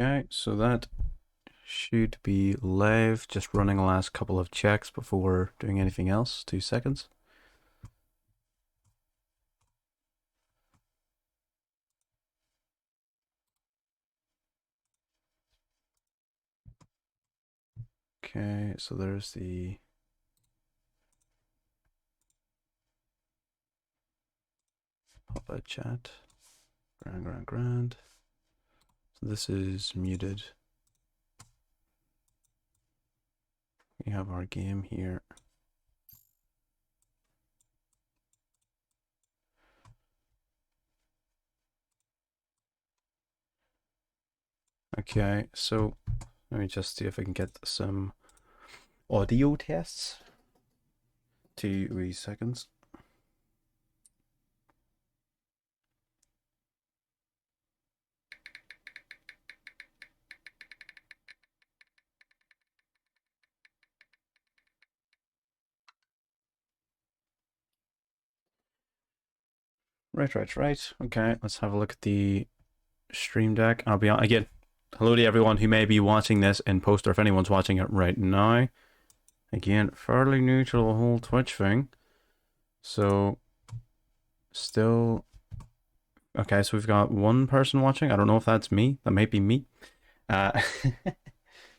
Okay, so that should be live. Just running the last couple of checks before doing anything else. 2 seconds. Okay, so there's the pop-out chat. Grand. So this is muted. We have our game here. Okay, so let me just see if I can get some audio tests. 2 wee seconds. Right. Okay, let's have a look at the stream deck. I'll be on again. Hello to everyone who may be watching this in post, or if anyone's watching it right now. Again, fairly new to the whole Twitch thing. So, still... Okay, so we've got one person watching. I don't know if that's me. That might be me.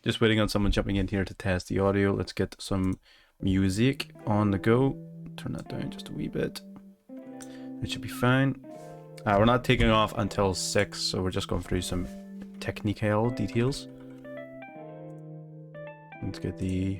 Just waiting on someone jumping in here to test the audio. Let's get some music on the go. Turn that down just a wee bit. It should be fine. We're not taking off until 6, so we're just going through some technical details. Let's get the...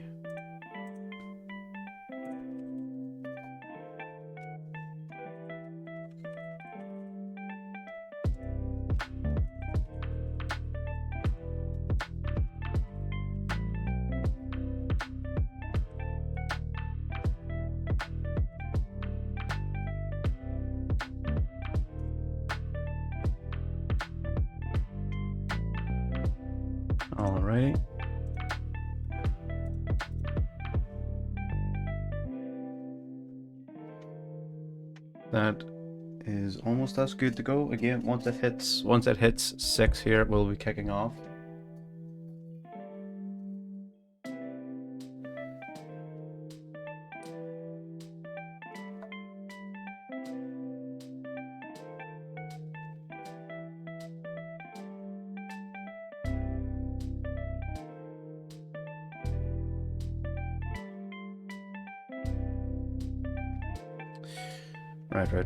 Alright. That is almost as good to go. Again, once it hits 6 here, we'll be kicking off.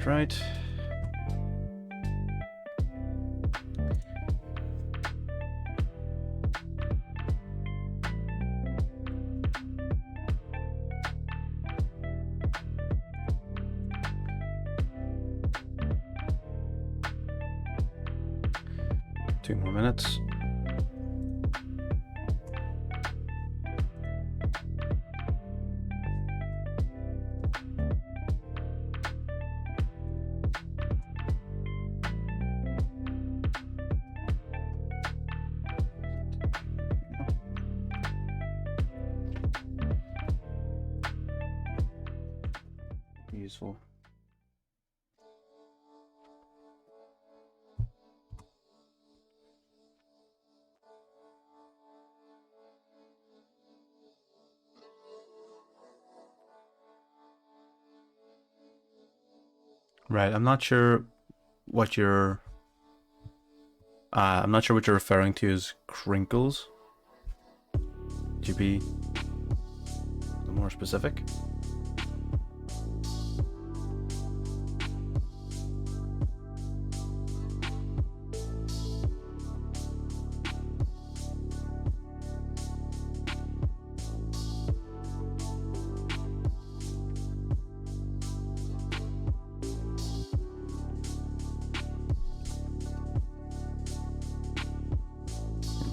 Right. 2 more minutes. Useful. Right, I'm not sure what you're referring to as crinkles. Could you be more specific?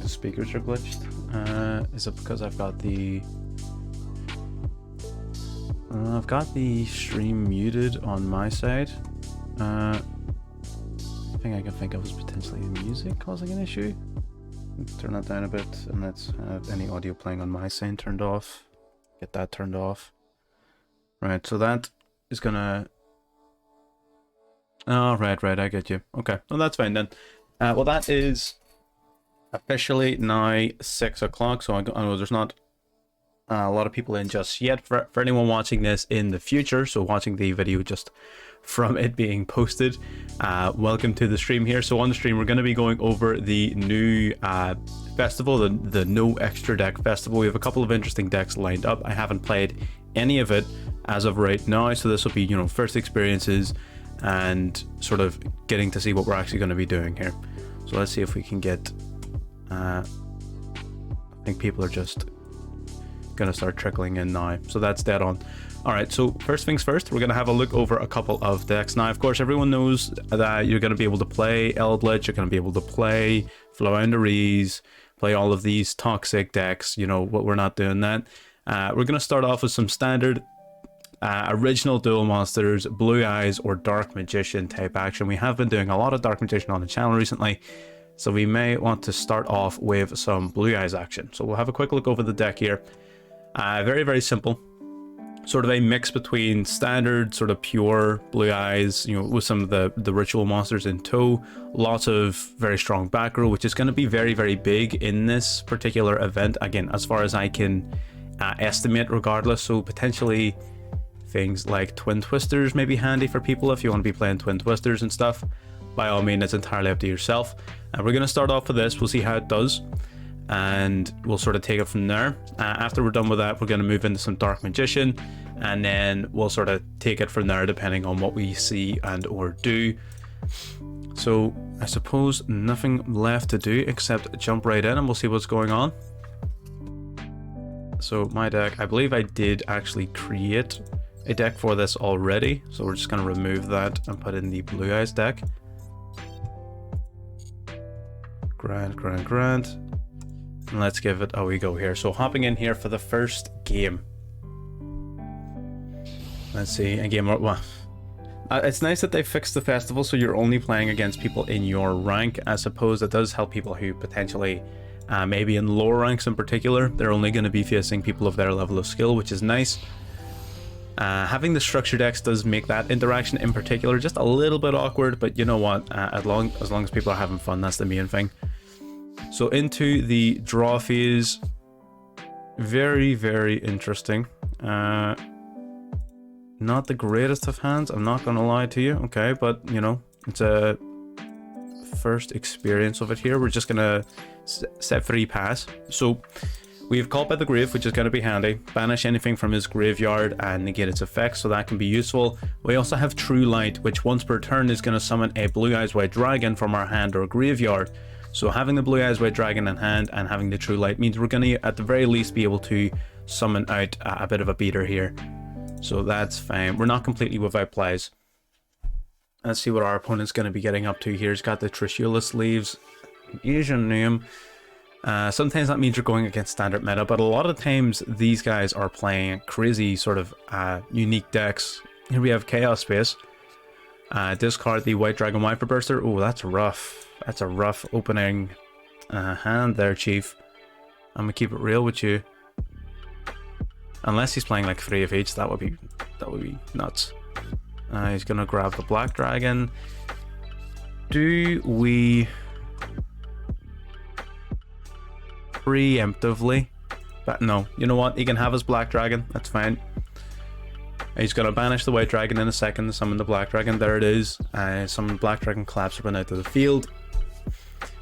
Speakers are glitched. Is it because I've got the stream muted on my side? The thing I can think of is potentially the music causing an issue. Let's turn that down a bit, and let's have any audio playing on my side turned off. Get that turned off. Right, so that is gonna... Oh, right, I get you. Okay, well that's fine then. Well, that is officially now 6 o'clock, so I know there's not a lot of people in just yet. For anyone watching this in the future, so watching the video just from it being posted, welcome to the stream here. So on the stream we're going to be going over the new festival, the no extra deck festival. We have a couple of interesting decks lined up. I haven't played any of it as of right now, so this will be, you know, first experiences and sort of getting to see what we're actually going to be doing here. So let's see if we can get I think people are just gonna start trickling in now, so that's dead on. All right, so first things first, we're gonna have a look over a couple of decks. Now of course everyone knows that you're gonna be able to play eldlich, you're gonna be able to play floowandereeze, play all of these toxic decks, you know, what we're not doing that. We're gonna start off with some standard original duel monsters, blue eyes or dark magician type action. We have been doing a lot of dark magician on the channel recently, so we may want to start off with some blue eyes action. So we'll have a quick look over the deck here. Very, very simple. Sort of a mix between standard, sort of pure blue eyes, you know, with some of the ritual monsters in tow. Lots of very strong back row, which is going to be very, very big in this particular event. Again, as far as I can estimate, regardless. So potentially things like twin twisters may be handy for people if you want to be playing twin twisters and stuff. By all means, it's entirely up to yourself. And we're going to start off with this. We'll see how it does, and we'll sort of take it from there. After we're done with that, we're going to move into some dark magician, and then we'll sort of take it from there depending on what we see and or do. So I suppose nothing left to do except jump right in and we'll see what's going on. So my deck, I believe I did actually create a deck for this already, so we're just going to remove that and put in the blue eyes deck. Grand. And let's give it a wee go here. So hopping in here for the first game. Let's see, again, well, it's nice that they fixed the festival so you're only playing against people in your rank. I suppose it does help people who potentially, maybe in lower ranks in particular, they're only going to be facing people of their level of skill, which is nice. Having the structure decks does make that interaction in particular just a little bit awkward, but you know what, as long as people are having fun, that's the main thing. So into the draw phase, very, very interesting. Not the greatest of hands, I'm not gonna lie to you, okay, but you know, it's a first experience of it here. We're just gonna set free pass. So we have Caught by the Grave, which is going to be handy. Banish anything from his graveyard and negate its effects, so that can be useful. We also have True Light, which once per turn is going to summon a Blue Eyes White Dragon from our hand or graveyard. So having the Blue Eyes White Dragon in hand and having the True Light means we're going to, at the very least, be able to summon out a bit of a beater here. So that's fine. We're not completely without plays. Let's see what our opponent's going to be getting up to here. He's got the Trishula Leaves, Asian name. Sometimes that means you're going against standard meta, but a lot of times these guys are playing crazy sort of unique decks. Here we have Chaos Space. Discard the White Dragon Wiper Burster. Oh, that's rough. That's a rough opening hand there, Chief. I'm gonna keep it real with you. Unless he's playing like 3 of each, that would be nuts. He's gonna grab the Black Dragon. Do we preemptively? But no, you know what? He can have his Black Dragon. That's fine. He's gonna banish the White Dragon in a second. Summon the Black Dragon. There it is. Summon Black Dragon collapse run out to the field.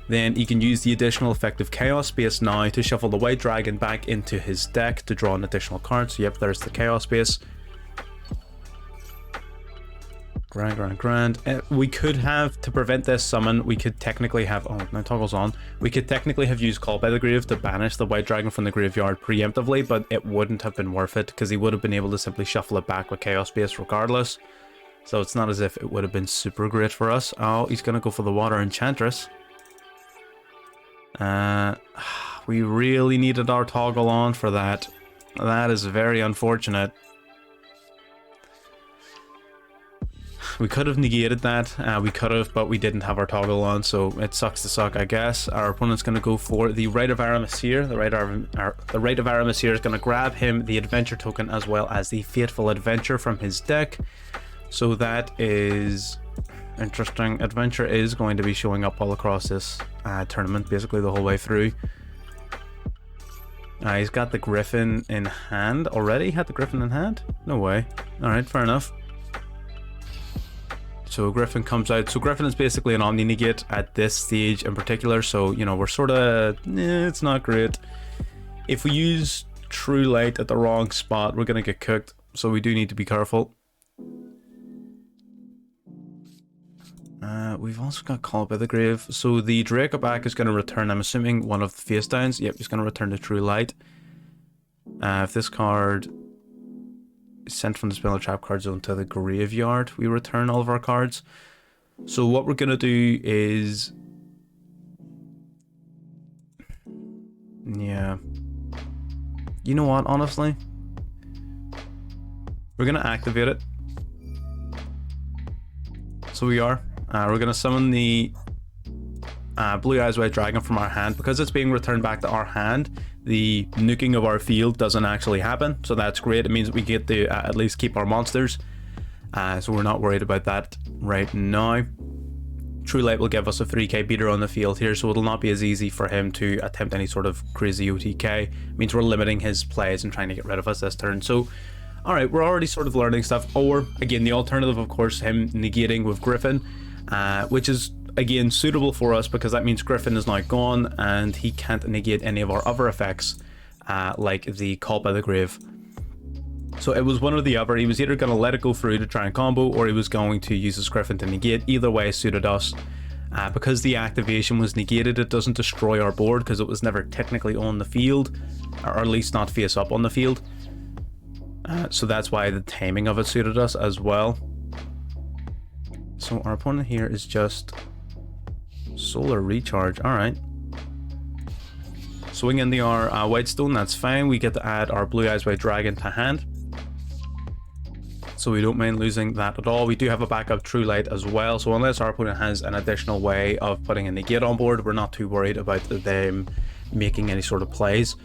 Then he can use the additional effect of Chaos Space now to shuffle the White Dragon back into his deck to draw an additional card. So yep, there's the Chaos Space. Grand. We could have, to prevent this summon, we could technically have, oh, my toggle's on. We could technically have used Call by the Grave to banish the White Dragon from the graveyard preemptively, but it wouldn't have been worth it because he would have been able to simply shuffle it back with Chaos Space regardless. So it's not as if it would have been super great for us. Oh, he's going to go for the Water Enchantress. We really needed our toggle on for that. That is very unfortunate. We could have negated that, we could have, but we didn't have our toggle on, so it sucks to suck, I guess. Our opponent's going to go for the Rite of Aramasir. The Rite of Aramasir is going to grab him the Adventure token as well as the Fateful Adventure from his deck. So that is Interesting. Adventure is going to be showing up all across this tournament, basically the whole way through. He's got the Griffin in hand already. Had the Griffin in hand? No way. Alright, fair enough. So Griffin comes out. So Griffin is basically an Omni Negate at this stage in particular. So, you know, we're sort of... it's not great. If we use True Light at the wrong spot, we're going to get cooked. So we do need to be careful. We've also got Call by the Grave. So the Draco back is going to return, I'm assuming, one of the face downs. Yep, he's going to return the True Light. If this card is sent from the spell or trap card zone to the graveyard, we return all of our cards. So what we're going to do is... yeah. You know what, honestly? We're going to activate it. So we are. We're going to summon the Blue Eyes White Dragon from our hand. Because it's being returned back to our hand, the nuking of our field doesn't actually happen. So that's great. It means that we get to at least keep our monsters. So we're not worried about that right now. True Light will give us a 3k beater on the field here, so it'll not be as easy for him to attempt any sort of crazy OTK. It means we're limiting his plays and trying to get rid of us this turn. So, alright, we're already sort of learning stuff. Or, again, the alternative, of course, him negating with Griffin. Which is, again, suitable for us because that means Griffin is now gone and he can't negate any of our other effects, like the Call by the Grave. So it was one or the other. He was either going to let it go through to try and combo, or he was going to use his Griffin to negate. Either way suited us. Because the activation was negated, it doesn't destroy our board because it was never technically on the field, or at least not face up on the field. So that's why the timing of it suited us as well. So our opponent here is just Solar Recharge. Alright. Swing in our White Stone, that's fine. We get to add our Blue Eyes White Dragon to hand. So we don't mind losing that at all. We do have a backup True Light as well. So unless our opponent has an additional way of putting a negate on board, we're not too worried about them making any sort of plays.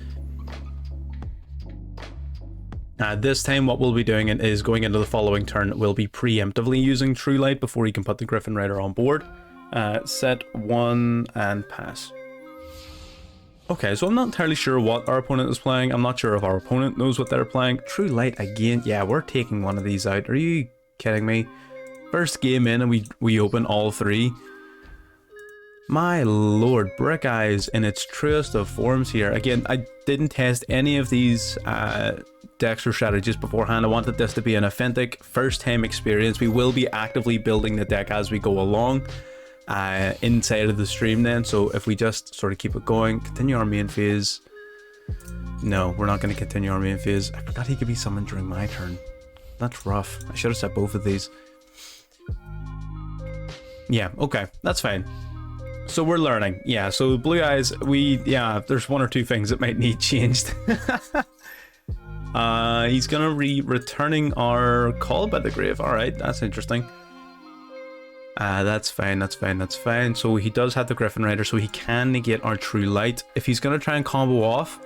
This time what we'll be doing is going into the following turn, we'll be preemptively using True Light before he can put the Griffin Rider on board. Set 1 and pass. Okay, so I'm not entirely sure what our opponent is playing. I'm not sure if our opponent knows what they're playing. True Light again. Yeah, we're taking one of these out. Are you kidding me? First game in and we open all three. My lord, Brick Eyes in its truest of forms here. Again, I didn't test any of these decks or strategies beforehand. I wanted this to be an authentic first-time experience. We will be actively building the deck as we go along inside of the stream then. So if we just sort of keep it going, continue our main phase. No, we're not going to continue our main phase. I forgot he could be summoned during my turn. That's rough. I should have set both of these. Yeah, okay, that's fine. So we're learning. Yeah, so Blue Eyes, there's one or two things that might need changed. He's gonna returning our Call by the Grave. Alright, that's interesting. That's fine, that's fine, that's fine. So he does have the Griffin Rider, so he can negate our True Light. If he's gonna try and combo off,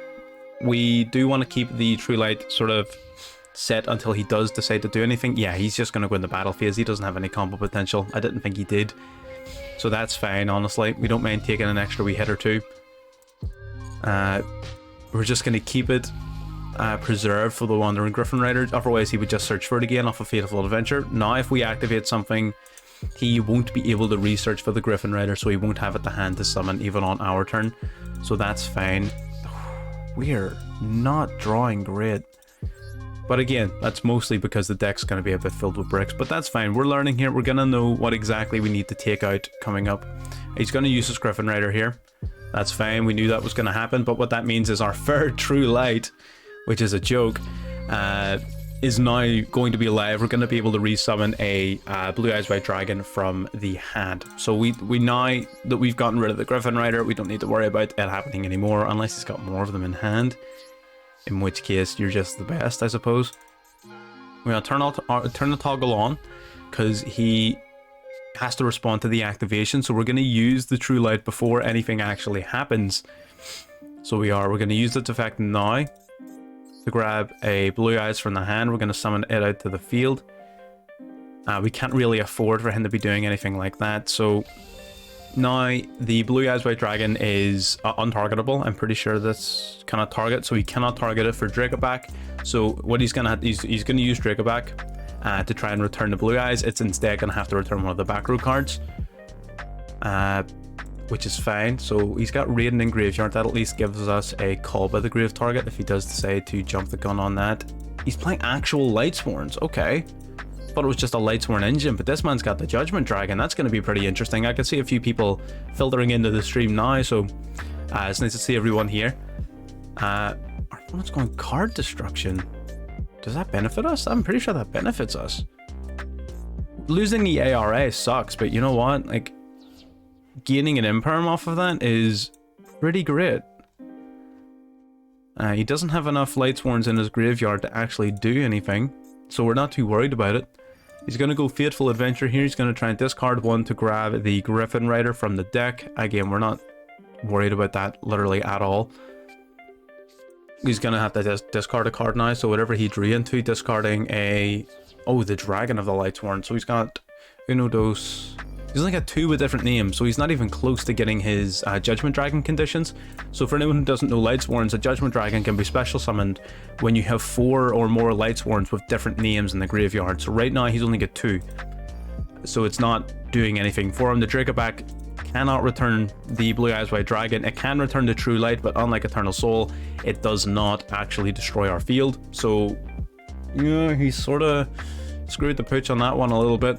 we do want to keep the True Light sort of set until he does decide to do anything. Yeah, he's just gonna go in the battle phase. He doesn't have any combo potential. I didn't think he did. So that's fine, honestly. We don't mind taking an extra wee hit or two. We're just going to keep it preserved for the Wandering Griffin Rider. Otherwise, he would just search for it again off of Fateful Adventure. Now, if we activate something, he won't be able to research for the Griffin Rider, so he won't have it to hand to summon even on our turn. So that's fine. We're not drawing great. But again, that's mostly because the deck's going to be a bit filled with bricks. But that's fine. We're learning here. We're going to know what exactly we need to take out coming up. He's going to use his Griffin Rider here. That's fine. We knew that was going to happen. But what that means is our third True Light, which is a joke, is now going to be alive. We're going to be able to resummon a Blue Eyes White Dragon from the hand. So we now that we've gotten rid of the Griffin Rider, we don't need to worry about it happening anymore. Unless he's got more of them in hand. In which case, you're just the best, I suppose. We're going to turn the toggle on, because he has to respond to the activation. So we're going to use the True Light before anything actually happens. So we're going to use its effect now to grab a Blue Eyes from the hand. We're going to summon it out to the field. We can't really afford for him to be doing anything like that. So now the Blue Eyes White Dragon is untargetable. I'm pretty sure this cannot target, so he cannot target it for Dracoback. So what he's gonna he's gonna use Dracoback to try and return the Blue Eyes. It's instead gonna have to return one of the back row cards, which is fine. So he's got Raiden in Graveyard. That at least gives us a call by the grave target if he does decide to jump the gun on that. He's playing actual lightsworns. Okay. Thought it was just a lightsworn engine, but this man's got the Judgment Dragon. That's going to be pretty interesting. I can see a few people filtering into the stream now, so it's nice to see everyone here. Our opponent's going card destruction. Does that benefit us? I'm pretty sure that benefits us. Losing the ARA sucks, but you know what? Like, gaining an imperm off of that is pretty great. He doesn't have enough lightsworns in his graveyard to actually do anything, so we're not too worried about it. He's going to go Fateful Adventure here. He's going to try and discard one to grab the Griffin Rider from the deck. Again, we're not worried about that literally at all. He's going to have to discard a card now, so whatever he drew into, discarding a... Oh, the Dragon of the Lightsworn. So he's got Uno Dos... He's only got 2 with different names, so he's not even close to getting his Judgment Dragon conditions. So for anyone who doesn't know Lightsworns, a Judgment Dragon can be special summoned when you have 4 or more Lightsworns with different names in the graveyard. So right now he's only got 2. So it's not doing anything for him. The Dracoback cannot return the Blue Eyes White Dragon. It can return the True Light, but unlike Eternal Soul, it does not actually destroy our field. So yeah, he's sort of screwed the pooch on that one a little bit.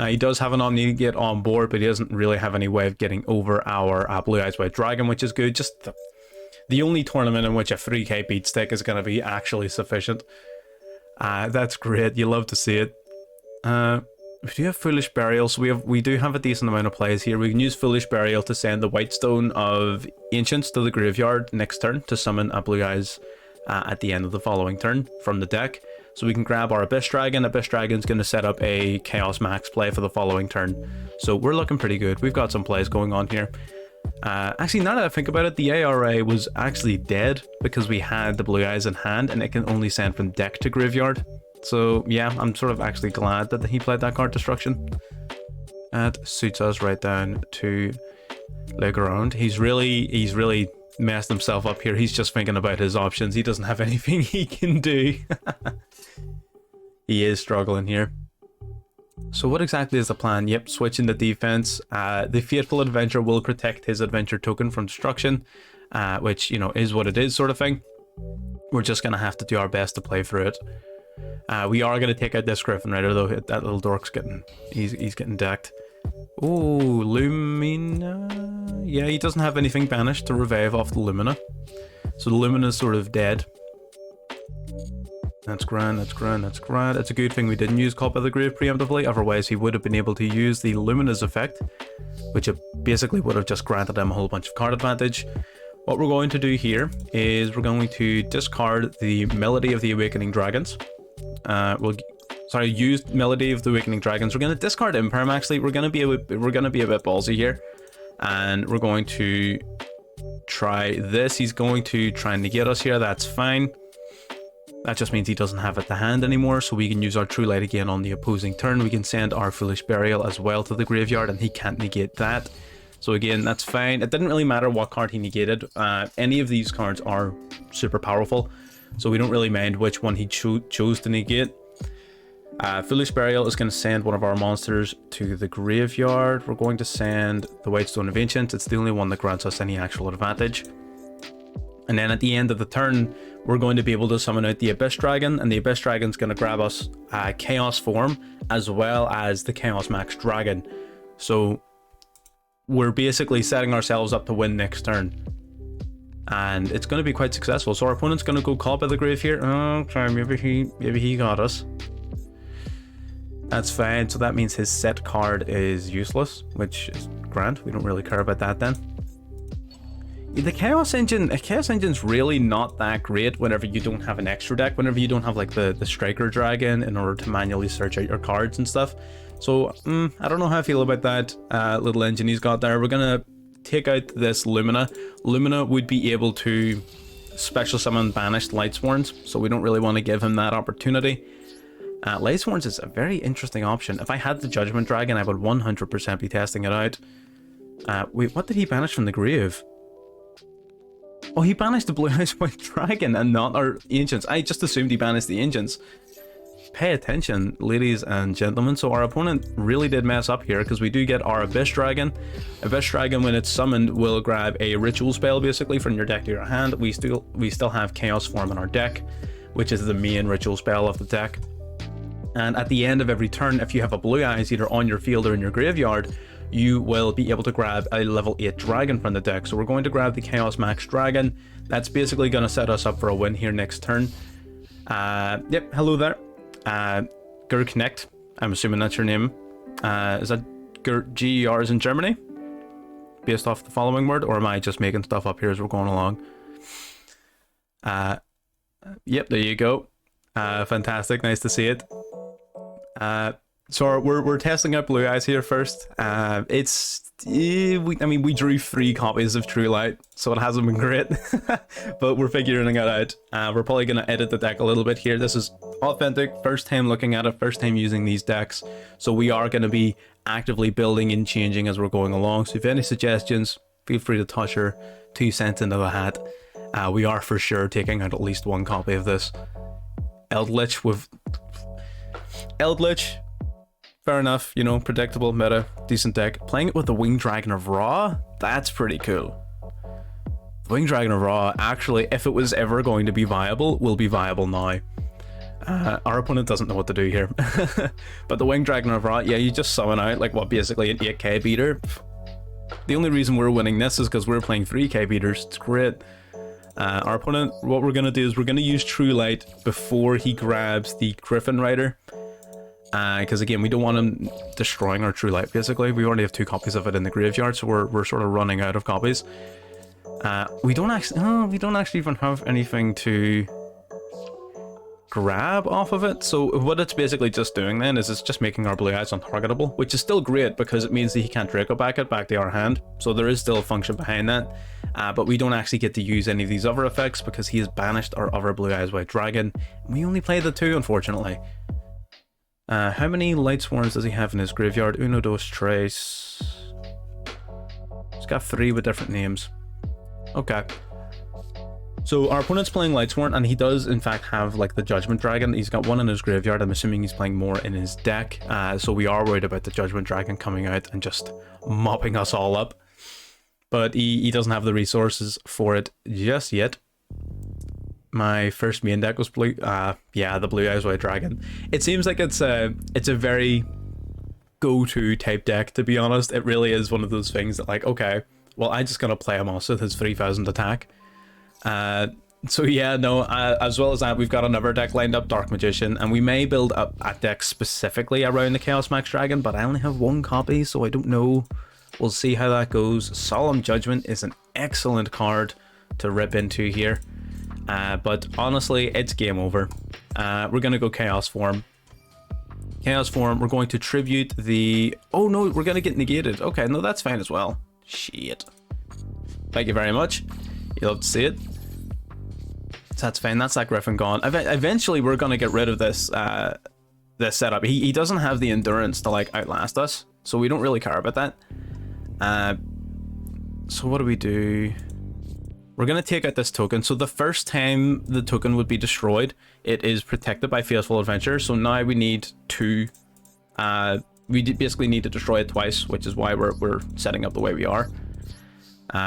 He does have an Omni-Negate on board, but he doesn't really have any way of getting over our Blue Eyes White Dragon, which is good. Just the only tournament in which a 3k beat stick is going to be actually sufficient. That's great. You love to see it. We do have Foolish Burial, so we do have a decent amount of plays here. We can use Foolish Burial to send the White Stone of Ancients to the graveyard next turn to summon a Blue Eyes at the end of the following turn from the deck. So we can grab our Abyss Dragon. Abyss Dragon's going to set up a Chaos Max play for the following turn. So we're looking pretty good. We've got some plays going on here. Actually, now that I think about it, the ARA was actually dead because we had the Blue Eyes in hand and it can only send from deck to graveyard. So yeah, I'm sort of actually glad that he played that card destruction. That suits us right down to the ground. He's really messed himself up here. He's just thinking about his options. He doesn't have anything he can do. He is struggling here. So what exactly is the plan? Yep, switching the defense. The Fateful Adventure will protect his adventure token from destruction, which, you know, is what it is sort of thing. We're just going to have to do our best to play through it. We are going to take out this Griffin Rider though. That little dork's getting, he's getting decked. Oh, Lumina. Yeah, he doesn't have anything banished to revive off the Lumina. So the Lumina's sort of dead. That's grand, that's grand, that's grand. It's a good thing we didn't use Cult by the Grave preemptively, otherwise he would have been able to use the Lumina's effect, which it basically would have just granted him a whole bunch of card advantage. What we're going to do here is we're going to discard the Melody of the Awakening Dragons. Use Melody of the Awakening Dragons. We're going to discard Imperm actually. We're going to be a bit ballsy here. And we're going to try this. He's going to try and negate us here. That's fine. That just means he doesn't have it to hand anymore, so we can use our True Light again on the opposing turn. We can send our Foolish Burial as well to the graveyard, and he can't negate that. So again, that's fine. It didn't really matter what card he negated. Any of these cards are super powerful, so we don't really mind which one he chose to negate. Foolish Burial is going to send one of our monsters to the graveyard. We're going to send the White Stone of Ancients. It's the only one that grants us any actual advantage. And then at the end of the turn, we're going to be able to summon out the Abyss Dragon, and the Abyss Dragon's going to grab us Chaos form as well as the Chaos Max Dragon. So we're basically setting ourselves up to win next turn, and it's going to be quite successful. So our opponent's going to go Call by the Grave here. Oh, sorry, maybe he got us. That's fine. So that means his set card is useless, which is grand. We don't really care about that then. The Chaos Engine's really not that great whenever you don't have an extra deck, whenever you don't have like the Striker Dragon in order to manually search out your cards and stuff. So I don't know how I feel about that little engine he's got there. We're gonna take out this Lumina. Lumina would be able to special summon banished Lightsworns, so we don't really want to give him that opportunity. Lightsworn is a very interesting option. If I had the Judgment Dragon, I would 100% be testing it out. Wait, what did he banish from the grave? Oh, he banished the Blue Eyes White Dragon and not our Ancients. I just assumed he banished the Ancients. Pay attention, ladies and gentlemen. So our opponent really did mess up here, because we do get our Abyss Dragon. Abyss Dragon, when it's summoned, will grab a ritual spell basically from your deck to your hand. We still have Chaos Form in our deck, which is the main ritual spell of the deck. And at the end of every turn, if you have a Blue Eyes either on your field or in your graveyard, you will be able to grab a level 8 dragon from the deck. So we're going to grab the Chaos Max Dragon. That's basically going to set us up for a win here next turn. Yep, hello there. Ger Connect, I'm assuming that's your name. Is that GER is in Germany? Based off the following word, or am I just making stuff up here as we're going along? Yep, there you go. Fantastic, nice to see it. So we're testing out Blue Eyes here first. We drew 3 copies of True Light, so it hasn't been great, but we're figuring it out. We're probably going to edit the deck a little bit here. This is authentic, first time looking at it, first time using these decks, so we are going to be actively building and changing as we're going along. So if you have any suggestions, feel free to toss your 2 cents into the hat. We are for sure taking out at least 1 copy of this. Eldlich with... Eldlich... Fair enough, you know, predictable meta, decent deck. Playing it with the Winged Dragon of Ra, that's pretty cool. The Winged Dragon of Ra, actually, if it was ever going to be viable, will be viable now. Our opponent doesn't know what to do here. But the Winged Dragon of Ra, yeah, you just summon out, like, what, basically an 8k beater. The only reason we're winning this is because we're playing 3k beaters. It's great. Our opponent, what we're going to do is we're going to use True Light before he grabs the Griffin Rider. Because again, we don't want him destroying our True Light, basically. We already have 2 copies of it in the graveyard, so we're sort of running out of copies. We don't actually even have anything to grab off of it. So what it's basically just doing then is it's just making our Blue Eyes untargetable, which is still great because it means that he can't Draco back it back to our hand. So there is still a function behind that. But we don't actually get to use any of these other effects because he has banished our other Blue Eyes White Dragon. We only play the 2, unfortunately. How many lightsworns does he have in his graveyard? Uno, dos, tres. He's got 3 with different names. Okay. So our opponent's playing lightsworn, and he does in fact have like the Judgment Dragon. He's got 1 in his graveyard. I'm assuming he's playing more in his deck. So we are worried about the Judgment Dragon coming out and just mopping us all up. But he doesn't have the resources for it just yet. My first main deck was blue. Yeah, the Blue Eyes White Dragon. It seems like it's a very go-to type deck, to be honest. It really is one of those things that, like, okay, well, I'm just gonna play him also with his 3000 attack. So yeah, no. As well as that, we've got another deck lined up, Dark Magician, and we may build up a deck specifically around the Chaos Max Dragon, but I only have 1 copy, so I don't know. We'll see how that goes. Solemn Judgment is an excellent card to rip into here. But honestly, it's game over. We're going to go Chaos Form. Chaos Form, we're going to tribute the... Oh no, we're going to get negated. Okay, no, that's fine as well. Shit. Thank you very much. You love to see it. So that's fine, that's that Griffin gone. Eventually, we're going to get rid of this this setup. He doesn't have the endurance to, like, outlast us, so we don't really care about that. So what do we do? We're going to take out this token. So the first time the token would be destroyed, it is protected by Faithful Adventure. So now we need 2. We basically need to destroy it twice, which is why we're setting up the way we are.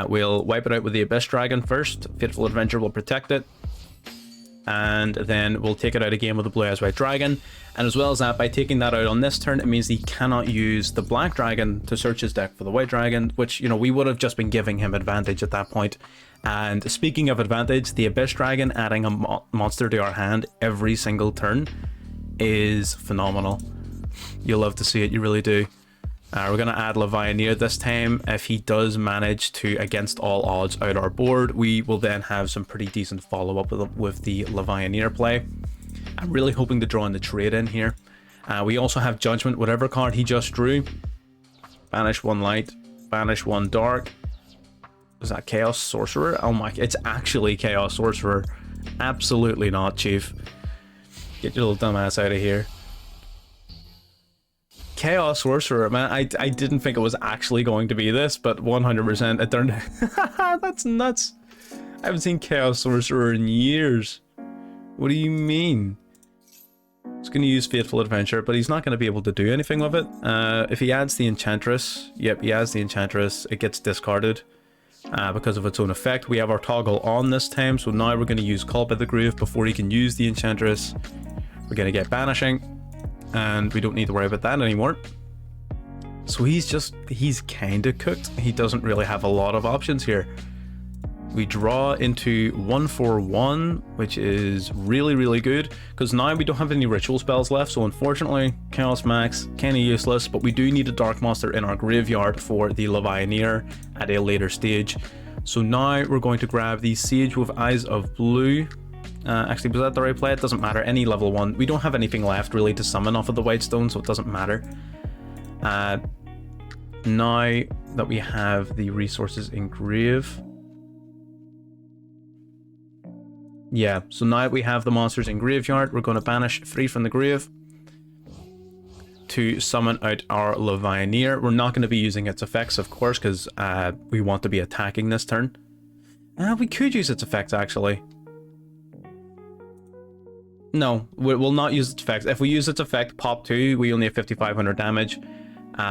We'll wipe it out with the Abyss Dragon first. Faithful Adventure will protect it. And then we'll take it out again with the Blue Eyes White Dragon. And as well as that, by taking that out on this turn, it means he cannot use the Black Dragon to search his deck for the White Dragon, which, you know, we would have just been giving him advantage at that point. And speaking of advantage, the Abyss Dragon adding a monster to our hand every single turn is phenomenal. You'll love to see it, you really do. We're going to add Levianeer this time. If he does manage to, against all odds, out our board, we will then have some pretty decent follow-up with the Levianeer play. I'm really hoping to draw in the trade in here. We also have Judgment, whatever card he just drew. Banish 1 light, banish 1 dark. Is that Chaos Sorcerer? Oh my, it's actually Chaos Sorcerer. Absolutely not, Chief. Get your little dumbass out of here. Chaos Sorcerer, man. I didn't think it was actually going to be this, but 100% it turned that's nuts. I haven't seen Chaos Sorcerer in years. What do you mean? He's going to use Fateful Adventure, but he's not going to be able to do anything with it. If he adds the Enchantress, yep, he adds the Enchantress, it gets discarded because of its own effect. We have our toggle on this time, so now we're going to use Call by the Grave before he can use the Enchantress. We're going to get Banishing, and we don't need to worry about that anymore. So he's kind of cooked. He doesn't really have a lot of options here. We draw into 1/1, which is really, really good, because now we don't have any ritual spells left, so unfortunately, Chaos Max, kind of useless, but we do need a Dark Monster in our graveyard for the Levianeer at a later stage. So now we're going to grab the Sage with Eyes of Blue. Actually, was that the right play? It doesn't matter, any level 1. We don't have anything left really to summon off of the White Stone, so it doesn't matter. Now that we have the resources in Grave, yeah, so now we have the monsters in Graveyard, we're going to banish 3 from the grave to summon out our Levianeer. We're not going to be using its effects, of course, because we want to be attacking this turn. We could use its effects, actually. No, we'll not use its effects. If we use its effect, pop 2, we only have 5,500 damage.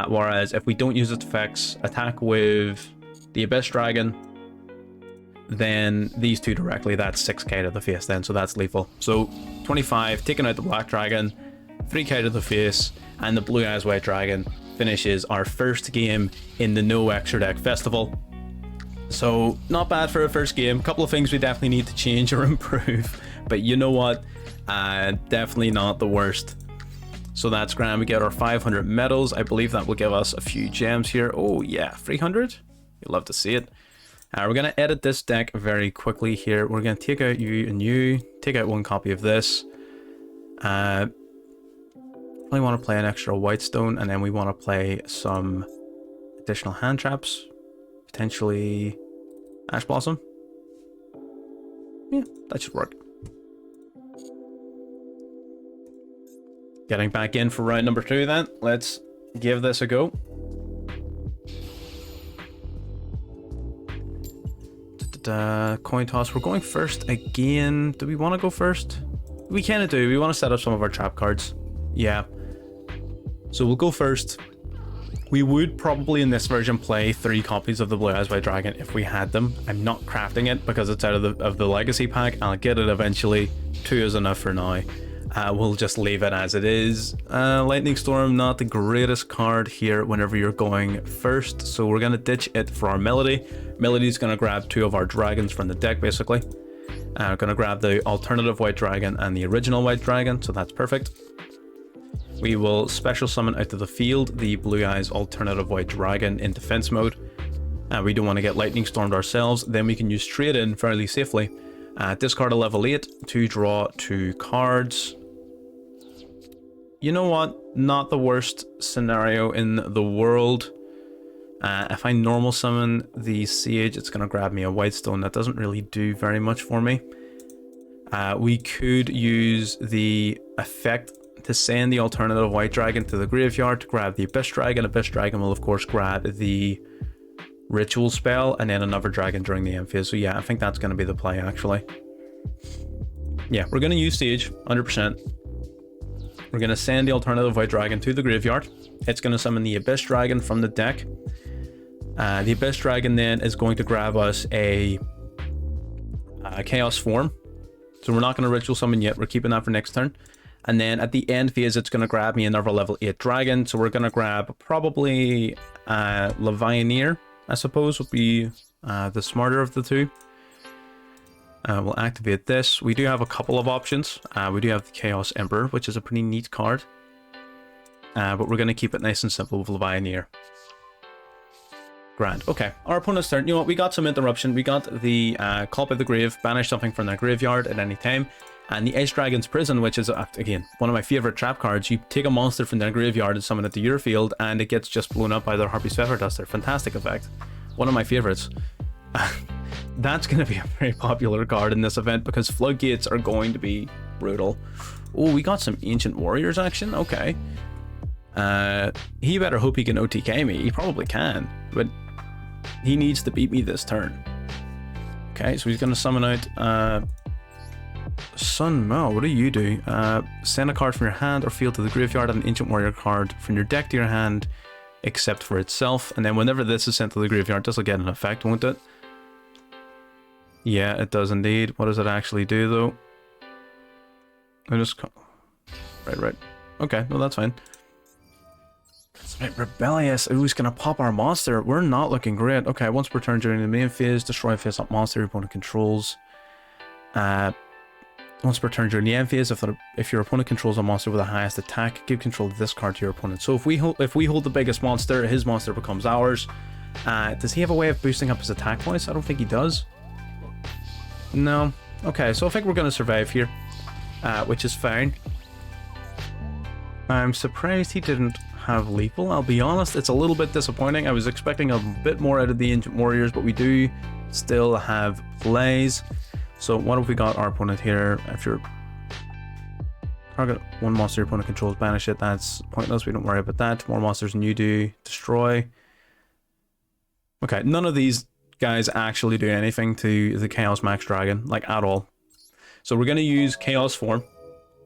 Whereas if we don't use its effects, attack with the Abyss Dragon, then these two directly, that's 6k to the face then, so that's lethal. So 25, taking out the Black Dragon, 3k to the face, and the Blue Eyes White Dragon finishes our first game in the No Extra Deck Festival. So not bad for a first game. A couple of things we definitely need to change or improve, but you know what, definitely not the worst. So that's grand. We get our 500 medals. I believe that will give us a few gems here. Oh yeah, 300. You'll love to see it. We're going to edit this deck very quickly here. We're going to take out you and you, take out 1 copy of this. We want to play an extra White Stone, and then we want to play some additional hand traps. Potentially Ash Blossom. Yeah, that should work. Getting back in for round number 2 then. Let's give this a go. Coin toss. We're going first again. Do we want to go first? We kind of do. We want to set up some of our trap cards. Yeah. So we'll go first. We would probably in this version play 3 copies of the Blue Eyes White Dragon if we had them. I'm not crafting it because it's out of the legacy pack. I'll get it eventually. 2 is enough for now. We'll just leave it as it is. Lightning Storm, not the greatest card here whenever you're going first, so we're going to ditch it for our Melody. Melody's going to grab 2 of our dragons from the deck, basically. We're going to grab the alternative White Dragon and the original White Dragon, so that's perfect. We will special summon out of the field the Blue Eyes alternative White Dragon in defense mode. We don't want to get Lightning Stormed ourselves, then we can use Trade In fairly safely. Discard a level 8 to draw 2 cards. You know what? Not the worst scenario in the world. If I normal summon the Sage, it's going to grab me a White Stone. That doesn't really do very much for me. We could use the effect to send the alternative White Dragon to the graveyard to grab the Abyss Dragon. Abyss Dragon will of course grab the Ritual spell and then another dragon during the end phase. So yeah, I think that's going to be the play actually. Yeah, we're going to use Sage, 100%. We're going to send the alternative White Dragon to the graveyard. It's going to summon the Abyss Dragon from the deck. The Abyss Dragon then is going to grab us a Chaos form. So we're not going to Ritual summon yet. We're keeping that for next turn. And then at the end phase, it's going to grab me another level 8 dragon. So we're going to grab probably Levianeer, I suppose, would be the smarter of the two. We'll activate this. We do have a couple of options. We do have the Chaos Emperor, which is a pretty neat card. But we're going to keep it nice and simple with Levianeer. Grand. Okay, our opponent's turn. You know what? We got some interruption. We got the Call by the Grave, banish something from their graveyard at any time. And the Ice Dragon's Prison, which is, again, one of my favorite trap cards. You take a monster from their graveyard and summon it to your field, and it gets just blown up by their Harpy's Feather Duster. Fantastic effect. One of my favorites. That's going to be a very popular card in this event because Floodgates are going to be brutal. Oh, we got some Ancient Warriors action. Okay. He better hope he can OTK me. He probably can, but he needs to beat me this turn. Okay, so he's going to summon out Sun Mo. What do you do? Send a card from your hand or field to the graveyard and an Ancient Warrior card from your deck to your hand, except for itself. And then whenever this is sent to the graveyard, this will get an effect, won't it? Yeah, it does indeed. What does it actually do, though? I just... Right. Okay, well, that's fine. That's right, Rebellious. Ooh, he's gonna pop our monster. We're not looking great. Okay, once per turn during the main phase, destroy a face-up monster your opponent controls. Once per turn during the end phase, if your opponent controls a monster with the highest attack, give control of this card to your opponent. So if we hold the biggest monster, his monster becomes ours. Does he have a way of boosting up his attack points? I don't think he does. No. Okay, so I think we're going to survive here, which is fine. I'm surprised he didn't have lethal. I'll be honest, it's a little bit disappointing. I was expecting a bit more out of the Ancient Warriors, but we do still have plays. So what have we got our opponent here? If you're target one monster your opponent controls, banish it. That's pointless. We don't worry about that. More monsters than you do, destroy. Okay, none of these guys actually do anything to the Chaos Max Dragon, like at all. So we're going to use Chaos Form.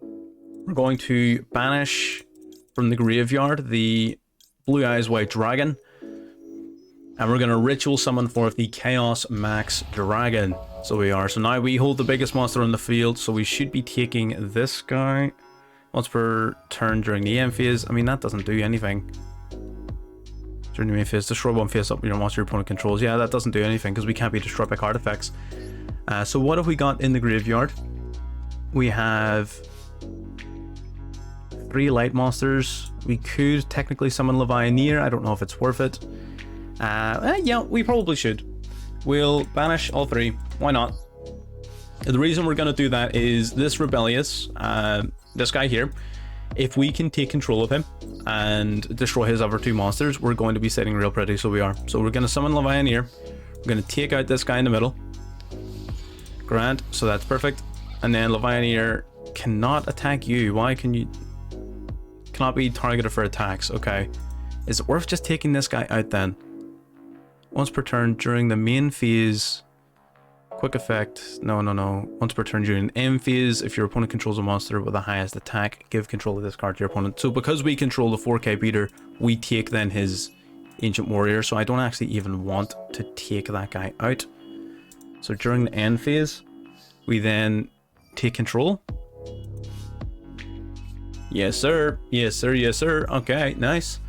We're going to banish from the graveyard the Blue Eyes White Dragon. And we're going to ritual summon forth the Chaos Max Dragon. So we are. So now we hold the biggest monster on the field. So we should be taking this guy once per turn during the end phase. I mean, that doesn't do anything. During the main phase, destroy one face up with your monster your opponent controls. Yeah, that doesn't do anything because we can't be destroyed by card effects. So what have we got in the graveyard? We have 3 light monsters. We could technically summon Levianeer. I don't know if it's worth it. Yeah, we probably should. We'll banish all 3. Why not? The reason we're going to do that is this Rebellious, this guy here, if we can take control of him and destroy his other 2 monsters, we're going to be sitting real pretty, so we are. So we're going to summon Levianeer. We're going to take out this guy in the middle. Grand, so that's perfect. And then Levianeer cannot attack you. Why can you... Cannot be targeted for attacks. Okay. Is it worth just taking this guy out then? Once per turn during the main phase. Quick effect. No. Once per turn during the end phase, if your opponent controls a monster with the highest attack, give control of this card to your opponent. So because we control the 4K beater, we take then his Ancient Warrior. So I don't actually even want to take that guy out. So during the end phase, we then take control. Yes, sir. Yes, sir. Yes, sir. Okay, nice.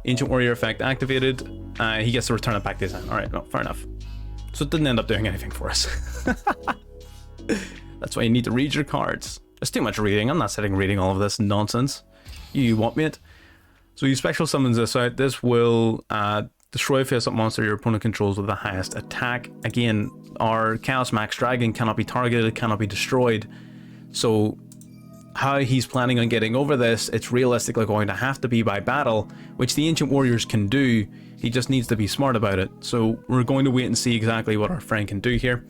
Ancient Warrior effect activated. He gets to return it back to his hand. Alright, well, fair enough. So it didn't end up doing anything for us. That's why you need to read your cards. It's too much reading. I'm not sitting reading all of this nonsense. You want me it? So you special summons this out. This will destroy a face-up monster your opponent controls with the highest attack. Again, our Chaos Max Dragon cannot be targeted, cannot be destroyed. So how he's planning on getting over this, it's realistically going to have to be by battle, which the Ancient Warriors can do. He just needs to be smart about it. So we're going to wait and see exactly what our friend can do here.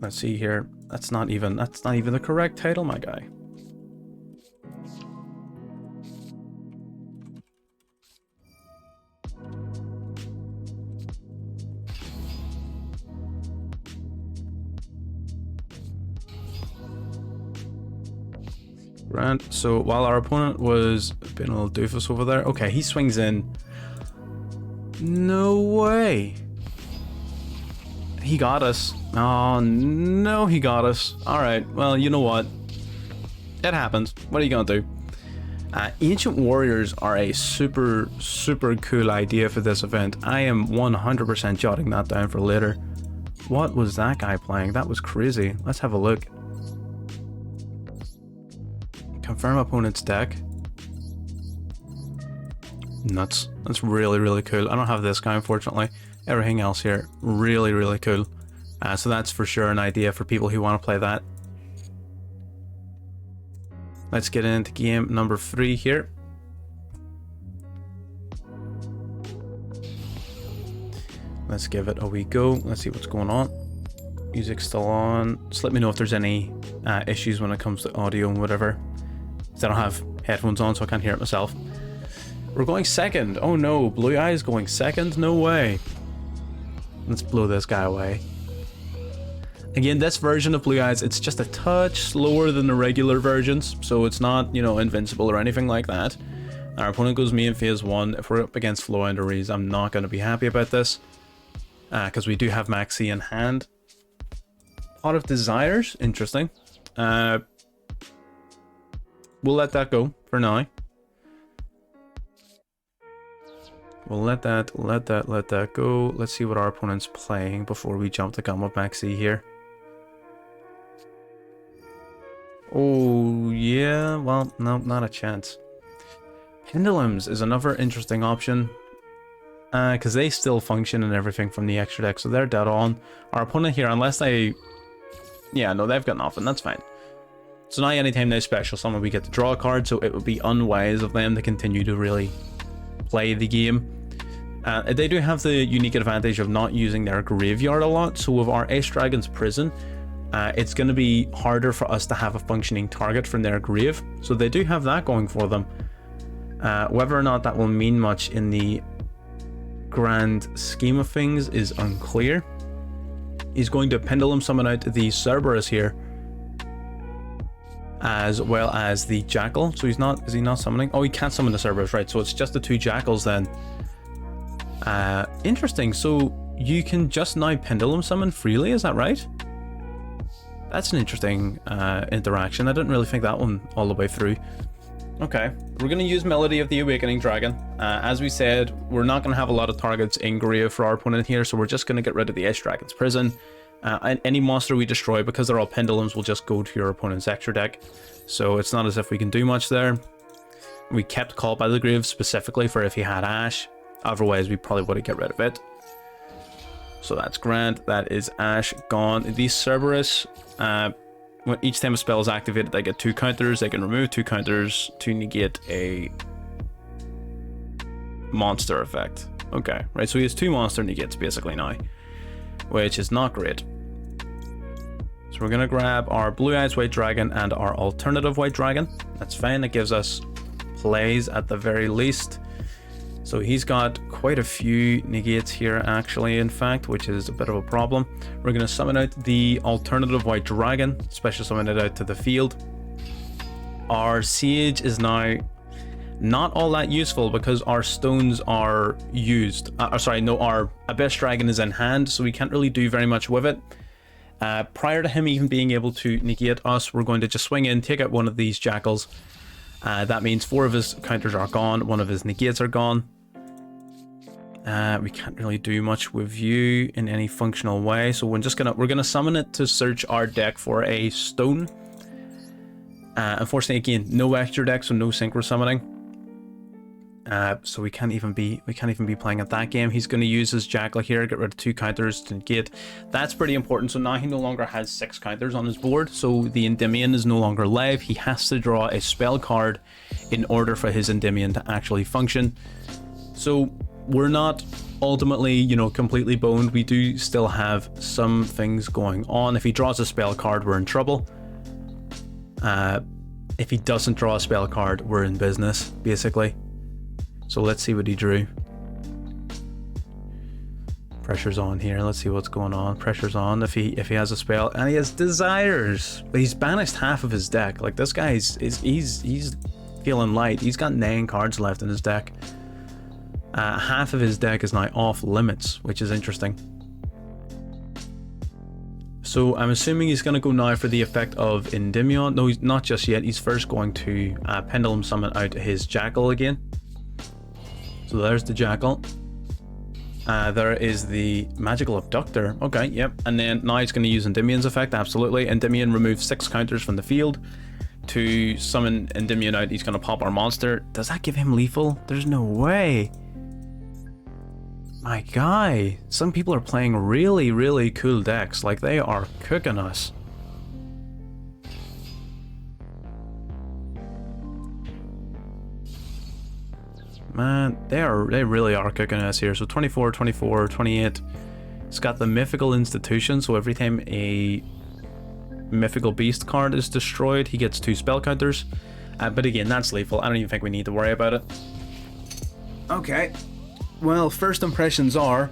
Let's see here. That's not even the correct title, my guy. Grand. So while our opponent was being a little doofus over there, okay, he swings in. No way. He got us. Oh no, he got us. All right. Well, you know what? It happens. What are you gonna do? Ancient Warriors are a super cool idea for this event. I am 100% jotting that down for later. What was that guy playing? That was crazy. Let's have a look. Confirm opponent's deck. Nuts. That's really cool. I don't have this guy, unfortunately. Everything else here, really cool. So that's for sure an idea for people who want to play that. Let's get into game number 3 here. Let's give it a wee go. Let's see what's going on. Music's still on. Just let me know if there's any issues when it comes to audio and whatever. I don't have headphones on, so I can't hear it myself. We're going second. Oh no, Blue Eyes going second? No way. Let's blow this guy away. Again, this version of Blue Eyes, it's just a touch slower than the regular versions, so it's not, you know, invincible or anything like that. Our opponent goes me in phase 1. If we're up against floowandereeze, I'm not going to be happy about this, because we do have Maxi in hand. Pot of Desires, interesting. We'll let that go for now. We'll let that go. Let's see what our opponent's playing before we jump the gun with Maxi here. Oh, yeah, well, no, not a chance. Pendulums is another interesting option, because they still function and everything from the extra deck, so they're dead on. Our opponent here, unless they... Yeah, no, they've got nothing, that's fine. So now anytime they special summon, we get to draw a card, so it would be unwise of them to continue to really play the game. They do have the unique advantage of not using their graveyard a lot, so with our Ace Dragon's Prison, it's going to be harder for us to have a functioning target from their grave, so they do have that going for them. Whether or not that will mean much in the grand scheme of things is unclear. He's going to Pendulum Summon out the Cerberus here, as well as the Jackal. So he's not, is he not summoning? Oh, he can't summon the Cerberus, right? So it's just the 2 Jackals then. Interesting. So you can just now Pendulum Summon freely, is that right? That's an interesting interaction. I didn't really think that one all the way through. Okay, we're going to use Melody of the Awakening Dragon. As we said, we're not going to have a lot of targets in grave for our opponent here, so we're just going to get rid of the Ace Dragon's Prison. And any monster we destroy, because they're all pendulums, will just go to your opponent's extra deck. So it's not as if we can do much there. We kept Call by the Grave specifically for if he had Ash. Otherwise, we probably would have get rid of it. So that's grand. That is Ash gone. The Cerberus, when each time a spell is activated, they get 2 counters. They can remove 2 counters to negate a monster effect. Okay, right, so he has 2 monster negates basically now, which is not great. So we're gonna grab our Blue Eyes White Dragon and our alternative White Dragon. That's fine, it gives us plays at the very least. So he's got quite a few negates here actually, in fact, which is a bit of a problem. We're going to summon out the alternative White Dragon, special summon it out to the field. Our Sage is now not all that useful because our stones are used. Our Abyss Dragon is in hand, so we can't really do very much with it. Prior to him even being able to negate us, we're going to just swing in, take out one of these Jackals. That means 4 of his counters are gone, 1 of his negates are gone. We can't really do much with you in any functional way, so we're gonna summon it to search our deck for a stone. Unfortunately, again, no extra deck, so no synchro summoning. So we can't even be playing at that game. He's gonna use his Jackal here, get rid of 2 counters to negate. That's pretty important. So now he no longer has 6 counters on his board, so the Endymion is no longer live. He has to draw a spell card in order for his Endymion to actually function. So we're not ultimately, you know, completely boned. We do still have some things going on. If he draws a spell card, we're in trouble. If he doesn't draw a spell card, we're in business, basically. So let's see what he drew. Pressure's on here. Let's see what's going on. Pressure's on if he has a spell, and he has Desires, but he's banished half of his deck. Like, this guy he's feeling light. He's got 9 cards left in his deck. Half of his deck is now off limits, which is interesting. So I'm assuming he's going to go now for the effect of Endymion. No, he's not just yet. He's first going to Pendulum Summon out his Jackal again. So there's the Jackal. There is the Magical Abductor. Okay, yep. And then now he's going to use Endymion's effect. Absolutely. Endymion removes 6 counters from the field. To summon Endymion out, he's going to pop our monster. Does that give him lethal? There's no way. My guy, some people are playing really, really cool decks. Like, they are cooking us. Man, they really are cooking us here. So 24, 24, 28. It's got the Mythical Institution, so every time a Mythical Beast card is destroyed, he gets 2 spell counters. But again, that's lethal. I don't even think we need to worry about it. Okay. Well, first impressions are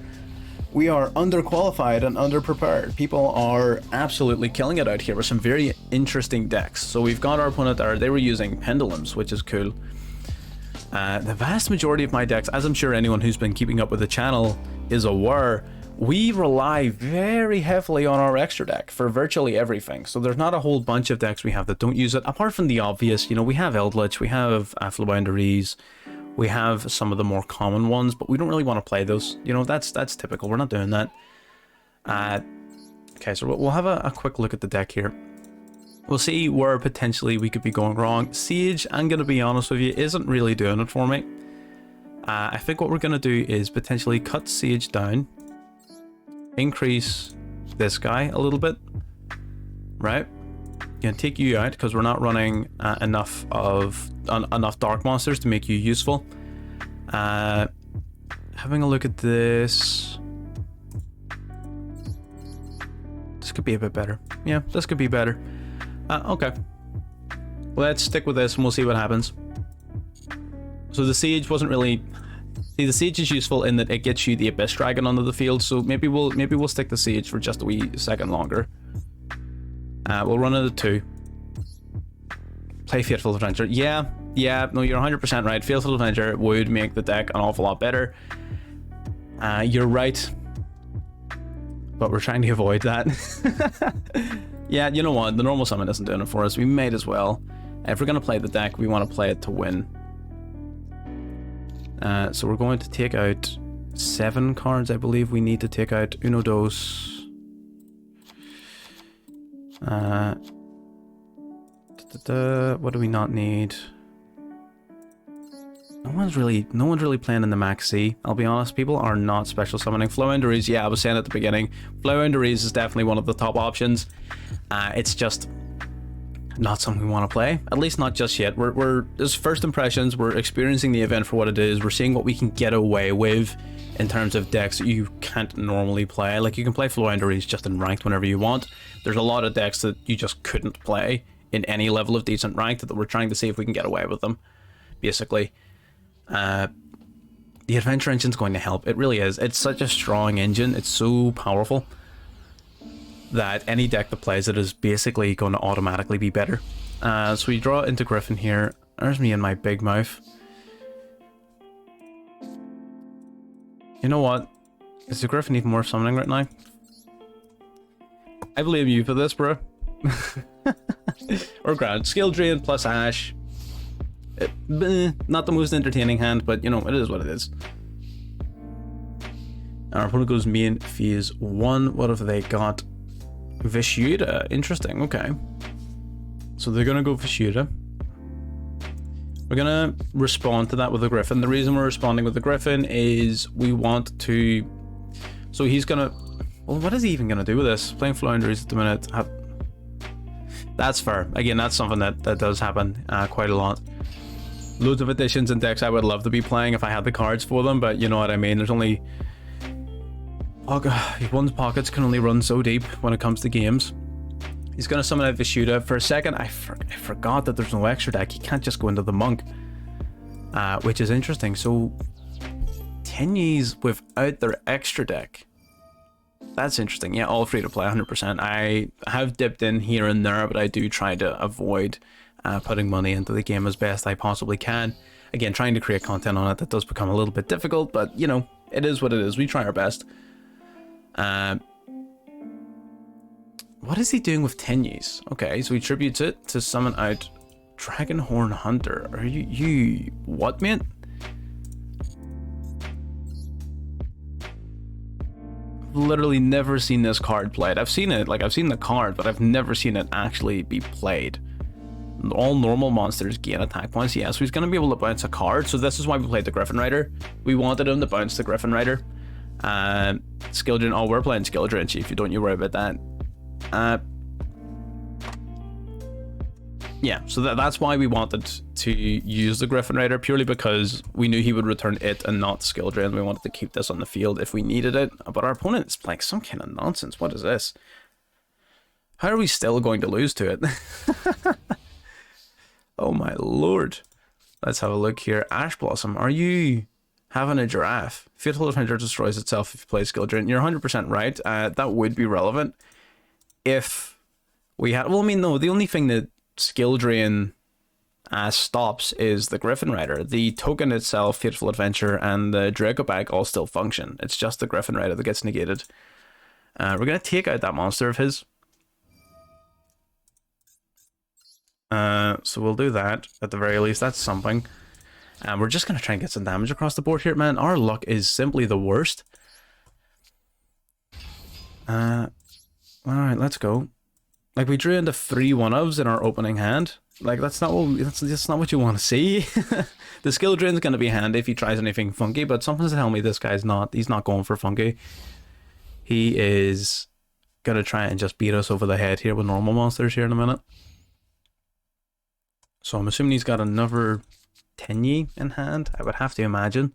we are underqualified and underprepared. People are absolutely killing it out here with some very interesting decks. So we've got our opponent there. They were using pendulums, which is cool. The vast majority of my decks, as I'm sure anyone who's been keeping up with the channel is aware, we rely very heavily on our extra deck for virtually everything. So there's not a whole bunch of decks we have that don't use it, apart from the obvious. You know, we have eldlich, we have floowandereeze, we have some of the more common ones, but we don't really want to play those. You know, that's typical. We're not doing that. Okay, so we'll have a quick look at the deck here. We'll see where potentially we could be going wrong. Siege, I'm going to be honest with you, isn't really doing it for me. I think what we're going to do is potentially cut Siege down, increase this guy a little bit, right? Gonna take you out because we're not running enough dark monsters to make you useful. Having a look at this, this could be a bit better. Yeah, this could be better. Okay, let's stick with this and we'll see what happens. So the siege wasn't really. See, the siege is useful in that it gets you the Abyss Dragon onto the field, so maybe we'll stick the siege for just a wee second longer. We'll run it at 2. Play Fateful Adventure. Yeah, no, you're 100% right. Fateful Adventure would make the deck an awful lot better. You're right, but we're trying to avoid that. Yeah, you know what? The normal summon isn't doing it for us. We might as well. If we're going to play the deck, we want to play it to win. So we're going to take out 7 cards, I believe. We need to take out Uno Dos. What do we not need? No one's really playing in the Max C. I'll be honest, people are not special summoning. floowandereeze, yeah, I was saying at the beginning, floowandereeze is definitely one of the top options. It's just not something we want to play, at least not just yet. We're as first impressions, we're experiencing the event for what it is. We're seeing what we can get away with in terms of decks that you can't normally play. Like, you can play floowandereeze just in ranked whenever you want. There's a lot of decks that you just couldn't play in any level of decent ranked that we're trying to see if we can get away with them, basically. The adventure engine's going to help. It really is. It's such a strong engine. It's so powerful that any deck that plays it is basically going to automatically be better. So we draw into Griffin here. There's me and my big mouth. You know what? Is the Griffin even worth summoning right now? I blame you for this, bro. Or ground. Skill drain plus Ash. Not the most entertaining hand, but you know, it is what it is. Our opponent goes main phase 1. What have they got? Vishuda. Interesting, okay. So they're gonna go Vishuda. We're gonna respond to that with the Griffin. The reason we're responding with the Griffin is we want to... So he's gonna... Well, what is he even gonna do with this? Playing floowandereeze at the minute. That's fair. Again, that's something that does happen quite a lot. Loads of additions and decks I would love to be playing if I had the cards for them, but you know what I mean. There's only... Oh god, one's pockets can only run so deep when it comes to games. He's going to summon out Vishuda. For a second, I forgot that there's no extra deck. He can't just go into the monk, which is interesting. So, Tenyis without their extra deck. That's interesting. Yeah, all free to play, 100%. I have dipped in here and there, but I do try to avoid putting money into the game as best I possibly can. Again, trying to create content on it, that does become a little bit difficult, but you know, it is what it is. We try our best. What is he doing with Tenyis? Okay, so he tributes it to summon out Dragonhorn Hunter. Are you what, man? I've literally never seen this card played. I've seen it, like I've seen the card, but I've never seen it actually be played. All normal monsters gain attack points. Yeah, so he's going to be able to bounce a card. So this is why we played the Griffin Rider. We wanted him to bounce the Griffin Rider. Skill drain. Oh, we're playing skill drain, Chief. You don't you worry about that. Yeah, so that's why we wanted to use the Griffin Rider, purely because we knew he would return it and not skill drain. We wanted to keep this on the field if we needed it. But our opponent is playing some kind of nonsense. What is this? How are we still going to lose to it? Oh my lord. Let's have a look here. Ash Blossom, are you having a giraffe? Fateful Adventure destroys itself if you play skill drain. You're 100% right. That would be relevant if we had... Well, I mean, no, the only thing that skill drain stops is the Griffin Rider. The token itself, Fateful Adventure, and the Draco Bag all still function. It's just the Griffin Rider that gets negated. We're going to take out that monster of his. So we'll do that at the very least. That's something. And we're just going to try and get some damage across the board here, man. Our luck is simply the worst. Alright, let's go. Like, we drew into 3 1-ofs in our opening hand. Like, that's not what you want to see. The skill drain's going to be handy if he tries anything funky, but something's telling me this guy's not. He's not going for funky. He is going to try and just beat us over the head here with normal monsters here in a minute. So I'm assuming he's got another Tenyi in hand, I would have to imagine.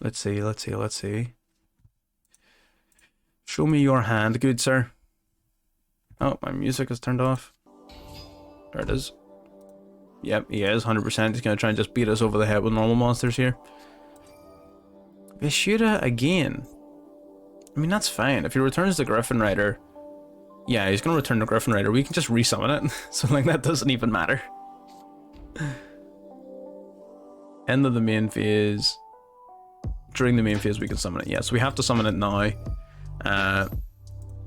Let's see, let's see, let's see. Show me your hand, good sir. Oh, my music is turned off. There it is. Yep, he is, 100%. He's going to try and just beat us over the head with normal monsters here. Vishuda again. I mean, that's fine. If he returns the Griffin Rider... Yeah, he's going to return the Griffin Rider. We can just resummon it. So, like, that doesn't even matter. End of the main phase. During the main phase, we can summon it. Yeah, so we have to summon it now.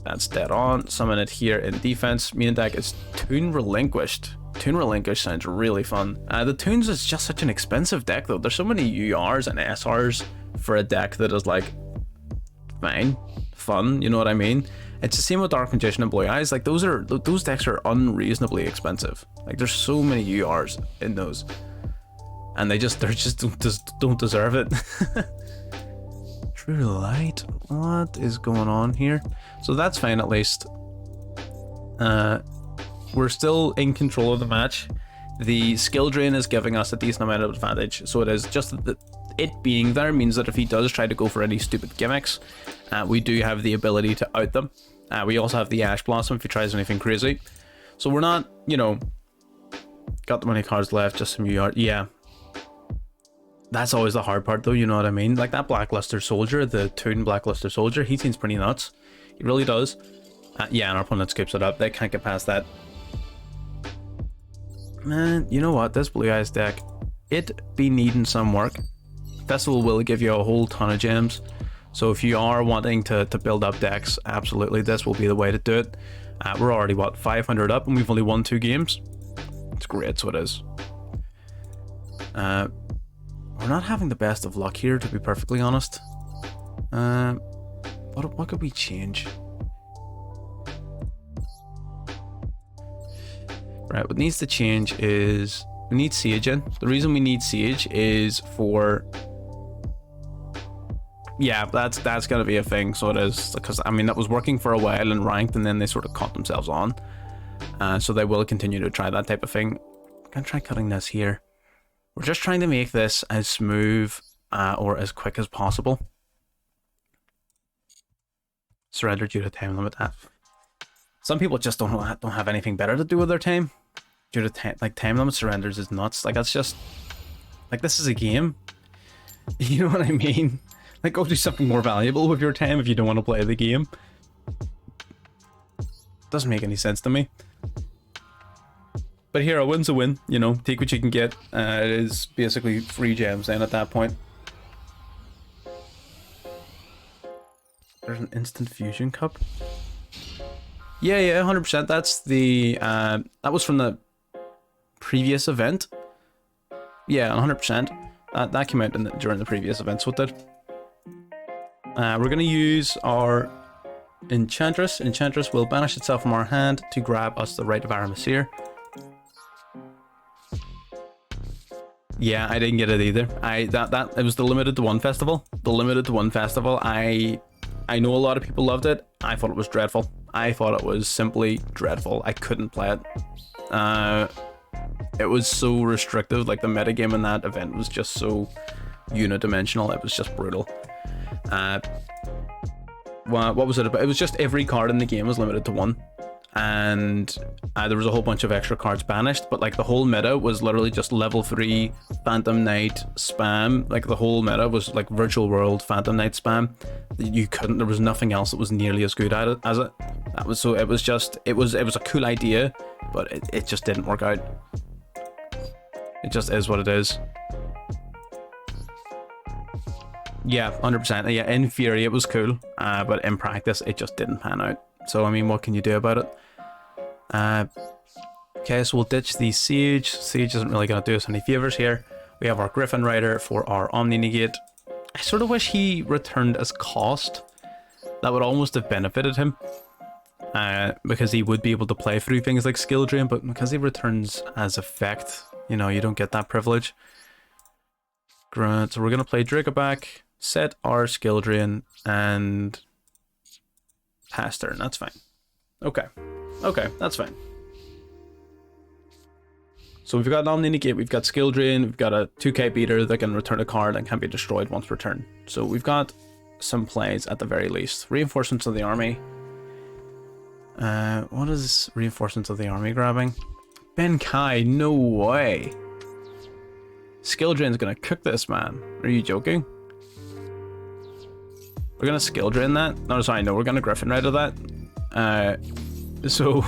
That's dead on. Summon it here in defense. Main deck is Toon Relinquished. Toon Relinquished sounds really fun. The Toons is just such an expensive deck, though. There's so many URs and SRs for a deck that is, like, fine, fun, you know what I mean? It's the same with Dark Magician and Blue Eyes. Like, those decks are unreasonably expensive. Like, there's so many URs in those, and they just don't deserve it. True Light, what is going on here? So that's fine at least. We're still in control of the match. The skill drain is giving us a decent amount of advantage, so it is just that it being there means that if he does try to go for any stupid gimmicks, we do have the ability to out them. We also have the Ash Blossom if he tries anything crazy. So we're not, you know, got the many cards left, just some UR. Yeah. That's always the hard part though, you know what I mean? Like that Blackluster Soldier, the Toon Blackluster Soldier, he seems pretty nuts. He really does. Yeah, and our opponent skips it up. They can't get past that. Man, you know what? This Blue Eyes deck, it be needing some work. Festival will give you a whole ton of gems. So if you are wanting to build up decks, absolutely, this will be the way to do it. We're already, what, 500 up, and we've only won 2 games. It's great, so it is. We're not having the best of luck here, to be perfectly honest. What could we change? Right, what needs to change is we need Sage in. The reason we need Sage is for... Yeah, that's going to be a thing, so it is. Because, I mean, that was working for a while in ranked, and then they sort of caught themselves on. So they will continue to try that type of thing. I'm going to try cutting this here. We're just trying to make this as smooth or as quick as possible. Surrender due to time limit. Some people just don't have anything better to do with their time. Due to time limit surrenders is nuts. Like, that's just... Like, this is a game. You know what I mean? Like, go do something more valuable with your time if you don't want to play the game. Doesn't make any sense to me. But here, a win's a win. You know, take what you can get. It is basically free gems then at that point. There's an instant fusion cup. Yeah, 100%. That's the... that was from the previous event. Yeah, 100%. That came out during the previous event, so it did. We're going to use our Enchantress. Enchantress will banish itself from our hand to grab us the Rite of Aramasir. Yeah, I didn't get it either. It was the limited to one festival. The limited to one festival. I know a lot of people loved it. I thought it was dreadful. I thought it was simply dreadful. I couldn't play it. It was so restrictive. Like, the metagame in that event was just so unidimensional. It was just brutal. What was it about? It was just every card in the game was limited to one. and there was a whole bunch of extra cards banished, but like the whole meta was literally just level 3 Phantom Knight spam. Like the whole meta was like Virtual World Phantom Knight spam. You couldn't, there was nothing else that was nearly as good at it as it. That was, so it was just, it was a cool idea, but it just didn't work out. It just is what it is. Yeah, 100%. Yeah, in theory it was cool, but in practice it just didn't pan out. So I mean, what can you do about it? Okay, so we'll ditch the Siege. Siege isn't really going to do us any favors here. We have our Griffin Rider for our Omni Negate. I sort of wish he returned as cost. That would almost have benefited him. Because he would be able to play through things like Skill Drain, but because he returns as effect, you know, you don't get that privilege. Great, so we're going to play Dracoback, set our Skill Drain, and pass turn. That's fine. Okay. Okay, that's fine. So we've got Omni Negate, we've got Skill Drain, we've got a 2k beater that can return a card and can be destroyed once per turn. So we've got some plays at the very least. Reinforcements of the army. What is Reinforcements of the army grabbing? Benkai, no way. Skill Drain's gonna cook this, man. Are you joking? We're gonna Skill Drain that? No, sorry, no, we're gonna Griffin Rider that. So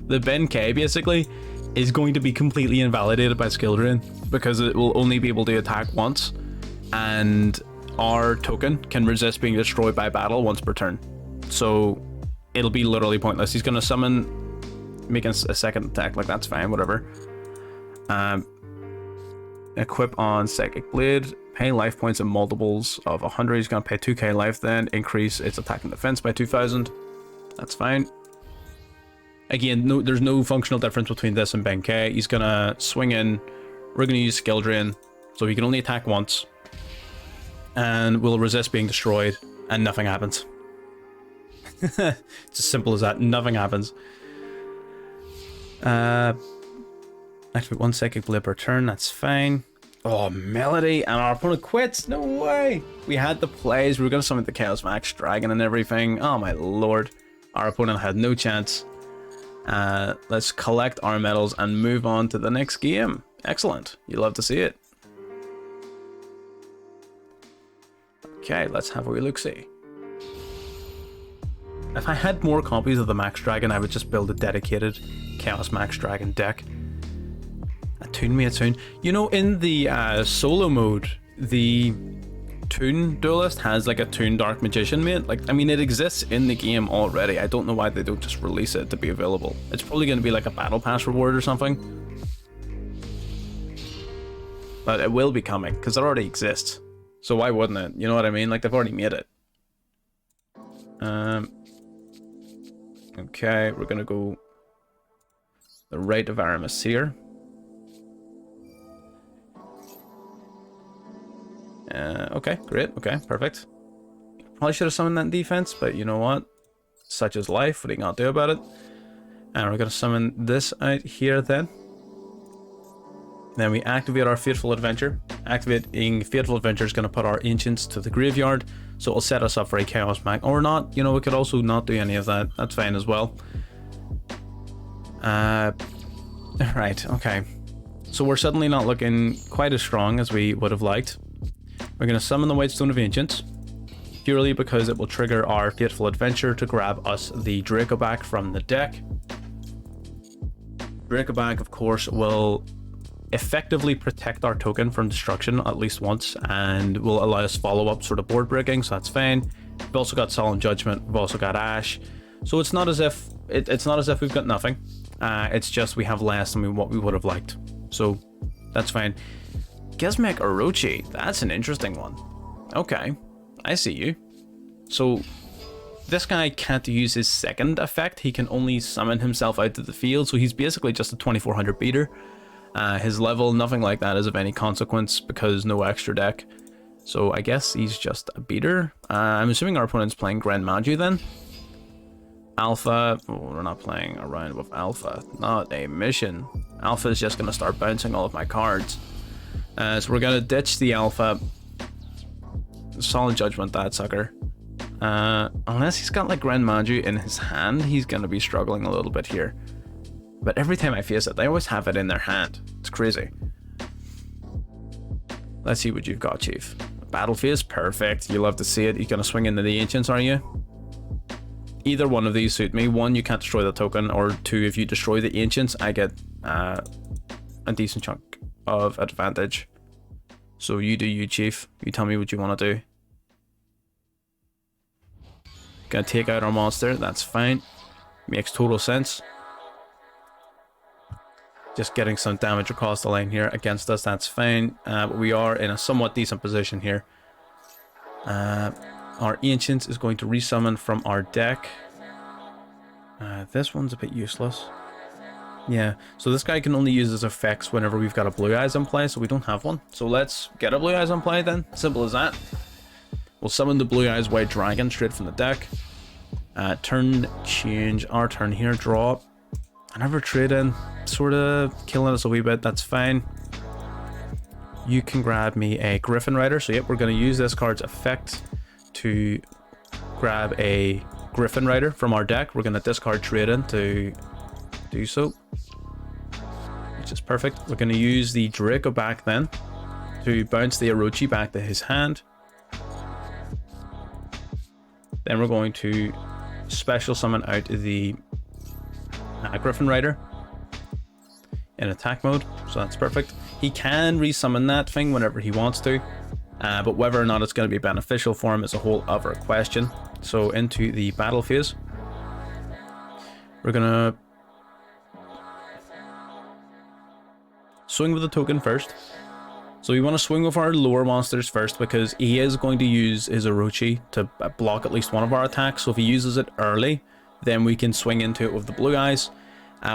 the Benkai basically is going to be completely invalidated by Skill Drain because it will only be able to attack once, and our token can resist being destroyed by battle once per turn. So it'll be literally pointless. He's gonna summon, make a second attack, like that's fine, whatever. Equip on Psychic Blade, pay life points in multiples of 100. He's gonna pay 2k life, then increase its attack and defense by 2000. That's fine. Again, no, there's no functional difference between this and Benkei. He's gonna swing in, we're gonna use Skill Drain, so he can only attack once, and will resist being destroyed, and nothing happens. It's as simple as that, nothing happens. Activate 1 Psychic Blade per turn, that's fine. Oh, Melody, and our opponent quits, no way! We had the plays, we were gonna summon the Chaos Max Dragon and everything, oh my lord. Our opponent had no chance. Let's collect our medals and move on to the next game. Excellent, you love to see it. Okay, let's have a wee look-see. If I had more copies of the Max Dragon, I would just build a dedicated Chaos Max Dragon deck. Attune me, attune. You know, in the solo mode, the Toon Duelist has like a Toon Dark Magician mate. Like, I mean, it exists in the game already. I don't know why they don't just release it to be available. It's probably going to be like a Battle Pass reward or something. But it will be coming, because it already exists. So why wouldn't it? You know what I mean? Like, they've already made it. Okay, we're going to go the Rite of Aramis here. Okay, great. Okay, perfect. Probably should have summoned that in defense, but you know what? Such is life. What are you gonna do about it? And we're gonna summon this out here then. Then we activate our Fateful Adventure. Activating Fateful Adventure is gonna put our Ancients to the graveyard, so it'll set us up for a Chaos Mag. Or not, you know, we could also not do any of that. That's fine as well. Right, okay. So we're suddenly not looking quite as strong as we would have liked. We're going to summon the Whitestone of Ancients, purely because it will trigger our Fateful Adventure to grab us the Dracoback from the deck. Dracoback, of course, will effectively protect our token from destruction at least once, and will allow us follow-up sort of board breaking, so that's fine. We've also got Solemn Judgment, we've also got Ash, so it's not as if it's not as if we've got nothing. It's just we have less than what we would have liked, so that's fine. Gizmek Orochi, that's an interesting one. Okay, I see you. So this guy can't use his second effect. He can only summon himself out to the field, so he's basically just a 2400 beater. His level, nothing like that is of any consequence because no extra deck. So I guess he's just a beater. I'm assuming our opponent's playing Grand Maju then. Alpha, oh, we're not playing around with Alpha, not a mission. Alpha is just going to start bouncing all of my cards. So we're going to ditch the Alpha. Solid Judgment, that sucker. Unless he's got like Grand Magi in his hand, he's gonna be struggling a little bit here. But every time I face it, they always have it in their hand. It's crazy. Let's see what you've got, Chief. Battle phase, perfect. You love to see it. You're gonna swing into the Ancients, are you? Either one of these suit me. One, you can't destroy the token, or two, if you destroy the Ancients, I get a decent chunk of advantage. So you do you, Chief. You tell me what you want to do. Gonna take out our monster, that's fine. Makes total sense. Just getting some damage across the line here against us, that's fine. But we are in a somewhat decent position here. Our Ancients is going to resummon from our deck. This one's a bit useless. Yeah, so this guy can only use his effects whenever we've got a Blue Eyes in play, so we don't have one. So let's get a Blue Eyes in play then, simple as that. We'll summon the Blue Eyes White Dragon straight from the deck. Turn change, our turn here, draw. Another trade in, sort of killing us a wee bit, that's fine. You can grab me a Griffin Rider, so yep, we're going to use this card's effect to grab a Griffin Rider from our deck. We're going to discard trade in to do so, which is perfect. We're going to use the Draco back then to bounce the Orochi back to his hand. Then we're going to special summon out the Griffin Rider in attack mode, so that's perfect. He can resummon that thing whenever he wants to, but whether or not it's going to be beneficial for him is a whole other question. So into the battle phase, we're gonna swing with the token first. So we want to swing with our lower monsters first because he is going to use his Orochi to block at least one of our attacks. So if he uses it early, then we can swing into it with the Blue Eyes.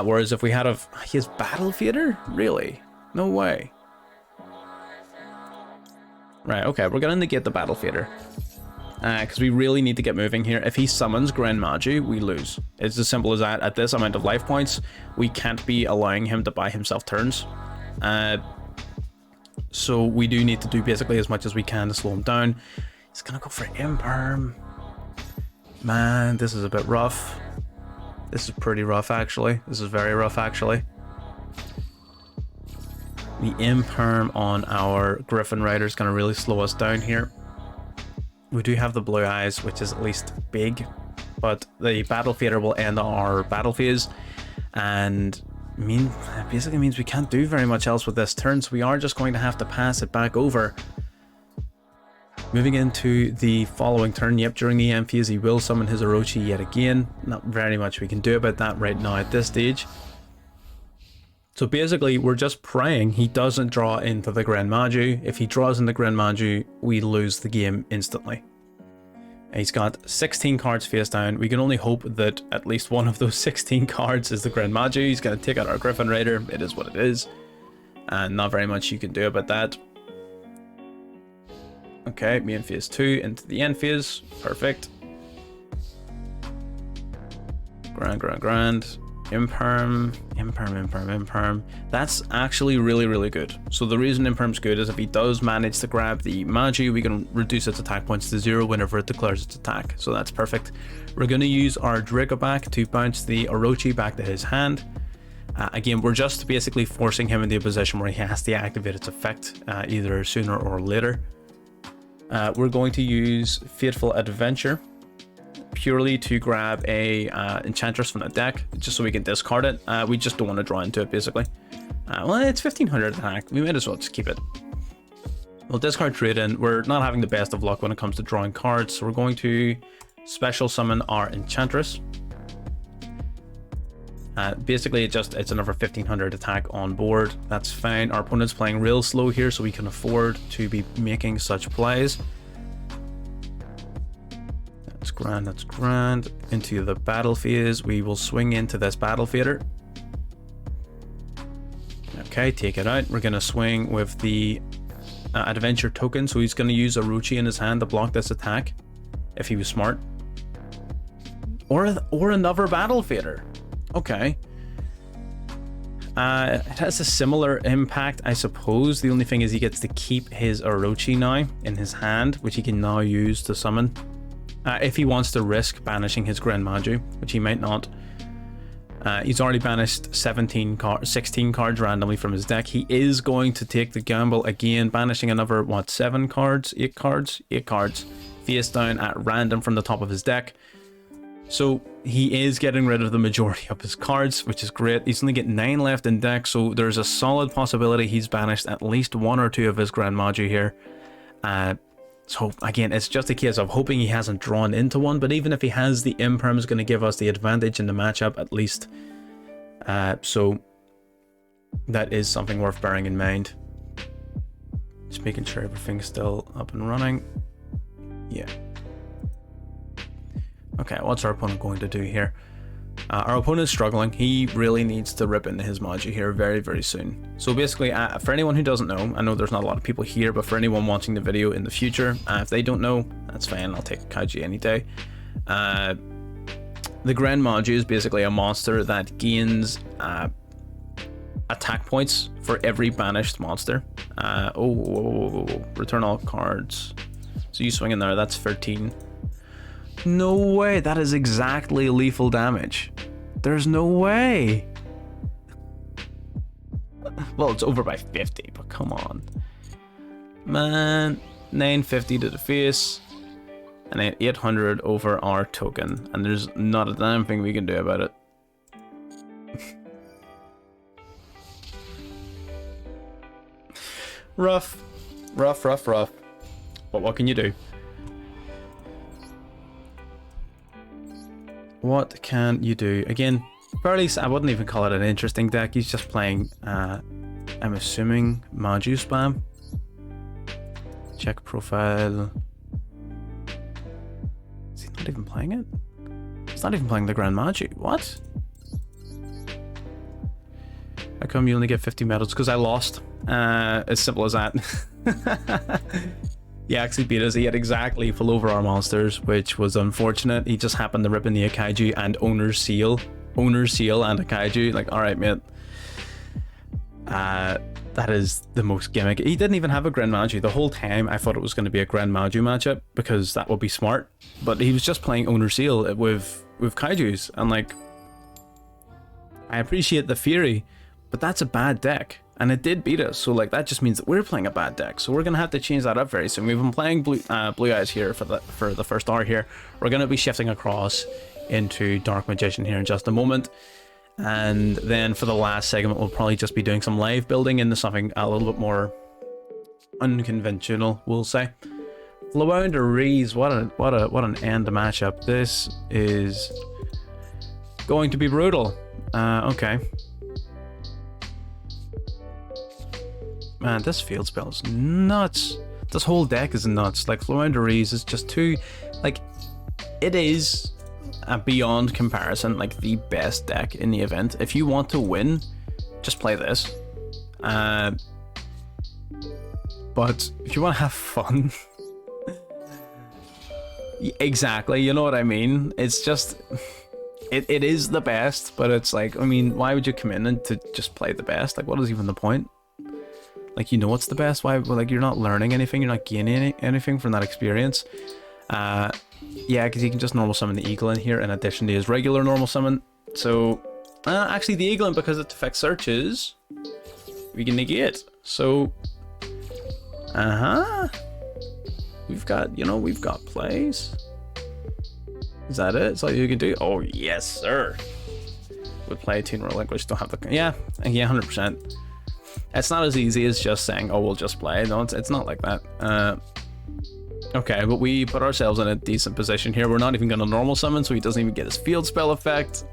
Whereas if we had his Battle Fader? Really? No way. Right, okay, we're going to negate the Battle Fader. Because we really need to get moving here. If he summons Grand Magi, we lose. It's as simple as that. At this amount of life points, we can't be allowing him to buy himself turns. So we do need to do basically as much as we can to slow him down. He's going to go for Imperm. Man, this is a bit rough. This is pretty rough, actually. This is very rough, actually. The Imperm on our Griffin Rider is going to really slow us down here. We do have the Blue Eyes, which is at least big, but the Battle Fader will end our battle phase, and basically means we can't do very much else with this turn, so we are just going to have to pass it back over. Moving into the following turn, yep, during the end phase, he will summon his Orochi yet again. Not very much we can do about that right now at this stage. So basically, we're just praying he doesn't draw into the Grand Magi. If he draws into Grand Magi, we lose the game instantly. He's got 16 cards face down. We can only hope that at least one of those 16 cards is the Grand Magi. He's going to take out our Griffin Rider. It is what it is. And not very much you can do about that. Okay, main phase 2 into the end phase. Perfect. Grand. Imperm. That's actually really good. So the reason Imperm's good is if he does manage to grab the Magi, we can reduce its attack points to 0 whenever it declares its attack. So that's perfect. We're going to use our Draco back to bounce the Orochi back to his hand. Again, we're just basically forcing him into a position where he has to activate its effect either sooner or later. We're going to use Fateful Adventure purely to grab a Enchantress from the deck, just so we can discard it. We just don't want to draw into it, basically. Well, it's 1500 attack. We might as well just keep it. We'll discard trade in. We're not having the best of luck when it comes to drawing cards, so we're going to special summon our Enchantress. Basically, it's another 1500 attack on board. That's fine. Our opponent's playing real slow here, so we can afford to be making such plays. That's grand. Into the battle phase, we will swing into this Battle Fader. Okay, take it out. We're going to swing with the Adventure token, so he's going to use Orochi in his hand to block this attack, if he was smart. Or another Battle Fader. Okay. It has a similar impact, I suppose. The only thing is he gets to keep his Orochi now in his hand, which he can now use to summon if he wants to risk banishing his Grand Maju, which he might not. He's already banished 16 cards randomly from his deck. He is going to take the gamble again, banishing another, what, 8 cards face down at random from the top of his deck. So he is getting rid of the majority of his cards, which is great. He's only got 9 left in deck, so there's a solid possibility he's banished at least 1 or 2 of his Grand Maju here. So again, it's just a case of hoping he hasn't drawn into one, but even if he has, the Imperm is going to give us the advantage in the matchup at least. So that is something worth bearing in mind. Just making sure everything's still up and running. Yeah. Okay, what's our opponent going to do here? Our opponent is struggling. He really needs to rip into his Maju here very, very soon. So basically, for anyone who doesn't know, I know there's not a lot of people here, but for anyone watching the video in the future, if they don't know, that's fine. I'll take kaiju any day. The Grand Maju is basically a monster that gains attack points for every banished monster. Return all cards. So you swing in there, that's 13. No way, that is exactly lethal damage. There's no way. Well, it's over by 50, but come on. Man, 950 to the face, and then 800 over our token, and there's not a damn thing we can do about it. Rough. But what can you do? What can you do? Again, fairly, I wouldn't even call it an interesting deck. He's just playing, I'm assuming, Maju spam. Check profile. Is he not even playing it? He's not even playing the Grand Maju. What? How come you only get 50 medals? Because I lost. As simple as that. He actually beat us. He had exactly full over our monsters, which was unfortunate. He just happened to rip in the kaiju and owner's seal and a kaiju. Like, all right, mate. That is the most gimmick. He didn't even have a Grand Maju the whole time. I thought it was going to be a Grand Maju matchup because that would be smart. But he was just playing owner's seal with kaijus, and like, I appreciate the theory, but that's a bad deck. And it did beat us, so like that just means that we're playing a bad deck. So we're gonna have to change that up very soon. We've been playing blue eyes here for the first hour here. We're gonna be shifting across into Dark Magician here in just a moment, and then for the last segment we'll probably just be doing some live building into something a little bit more unconventional, we'll say. Floowandereeze, what an end to matchup. This is going to be brutal. Okay. Man, this field spell is nuts. This whole deck is nuts. Like, Floowandereeze is just too... Like, it is, beyond comparison, like, the best deck in the event. If you want to win, just play this. But if you want to have fun... Exactly, you know what I mean? It's just... It is the best, but it's like, I mean, why would you come in and to just play the best? Like, what is even the point? Like, you know what's the best? Why? Well, like, you're not learning anything, you're not gaining anything from that experience. Yeah, because you can just normal summon the Eagle in here in addition to his regular normal summon. So, actually the Eagle, because it affects searches, we can negate. So, we've got, you know, we've got plays. Is that it? Is that all you can do? Oh, yes, sir. Would play Tune Relinquish, don't have the... Yeah, 100%. It's not as easy as just saying, oh, we'll just play. No, it's not like that. Okay, but we put ourselves in a decent position here. We're not even going to normal summon, so he doesn't even get his field spell effect.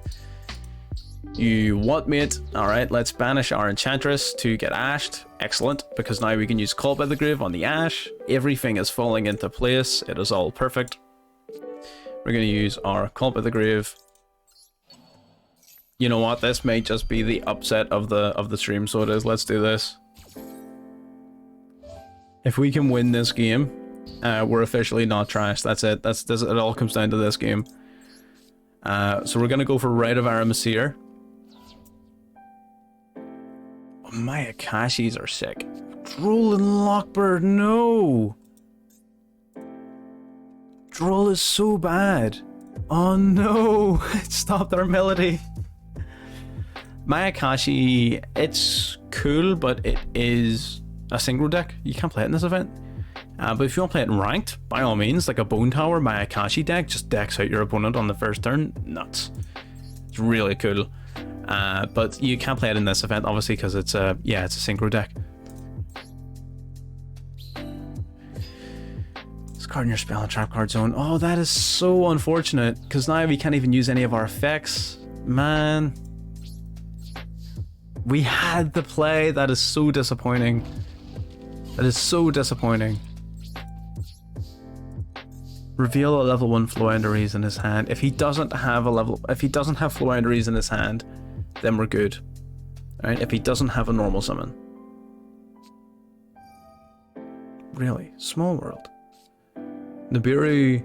You what, mate? Alright, let's banish our Enchantress to get ashed. Excellent, because now we can use Call by the Grave on the ash. Everything is falling into place. It is all perfect. We're going to use our Call by the Grave. You know what? This may just be the upset of the stream, so it is. Let's do this. If we can win this game, we're officially not trash. That's it. It all comes down to this game. So we're gonna go for Rite of Aramasir. Oh, my Akashis are sick. Droll and Lockbird, no! Duel is so bad. Oh no, it stopped our melody. Mayakashi, it's cool, but it is a synchro deck. You can't play it in this event. But if you want to play it in ranked, by all means, like a Bone Tower Mayakashi deck, just decks out your opponent on the first turn. Nuts. It's really cool. But you can't play it in this event, obviously, because it's a synchro deck. Discarding your spell and trap card zone. Oh, that is so unfortunate, because now we can't even use any of our effects. Man. We had the play. That is so disappointing. That is so disappointing. Reveal a level 1 floowandereeze in his hand. If he doesn't have floowandereeze in his hand, then we're good. Alright, if he doesn't have a normal summon. Really? Small world. Nibiru,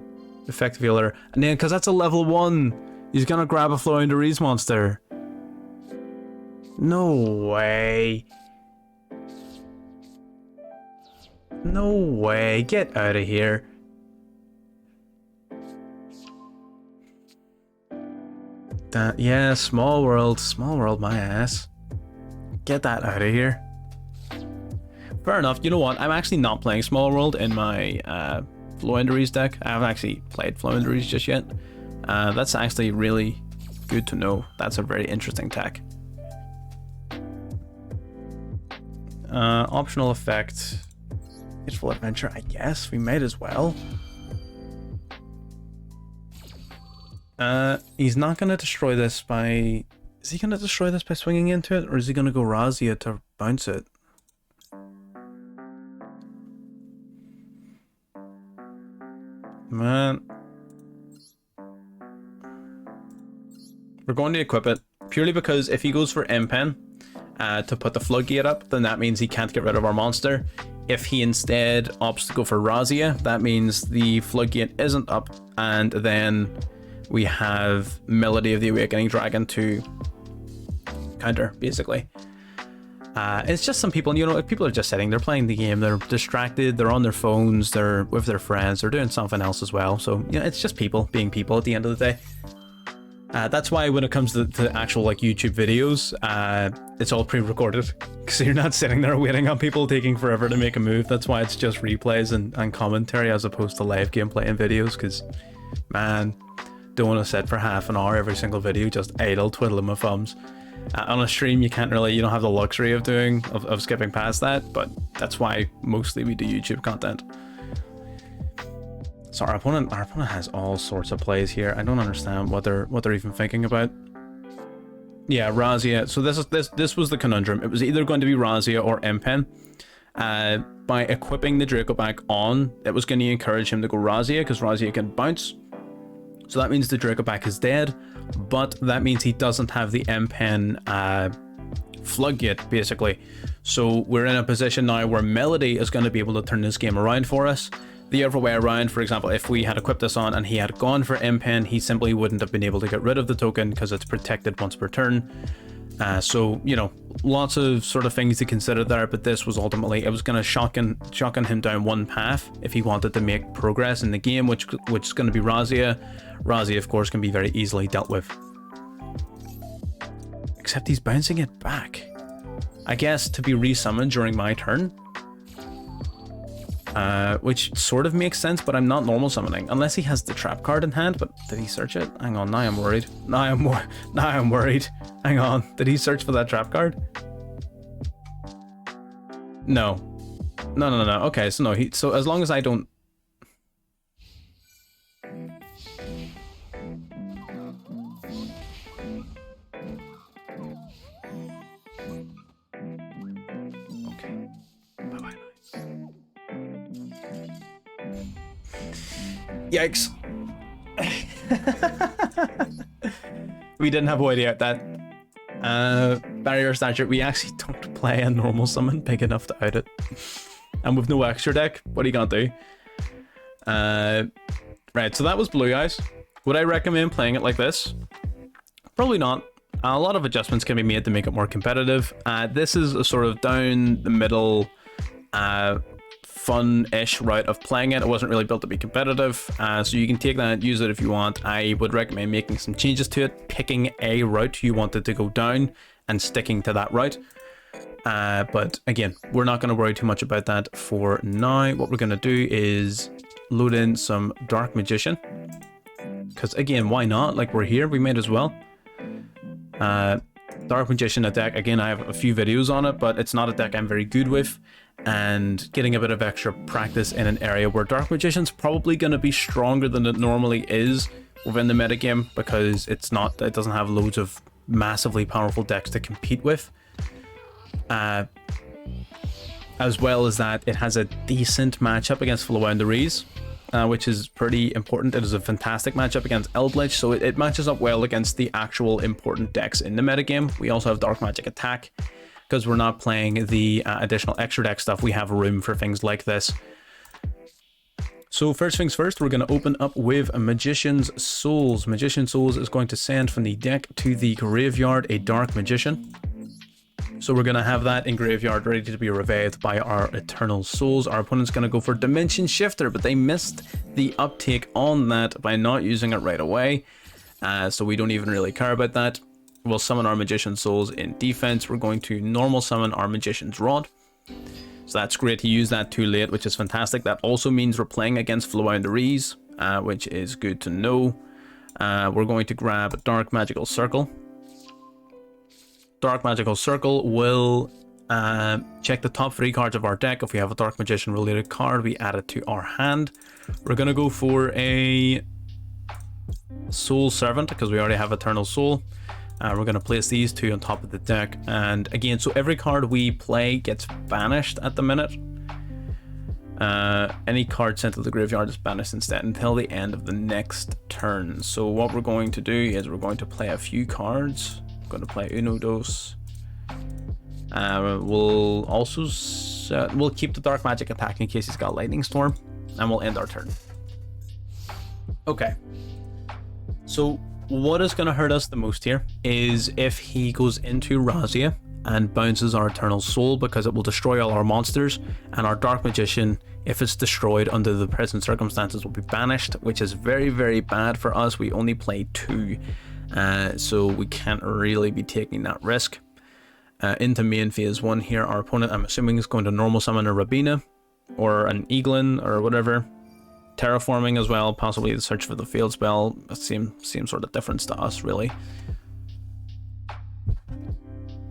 effect healer. And then, because that's a level 1, he's gonna grab a floowandereeze monster. No way. No way. Get out of here. That, yeah, small world, my ass. Get that out of here. Fair enough. You know what? I'm actually not playing small world in my floowandereeze deck. I haven't actually played floowandereeze just yet. That's actually really good to know. That's a very interesting tech. Optional effect. Peaceful adventure, I guess. We might as well. He's not going to destroy this by... Is he going to destroy this by swinging into it? Or is he going to go Razia to bounce it? Man. We're going to equip it. Purely because if he goes for Impen to put the floodgate up, then that means he can't get rid of our monster. If he instead opts to go for Razia, that means the floodgate isn't up, and then we have Melody of the Awakening Dragon to counter, basically. It's just some people, you know, people are just sitting, they're playing the game, they're distracted, they're on their phones, they're with their friends, they're doing something else as well. So, you know, it's just people being people at the end of the day. That's why when it comes to actual like YouTube videos, it's all pre-recorded, because you're not sitting there waiting on people taking forever to make a move. That's why it's just replays and commentary as opposed to live gameplay and videos, because, man, don't want to sit for half an hour every single video just idle twiddling my thumbs. On a stream, you don't have the luxury of skipping past that, but that's why mostly we do YouTube content. So our opponent has all sorts of plays here. I don't understand what they're even thinking about. Yeah, Razia. So this was the conundrum. It was either going to be Razia or Impen. By equipping the Draco back on, it was going to encourage him to go Razia, because Razia can bounce. So that means the Draco back is dead, but that means he doesn't have the Impen floodgate, basically. So we're in a position now where Melody is going to be able to turn this game around for us. The other way around, for example, if we had equipped this on and he had gone for Impen, he simply wouldn't have been able to get rid of the token because it's protected once per turn. So, you know, lots of sort of things to consider there, but this was ultimately, it was going to shotgun him down one path if he wanted to make progress in the game, which is going to be Razia. Razia, of course, can be very easily dealt with. Except he's bouncing it back. I guess to be resummoned during my turn. Which sort of makes sense, but I'm not normal summoning unless he has the trap card in hand. But did he search it? Hang on, now I'm worried. Now I'm worried. Hang on, did he search for that trap card? No. Okay, so no. So as long as I don't. Yikes. We didn't have a way to out that. Barrier stature, we actually don't play a normal summon big enough to out it. And with no extra deck, what are you gonna do? Right, so that was Blue Eyes. Would I recommend playing it like this? Probably not. A lot of adjustments can be made to make it more competitive. This is a sort of down the middle, fun-ish route of playing it. It wasn't really built to be competitive, so you can take that, use it if you want. I would recommend making some changes to it, picking a route you wanted to go down and sticking to that route. But again, we're not going to worry too much about that for now. What we're going to do is load in some Dark Magician, because again, why not? Like, we're here, we might as well. Dark Magician, a deck, again, I have a few videos on it, but it's not a deck I'm very good with, and getting a bit of extra practice in an area where Dark Magician's probably going to be stronger than it normally is within the metagame, because it doesn't have loads of massively powerful decks to compete with. As well as that, it has a decent matchup against floowandereeze, which is pretty important. It is a fantastic matchup against eldlich, so it matches up well against the actual important decks in the metagame. We also have Dark Magic Attack, because we're not playing the additional extra deck stuff. We have room for things like this. So first things first, we're going to open up with a Magician's Souls. Magician's Souls is going to send from the deck to the graveyard a Dark Magician. So we're going to have that in graveyard ready to be revived by our Eternal Souls. Our opponent's going to go for Dimension Shifter, but they missed the uptake on that by not using it right away. So we don't even really care about that. We'll summon our Magician's Souls in defense. We're going to normal summon our Magician's Rod. So that's great to use that too late, which is fantastic. That also means we're playing against floowandereeze, which is good to know. We're going to grab Dark Magical Circle. Dark Magical Circle will check the top 3 cards of our deck. If we have a Dark Magician related card, we add it to our hand. We're going to go for a Soul Servant, because we already have Eternal Soul. We're going to place these 2 on top of the deck. And again, so every card we play gets banished at the minute. Any card sent to the graveyard is banished instead until the end of the next turn. So what we're going to do is we're going to play a few cards. Going to play Uno Dos. We'll also we'll keep the Dark Magic Attack in case he's got Lightning Storm, and we'll end our turn. Okay, so what is going to hurt us the most here is if he goes into Razia and bounces our Eternal Soul, because it will destroy all our monsters, and our Dark Magician, if it's destroyed under the present circumstances, will be banished, which is very, very bad for us. We only play 2. So we can't really be taking that risk. Into main phase 1 here, our opponent, I'm assuming, is going to normal summon a Rabina or an Eaglin or whatever. Terraforming as well, possibly the Search for the Field spell. Same sort of difference to us, really.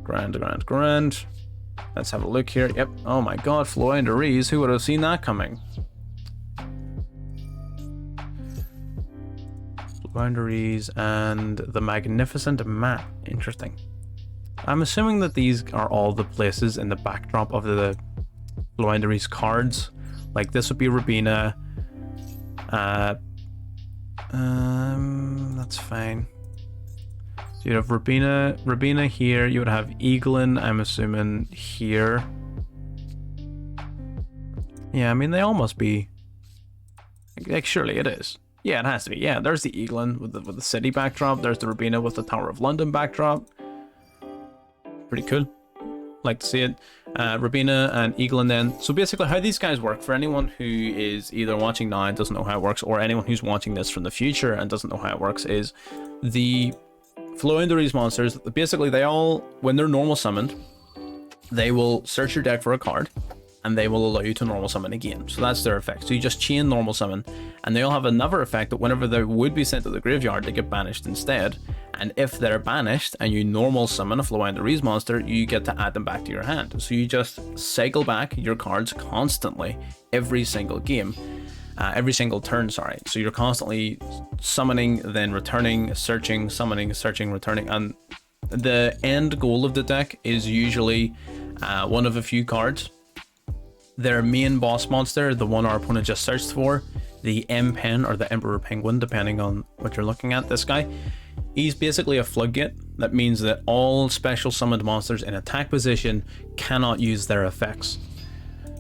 Grand. Let's have a look here. Yep. Oh my god, floowandereeze. Who would have seen that coming? Boundaries and the Magnificent Map. Interesting. I'm assuming that these are all the places in the backdrop of the floowandereeze cards. Like, this would be Rabina. That's fine. So you'd have Rabina here. You would have Eaglin, I'm assuming, here. Yeah, I mean, they all must be. Like, surely it is. Yeah, it has to be. Yeah, there's the Eaglin with the city backdrop. There's the Rabina with the Tower of London backdrop. Pretty cool. Like to see it. Rabina and Eaglin then. So basically how these guys work, for anyone who is either watching now and doesn't know how it works, or anyone who's watching this from the future and doesn't know how it works, is the floowandereeze monsters, basically they all, when they're normal summoned, they will search your deck for a card, and they will allow you to normal summon again. So that's their effect. So you just chain normal summon, and they all have another effect that whenever they would be sent to the graveyard, they get banished instead. And if they're banished and you normal summon a floowandereeze monster, you get to add them back to your hand. So you just cycle back your cards constantly every single game. Every single turn, sorry. So you're constantly summoning, then returning, searching, summoning, searching, returning. And the end goal of the deck is usually one of a few cards. Their main boss monster, the one our opponent just searched for, the M-Pen or the Emperor Penguin, depending on what you're looking at, this guy. He's basically a floodgate. That means that all special summoned monsters in attack position cannot use their effects.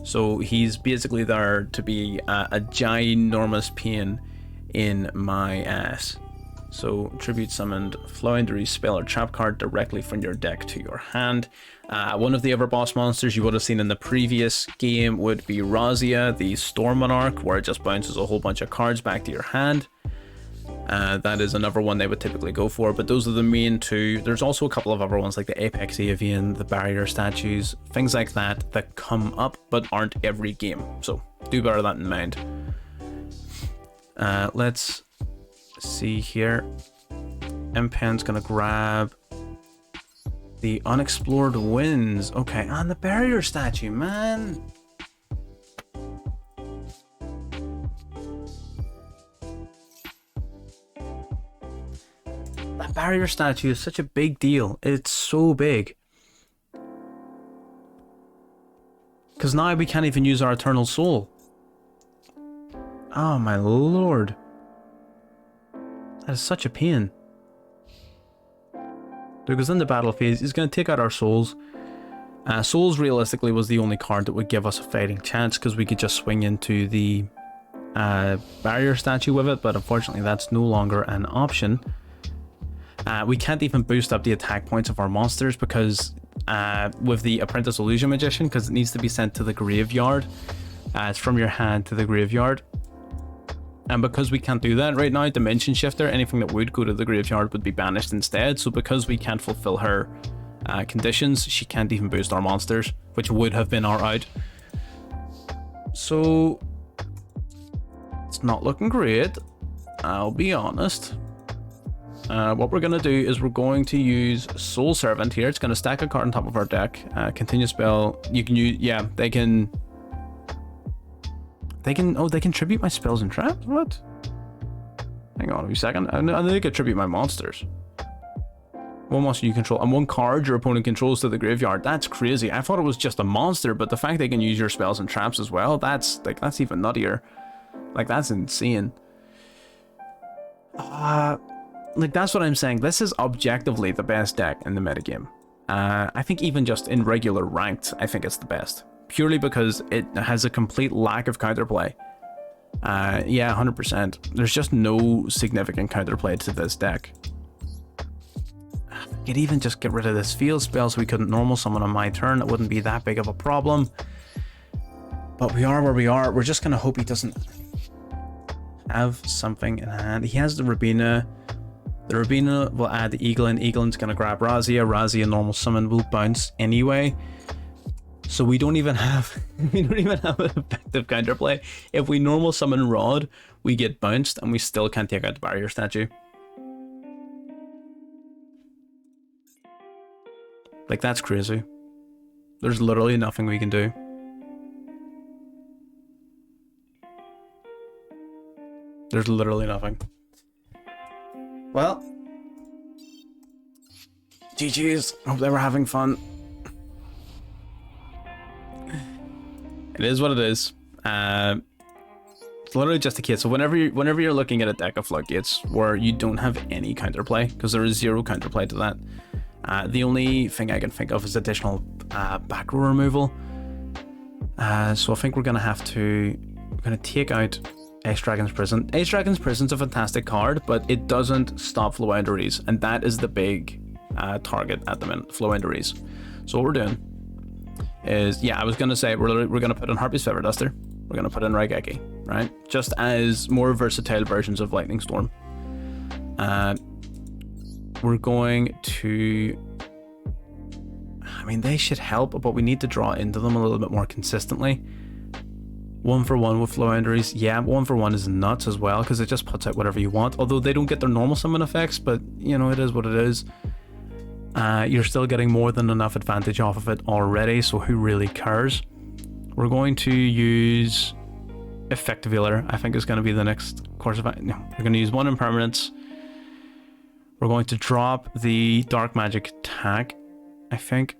So he's basically there to be a ginormous pain in my ass. So tribute summoned floowandereeze spell or trap card directly from your deck to your hand. One of the other boss monsters you would have seen in the previous game would be Razia, the Storm Monarch, where it just bounces a whole bunch of cards back to your hand. That is another one they would typically go for, but those are the main two. There's also a couple of other ones like the Apex Avian, the Barrier Statues, things like that that come up but aren't every game. So do bear that in mind. Let's see here. Mpen's gonna grab the Unexplored Winds. Okay, and the Barrier Statue, man. That Barrier Statue is such a big deal. It's so big. Because now we can't even use our Eternal Soul. Oh my lord. That is such a pain. Because in the battle phase, he's going to take out our souls. Souls realistically was the only card that would give us a fighting chance, because we could just swing into the Barrier Statue with it, but unfortunately that's no longer an option. We can't even boost up the attack points of our monsters because with the Apprentice Illusion Magician, because it needs to be sent to the graveyard. It's from your hand to the graveyard. And because we can't do that right now, Dimension Shifter, anything that would go to the graveyard would be banished instead. So because we can't fulfill her conditions, she can't even boost our monsters, which would have been our out. So it's not looking great, I'll be honest. What we're going to do is we're going to use Soul Servant here. It's going to stack a card on top of our deck. Continue spell. You can use, yeah, they can, oh, they can tribute my spells and traps? What? Hang on a second. I know they can tribute my monsters. One monster you control and one card your opponent controls to the graveyard. That's crazy. I thought it was just a monster, but the fact they can use your spells and traps as well, that's even nuttier. Like, that's insane. Like, that's what I'm saying. This is objectively the best deck in the metagame. I think even just in regular ranked, I think it's the best. Purely because it has a complete lack of counterplay. Yeah, 100%. There's just no significant counterplay to this deck. I could even just get rid of this field spell so we couldn't normal summon on my turn. It wouldn't be that big of a problem. But we are where we are. We're just going to hope he doesn't have something in hand. He has the Rabina. The Rabina will add the Eaglin. Eaglin's going to grab Razia. Razia normal summon will bounce anyway. So we don't even have an effective counterplay. If we normal summon Rod, we get bounced and we still can't take out the Barrier Statue. Like, that's crazy. There's literally nothing we can do. There's literally nothing. Well, GG's. Hope they were having fun. It is what it is. It's literally just a case. So whenever you're looking at a deck of Floodgates where you don't have any counterplay, because there is zero counterplay to that, the only thing I can think of is additional back row removal. So I think we're gonna take out Ace Dragon's Prison. Ace Dragon's Prison's a fantastic card, but it doesn't stop floowandereeze, and that is the big target at the minute, floowandereeze. So what we're doing is, yeah, I was gonna say we're gonna put in Harpy's Feather Duster, we're gonna put in Raigeki, right? Just as more versatile versions of Lightning Storm. We're going to, I mean, they should help, but we need to draw into them a little bit more consistently. 1-for-1 with floowandereeze. Yeah, 1-for-1 is nuts as well, because it just puts out whatever you want. Although they don't get their normal summon effects, but you know, it is what it is. You're still getting more than enough advantage off of it already, so who really cares? We're going to use Effective Healer. I think is going to be the next course of action. No, we're going to use one Impermanence. We're going to drop the Dark Magic tag, I think.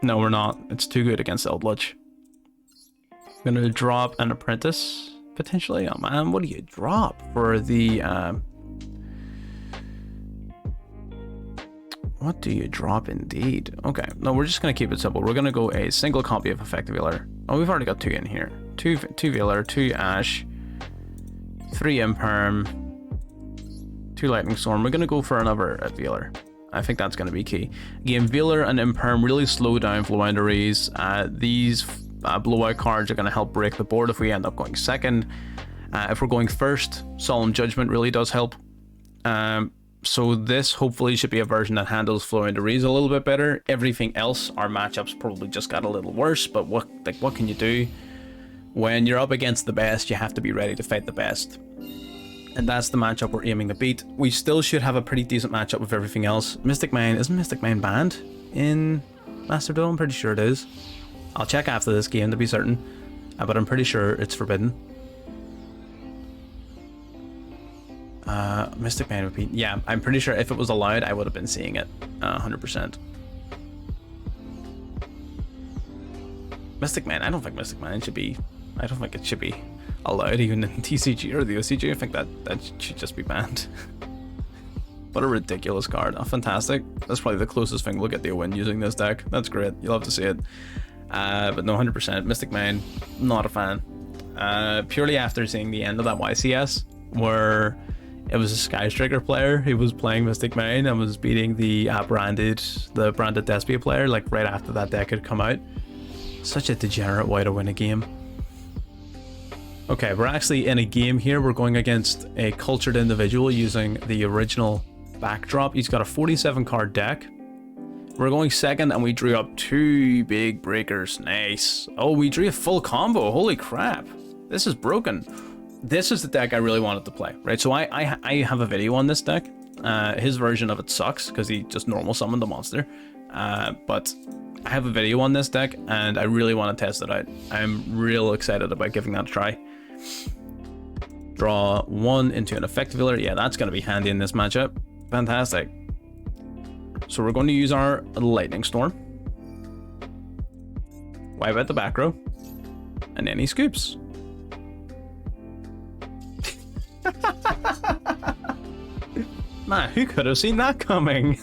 No, we're not. It's too good against Eldlich. I'm going to drop an Apprentice, potentially. Oh man, what do you drop for the... What do you drop indeed? Okay, no, we're just going to keep it simple. We're going to go a single copy of Effective Healer. Oh, we've already got 2 in here. 2 Veiler, 2 Ash, 3 Imperm, 2 lightning storm. We're going to go for another Veiler. I think that's going to be key. Again, Veiler and Imperm really slow down floowandereeze. These blowout cards are going to help break the board if we end up going second. If we're going first, Solemn Judgment really does help. So this hopefully should be a version that handles floowandereeze a little bit better. Everything else, our matchups probably just got a little worse, but what can you do? When you're up against the best, you have to be ready to fight the best. And that's the matchup we're aiming to beat. We still should have a pretty decent matchup with everything else. Mystic Mine, isn't Mystic Mine banned in Master Duel? I'm pretty sure it is. I'll check after this game to be certain, but I'm pretty sure it's forbidden. Mystic Mine would be, yeah, I'm pretty sure if it was allowed, I would have been seeing it, 100%. Mystic Mine, I don't think Mystic Mine should be, I don't think it should be allowed even in TCG or the OCG. I think that should just be banned. What a ridiculous card. Oh, fantastic. That's probably the closest thing we'll get to a win using this deck. That's great. You'll have to see it. But no, 100%. Mystic Mine, not a fan. Purely after seeing the end of that YCS, where it was a Sky Striker player who was playing Mystic Mine and was beating the branded Despia player, like right after that deck had come out. Such a degenerate way to win a game. Okay, we're actually in a game here. We're going against a cultured individual using the original backdrop. He's got a 47 card deck. We're going second and we drew up 2 big breakers. Nice. Oh, we drew a full combo. Holy crap. This is broken. This is the deck I really wanted to play, right? So I have a video on this deck. His version of it sucks because he just normal summoned the monster. But I have a video on this deck and I really want to test it out. I'm real excited about giving that a try. Draw 1 into an effective Veiler. Yeah, that's going to be handy in this matchup. Fantastic. So we're going to use our Lightning Storm. Wipe out the back row. And then he scoops. Man, who could have seen that coming?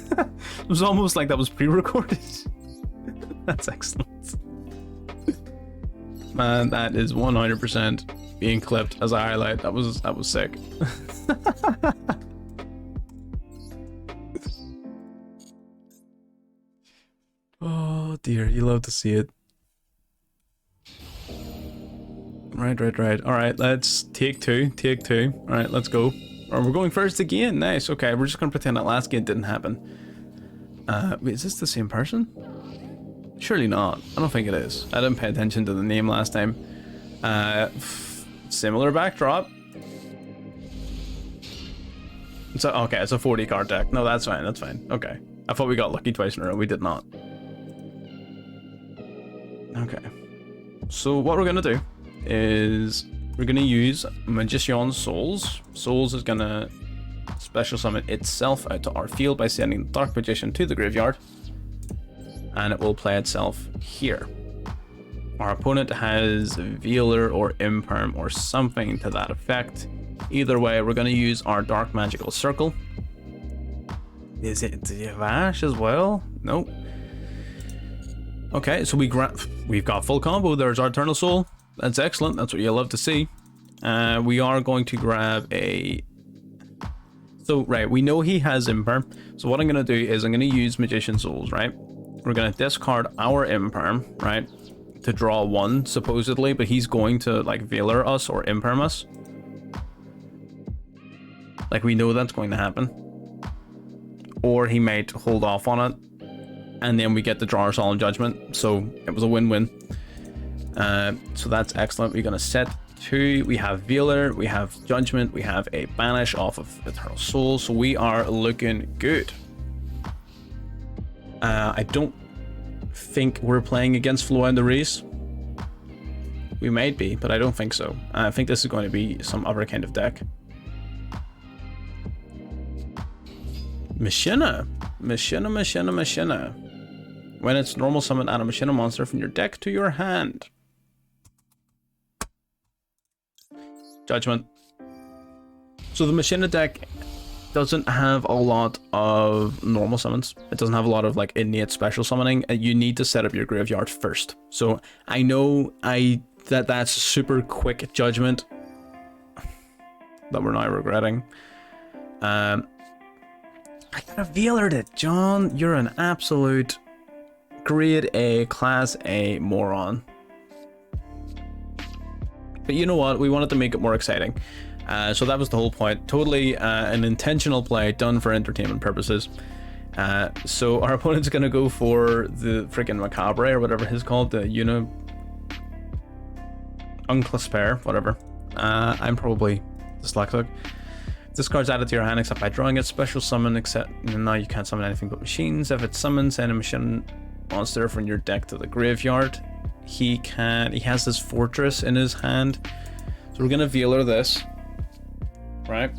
It was almost like that was pre-recorded. That's excellent. Man, that is 100% being clipped as a highlight. That was sick. Oh dear, you love to see it. Right. All right, let's take two. All right, let's go. Oh, we're going first again. Nice. Okay, we're just gonna pretend that last game didn't happen. Wait, is this the same person? Surely not. I don't think it is. I didn't pay attention to the name last time. Similar backdrop. So okay, it's a 40 card deck. No, that's fine. That's fine. Okay. I thought we got lucky twice in a row. We did not. Okay. So what we're gonna do is we're gonna use Magician Souls. Souls is gonna special summon itself out to our field by sending the Dark Magician to the graveyard, and it will play itself here. Our opponent has Veiler or Imperm or something to that effect. Either way, we're gonna use our Dark Magical Circle. Is it Vash as well? Nope. Okay, so we've got full combo. There's our Eternal Soul. That's excellent. That's what you love to see. We are going to grab a... So, right, we know he has Imperm. So what I'm going to do is I'm going to use Magician Souls, right? We're going to discard our Imperm, right? To draw 1, supposedly, but he's going to, like, Veiler us or Imperm us. Like, we know that's going to happen. Or he might hold off on it. And then we get to draw our Solemn Judgment. So it was a win-win. So that's excellent. We're going to set 2. We have Veiler, we have Judgment, we have a Banish off of Eternal Soul. So we are looking good. I don't think we're playing against floowandereeze. We might be, but I don't think so. I think this is going to be some other kind of deck. Machina. When it's normal, summon add a Machina monster from your deck to your hand. Judgment. So the Machina deck doesn't have a lot of normal summons. It doesn't have a lot of like innate special summoning. You need to set up your graveyard first. So I know that's super quick judgment that we're now regretting. I could have veilered it, John. You're an absolute grade A, class A moron. But you know what? We wanted to make it more exciting. So that was the whole point. Totally an intentional play done for entertainment purposes. So our opponent's going to go for the freaking Macabre or whatever it's called. The Unclasper, whatever. I'm probably dyslexic. This card's added to your hand except by drawing it. Special summon, except now you can't summon anything but machines. If it's summoned, send a machine monster from your deck to the graveyard. He has this fortress in his hand. So we're gonna veiler this. Right?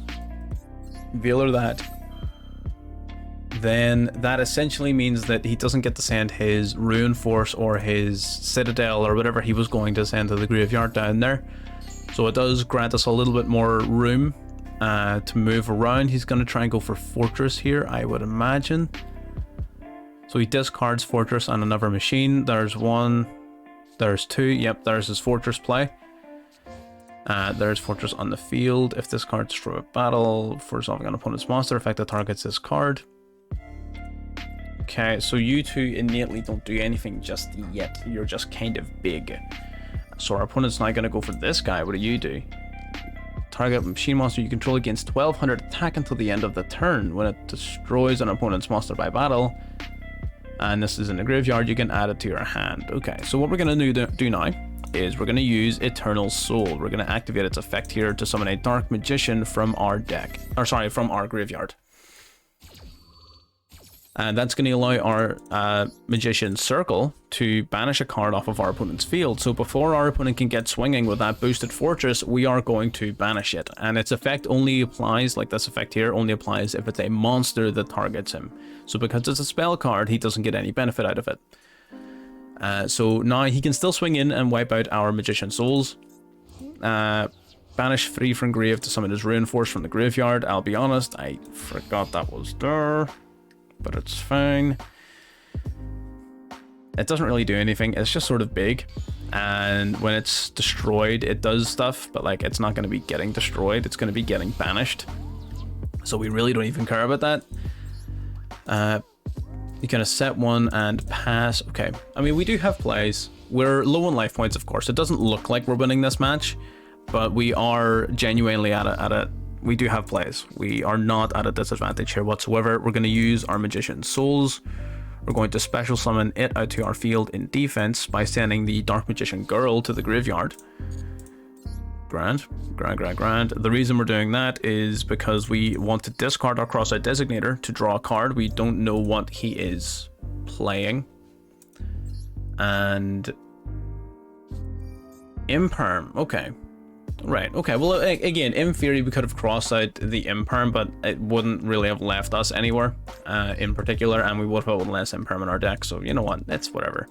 Veiler that. Then that essentially means that he doesn't get to send his Ruin Force or his Citadel or whatever he was going to send to the graveyard down there. So it does grant us a little bit more room to move around. He's going to try and go for Fortress here, I would imagine. So he discards Fortress and another machine. There's one, there's two. Yep, there's his Fortress play. There's Fortress on the field. If this card's through a battle for resolving an opponent's monster effect that targets this card. Okay, so you two innately don't do anything just yet. You're just kind of big. So our opponent's now going to go for this guy. What do? Target machine monster you control against 1200 attack until the end of the turn. When it destroys an opponent's monster by battle, and this is in the graveyard, you can add it to your hand. Okay, so what we're going to do now is we're going to use Eternal Soul. We're going to activate its effect here to summon a Dark Magician from our deck. Or sorry, from our graveyard. And that's going to allow our Magician Circle to banish a card off of our opponent's field. So before our opponent can get swinging with that boosted Fortress, we are going to banish it. And its effect only applies, like this effect here, only applies if it's a monster that targets him. So because it's a spell card, he doesn't get any benefit out of it. So now he can still swing in and wipe out our Magician Souls. Banish 3 from grave to summon his Ruin Force from the graveyard. I'll be honest, I forgot that was there. But it's fine. It doesn't really do anything. It's just sort of big. And when it's destroyed, it does stuff. But like, it's not going to be getting destroyed. It's going to be getting banished. So we really don't even care about that. You kind of set one and pass. Okay. I mean, we do have plays. We're low on life points, of course. It doesn't look like we're winning this match. But we are genuinely at a we do have plays. We are not at a disadvantage here whatsoever. We're going to use our Magician Souls. We're going to special summon it out to our field in defense by sending the Dark Magician Girl to the graveyard. Grand. The reason we're doing that is because we want to discard our Crossout Designator to draw a card. We don't know what he is playing. And Imperm. Okay. Right, okay, well, again, in theory, we could have crossed out the Imperm, but it wouldn't really have left us anywhere in particular, and we would have had less Imperm in our deck, so you know what, it's whatever.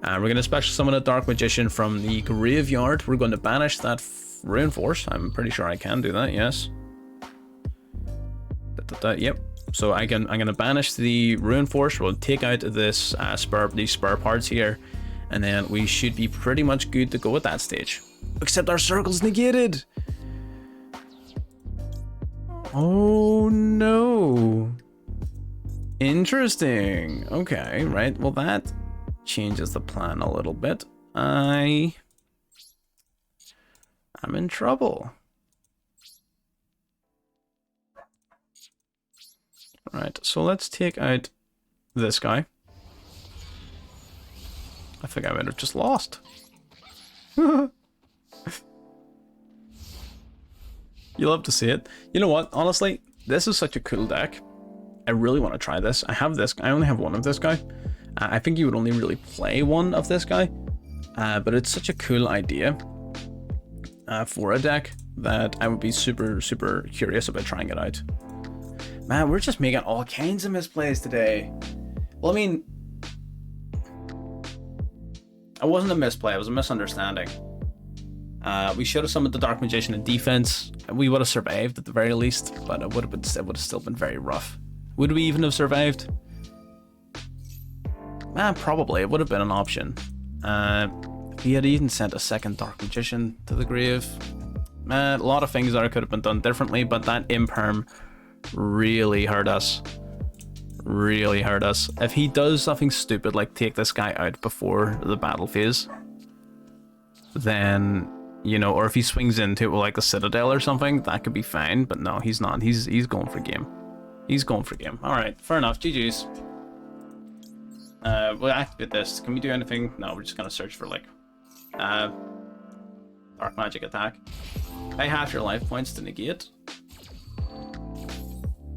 We're going to special summon a Dark Magician from the graveyard. We're going to banish that Ruin Force. I'm pretty sure I can do that, yes. Yep. So I'm going to banish the Ruin Force. We'll take out this these spur parts here, and then we should be pretty much good to go at that stage. Except our circle's negated. Oh no. Interesting. Okay, right. Well, that changes the plan a little bit. I'm in trouble. Right, so let's take out this guy. I think I might have just lost. You love to see it. You know what? Honestly, this is such a cool deck. I really want to try this. I have this. I only have one of this guy. I think you would only really play one of this guy. But it's such a cool idea for a deck that I would be super, super curious about trying it out. Man, we're just making all kinds of misplays today. Well, I mean, it wasn't a misplay. It was a misunderstanding. We should have summoned the Dark Magician in defense. We would have survived at the very least, but it would have still been very rough. Would we even have survived? Probably. It would have been an option. He had even sent a second Dark Magician to the grave. A lot of things that could have been done differently, but that Imperm really hurt us. Really hurt us. If he does something stupid like take this guy out before the battle phase, then, you know, or if he swings into it with like the Citadel or something, that could be fine. But no, he's not. He's going for game. He's going for game. All right, fair enough. GG's. We'll activate this. Can we do anything? No, we're just gonna search for like dark magic attack. Pay half your life points to negate.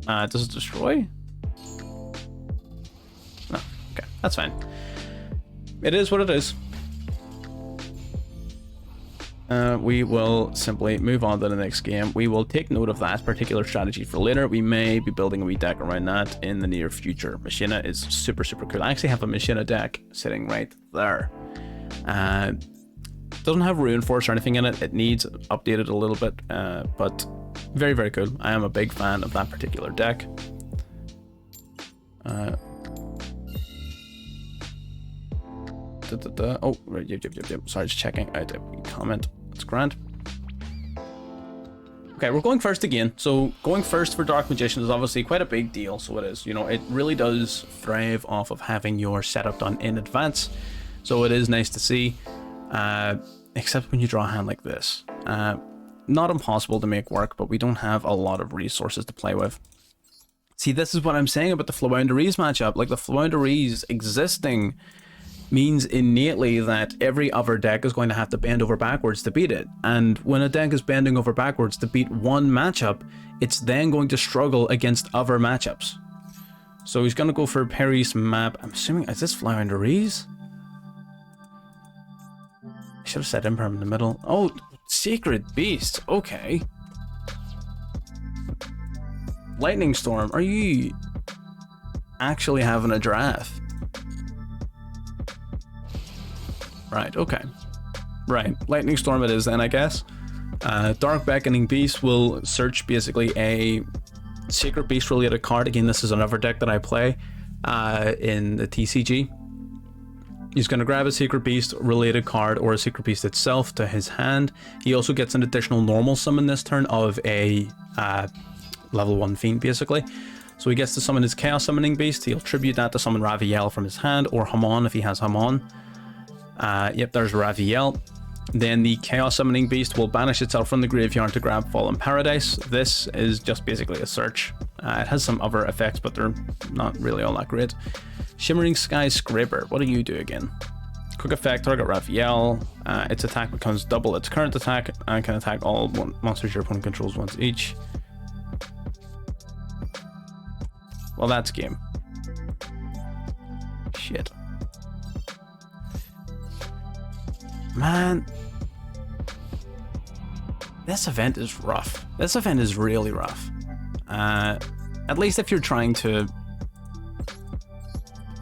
Does it destroy? No. Okay, that's fine. It is what it is. We will simply move on to the next game. We will take note of that particular strategy for later. We may be building a wee deck around that in the near future. Machina is super, super cool. I actually have a Machina deck sitting right there. Doesn't have Ruin Force or anything in it. It needs updated a little bit, but very, very cool. I am a big fan of that particular deck. Oh, right, yep. Sorry, just checking out a comment. That's grand. Okay, we're going first again. So going first for Dark Magician is obviously quite a big deal. So it is, you know, it really does thrive off of having your setup done in advance. So it is nice to see, except when you draw a hand like this. Not impossible to make work, but we don't have a lot of resources to play with. See, this is what I'm saying about the floowandereeze matchup. Like, the floowandereeze existing means innately that every other deck is going to have to bend over backwards to beat it. And when a deck is bending over backwards to beat one matchup, it's then going to struggle against other matchups. So he's going to go for Perry's map. I'm assuming, is this floowandereeze? I should have said Imperm in the middle. Oh, Sacred Beast. Okay. Lightning Storm. Are you actually having a draft? Right, okay. Right, Lightning Storm it is then, I guess. Dark Beckoning Beast will search basically a Sacred Beast related card. Again, this is another deck that I play in the TCG. He's going to grab a Sacred Beast related card or a Sacred Beast itself to his hand. He also gets an additional normal summon this turn of a level 1 Fiend, basically. So he gets to summon his Chaos Summoning Beast. He'll tribute that to summon Raviel from his hand, or Hamon if he has Hamon. Yep, there's Raviel. Then the Chaos Summoning Beast will banish itself from the graveyard to grab Fallen Paradise. This is just basically a search. It has some other effects, but they're not really all that great. Shimmering Sky Scraper, what do you do again? Quick effect, target Raviel. Its attack becomes double its current attack and can attack all monsters your opponent controls once each. Well, that's game. Shit. Man, this event is rough. This event is really rough. At least if you're trying to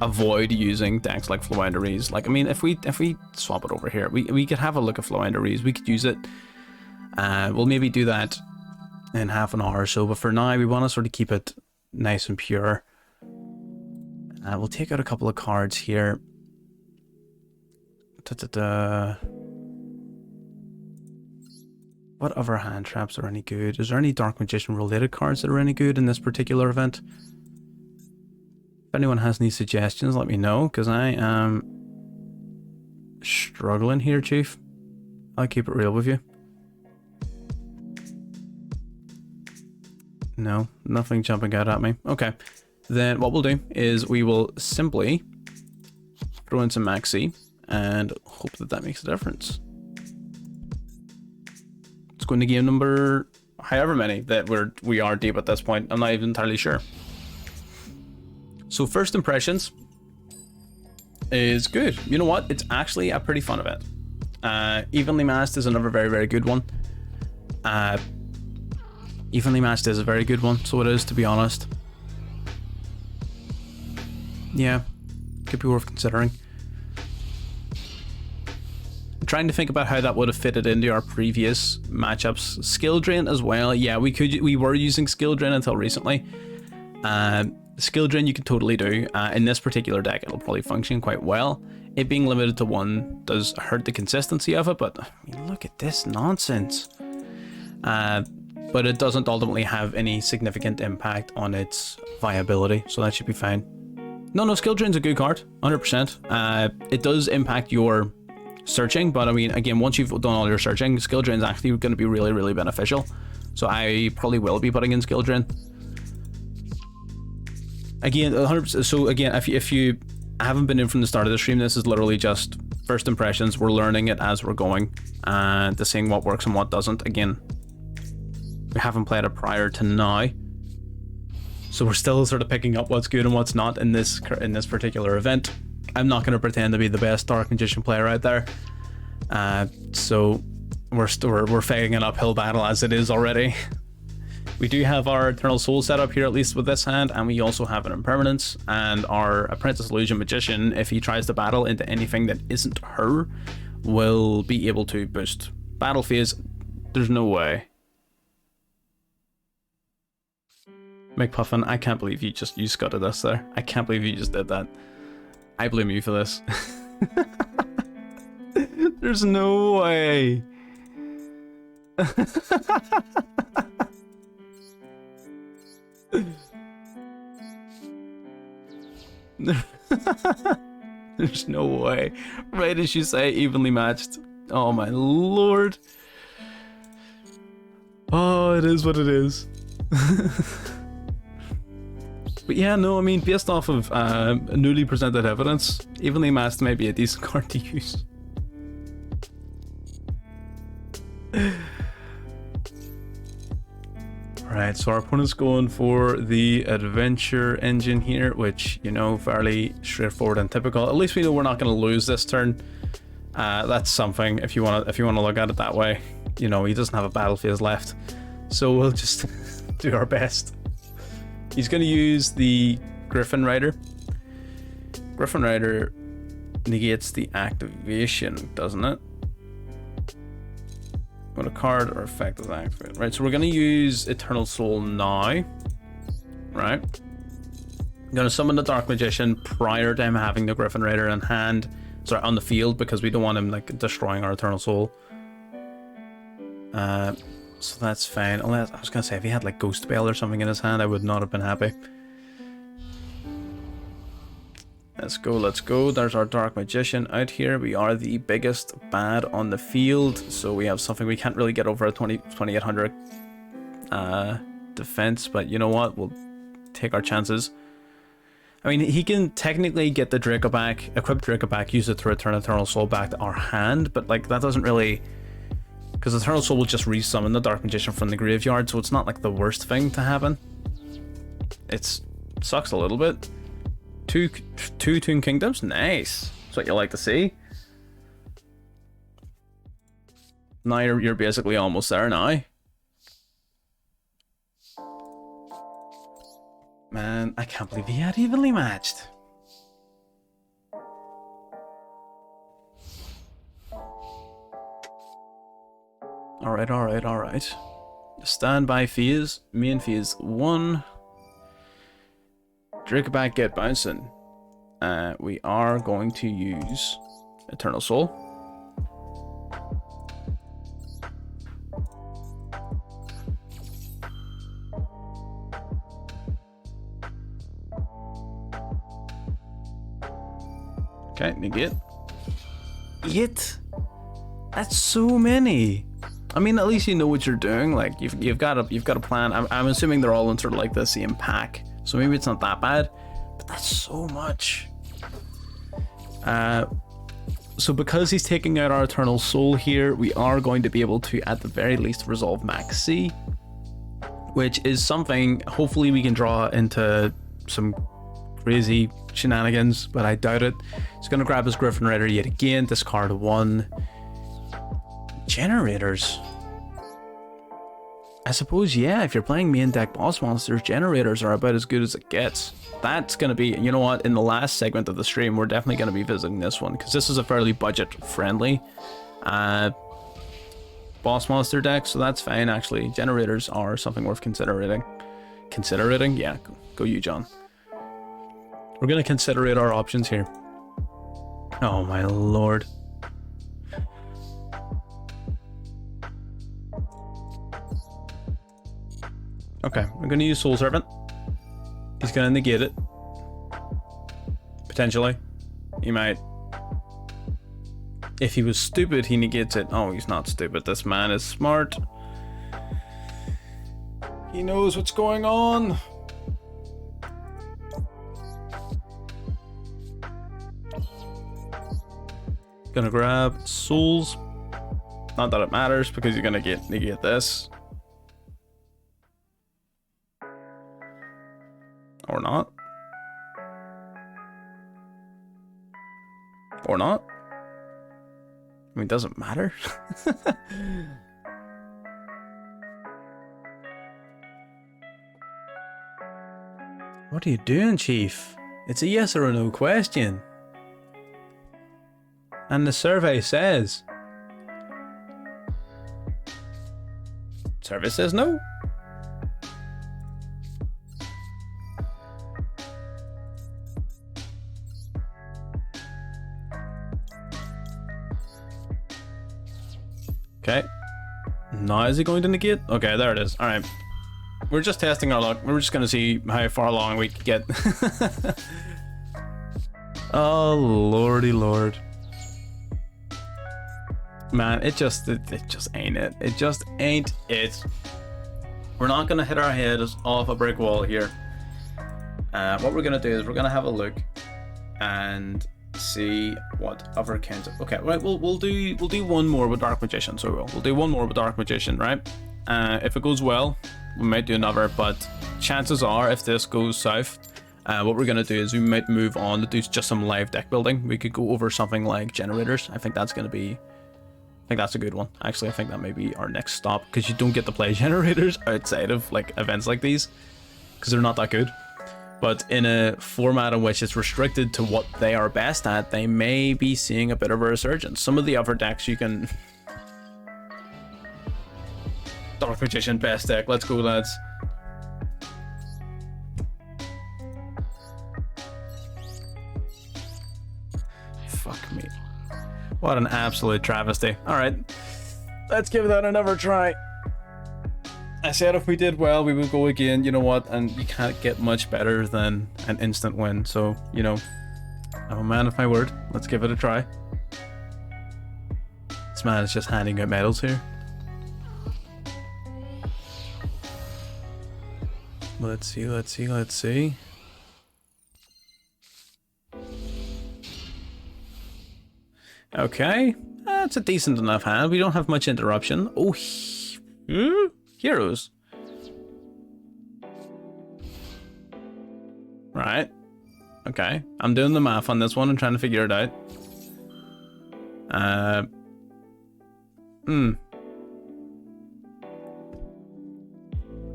avoid using decks like floowandereeze. Like, I mean, if we swap it over here, we could have a look at floowandereeze. We could use it. We'll maybe do that in half an hour or so. But for now, we want to sort of keep it nice and pure. We'll take out a couple of cards here. What other hand traps are any good? Is there any Dark Magician related cards that are any good in this particular event? If anyone has any suggestions, let me know, because I am struggling here, Chief. I'll keep it real with you. No, nothing jumping out at me. Okay, then what we'll do is we will simply throw in some Maxi and hope that that makes a difference. Let's go into game number however many that we are deep at this point. I'm not even entirely sure. So first impressions is good. You know what? It's actually a pretty fun event. Evenly Matched is another very, very good one. Evenly Matched is a very good one, so it is, to be honest. Yeah, could be worth considering. I'm trying to think about how that would have fitted into our previous matchups. Skill Drain as well. Yeah, we were using Skill Drain until recently. Skill Drain you can totally do. In this particular deck, it'll probably function quite well. It being limited to one does hurt the consistency of it, but I mean, look at this nonsense. but it doesn't ultimately have any significant impact on its viability, so that should be fine. No, skill drain's a good card, 100%. It does impact your searching, but I mean, again, once you've done all your searching, skill drain's actually going to be really, really beneficial. So I probably will be putting in skill drain. Again, 100%. So again, if you haven't been in from the start of the stream, this is literally just first impressions. We're learning it as we're going and to seeing what works and what doesn't. Again, we haven't played it prior to now, so we're still sort of picking up what's good and what's not in this particular event. I'm not going to pretend to be the best Dark Magician player out there, so we're fighting an uphill battle as it is already. We do have our Eternal Soul set up here, at least with this hand, and we also have an Impermanence, and our Apprentice Illusion Magician, if he tries to battle into anything that isn't her, will be able to boost battle phase. There's no way. McPuffin, I can't believe you scutted us there. I can't believe you just did that. I blame you for this. There's no way. There's no way. Right as you say, evenly matched. Oh my lord. Oh, it is what it is. But yeah, no, I mean, based off of newly presented evidence, evenly matched may be a decent card to use. Right, so our opponent's going for the adventure engine here, which, you know, fairly straightforward and typical. At least we know we're not going to lose this turn. That's something if you want to look at it that way. You know, he doesn't have a battle phase left, so we'll just do our best. He's going to use the Griffin Rider. Griffin Rider negates the activation, doesn't it? When a card or effect is activated. Right, so we're going to use Eternal Soul now. Right. I'm going to summon the Dark Magician prior to him having the Griffin Rider in hand. Sorry, on the field, because we don't want him like destroying our Eternal Soul. So that's fine. Unless, I was going to say, if he had like Ghost Bell or something in his hand, I would not have been happy. Let's go, let's go. There's our Dark Magician out here. We are the biggest bad on the field, so we have something we can't really get over a 2800 defense, but you know what? We'll take our chances. I mean, he can technically get the Draco back, equip Draco back, use it to return Eternal Soul back to our hand, but like that doesn't really... Because Eternal Soul will just resummon the Dark Magician from the graveyard, so it's not like the worst thing to happen. It sucks a little bit. Two Toon Kingdoms? Nice. That's what you like to see. Now you're basically almost there now. Man, I can't believe he had evenly matched. Alright. Standby phase. Main phase 1. Drake back, get bouncing. We are going to use Eternal Soul. Okay, negate. Yet, that's so many. I mean, at least you know what you're doing. Like you've got a plan. I'm assuming they're all in sort of like the same pack, so maybe it's not that bad. But that's so much. So because he's taking out our Eternal Soul here, we are going to be able to, at the very least, resolve Max C, which is something hopefully we can draw into some crazy shenanigans, but I doubt it. He's going to grab his Griffin Rider yet again, discard 1. Generators. I suppose, yeah, if you're playing main deck boss monsters, Generators are about as good as it gets. That's going to be, you know what, in the last segment of the stream, we're definitely going to be visiting this one, because this is a fairly budget-friendly boss monster deck, so that's fine, actually. Generators are something worth considering. Considering? Yeah, go you, John. We're going to consider our options here. Oh, my lord. Okay, we're going to use Soul Servant. He's going to negate it. Potentially. He might. If he was stupid, he negates it. Oh, he's not stupid. This man is smart. He knows what's going on. Gonna grab souls. Not that it matters because you're gonna negate this. Or not. Or not. I mean, it doesn't matter. What are you doing, Chief? It's a yes or a no question. And the survey says... Survey says no. Okay. Now is he going to negate? Okay, there it is. Alright. We're just testing our luck. We're just going to see how far along we can get. Oh, lordy lord. Man, it just ain't it. It just ain't it. We're not going to hit our heads off a brick wall here. What we're going to do is we're going to have a look and see what other kinds of... Okay, right, we'll do one more with Dark Magician. So we'll do one more with Dark Magician, right? If it goes well, we might do another, but chances are if this goes south, what we're going to do is we might move on to do just some live deck building. We could go over something like Generators. I think that's going to be... I think that's a good one. Actually, I think that may be our next stop, because you don't get to play Generators outside of like events like these, because they're not that good. But in a format in which it's restricted to what they are best at, they may be seeing a bit of a resurgence. Some of the other decks you can... Dark Magician, best deck. Let's go, lads. Fuck me. What an absolute travesty. Alright, let's give that another try. I said if we did well, we would go again. You know what? And you can't get much better than an instant win. So, you know, I'm a man of my word. Let's give it a try. This man is just handing out medals here. Let's see, let's see, let's see. Okay, that's a decent enough hand. We don't have much interruption. Oh, heroes. Right. Okay, I'm doing the math on this one and trying to figure it out.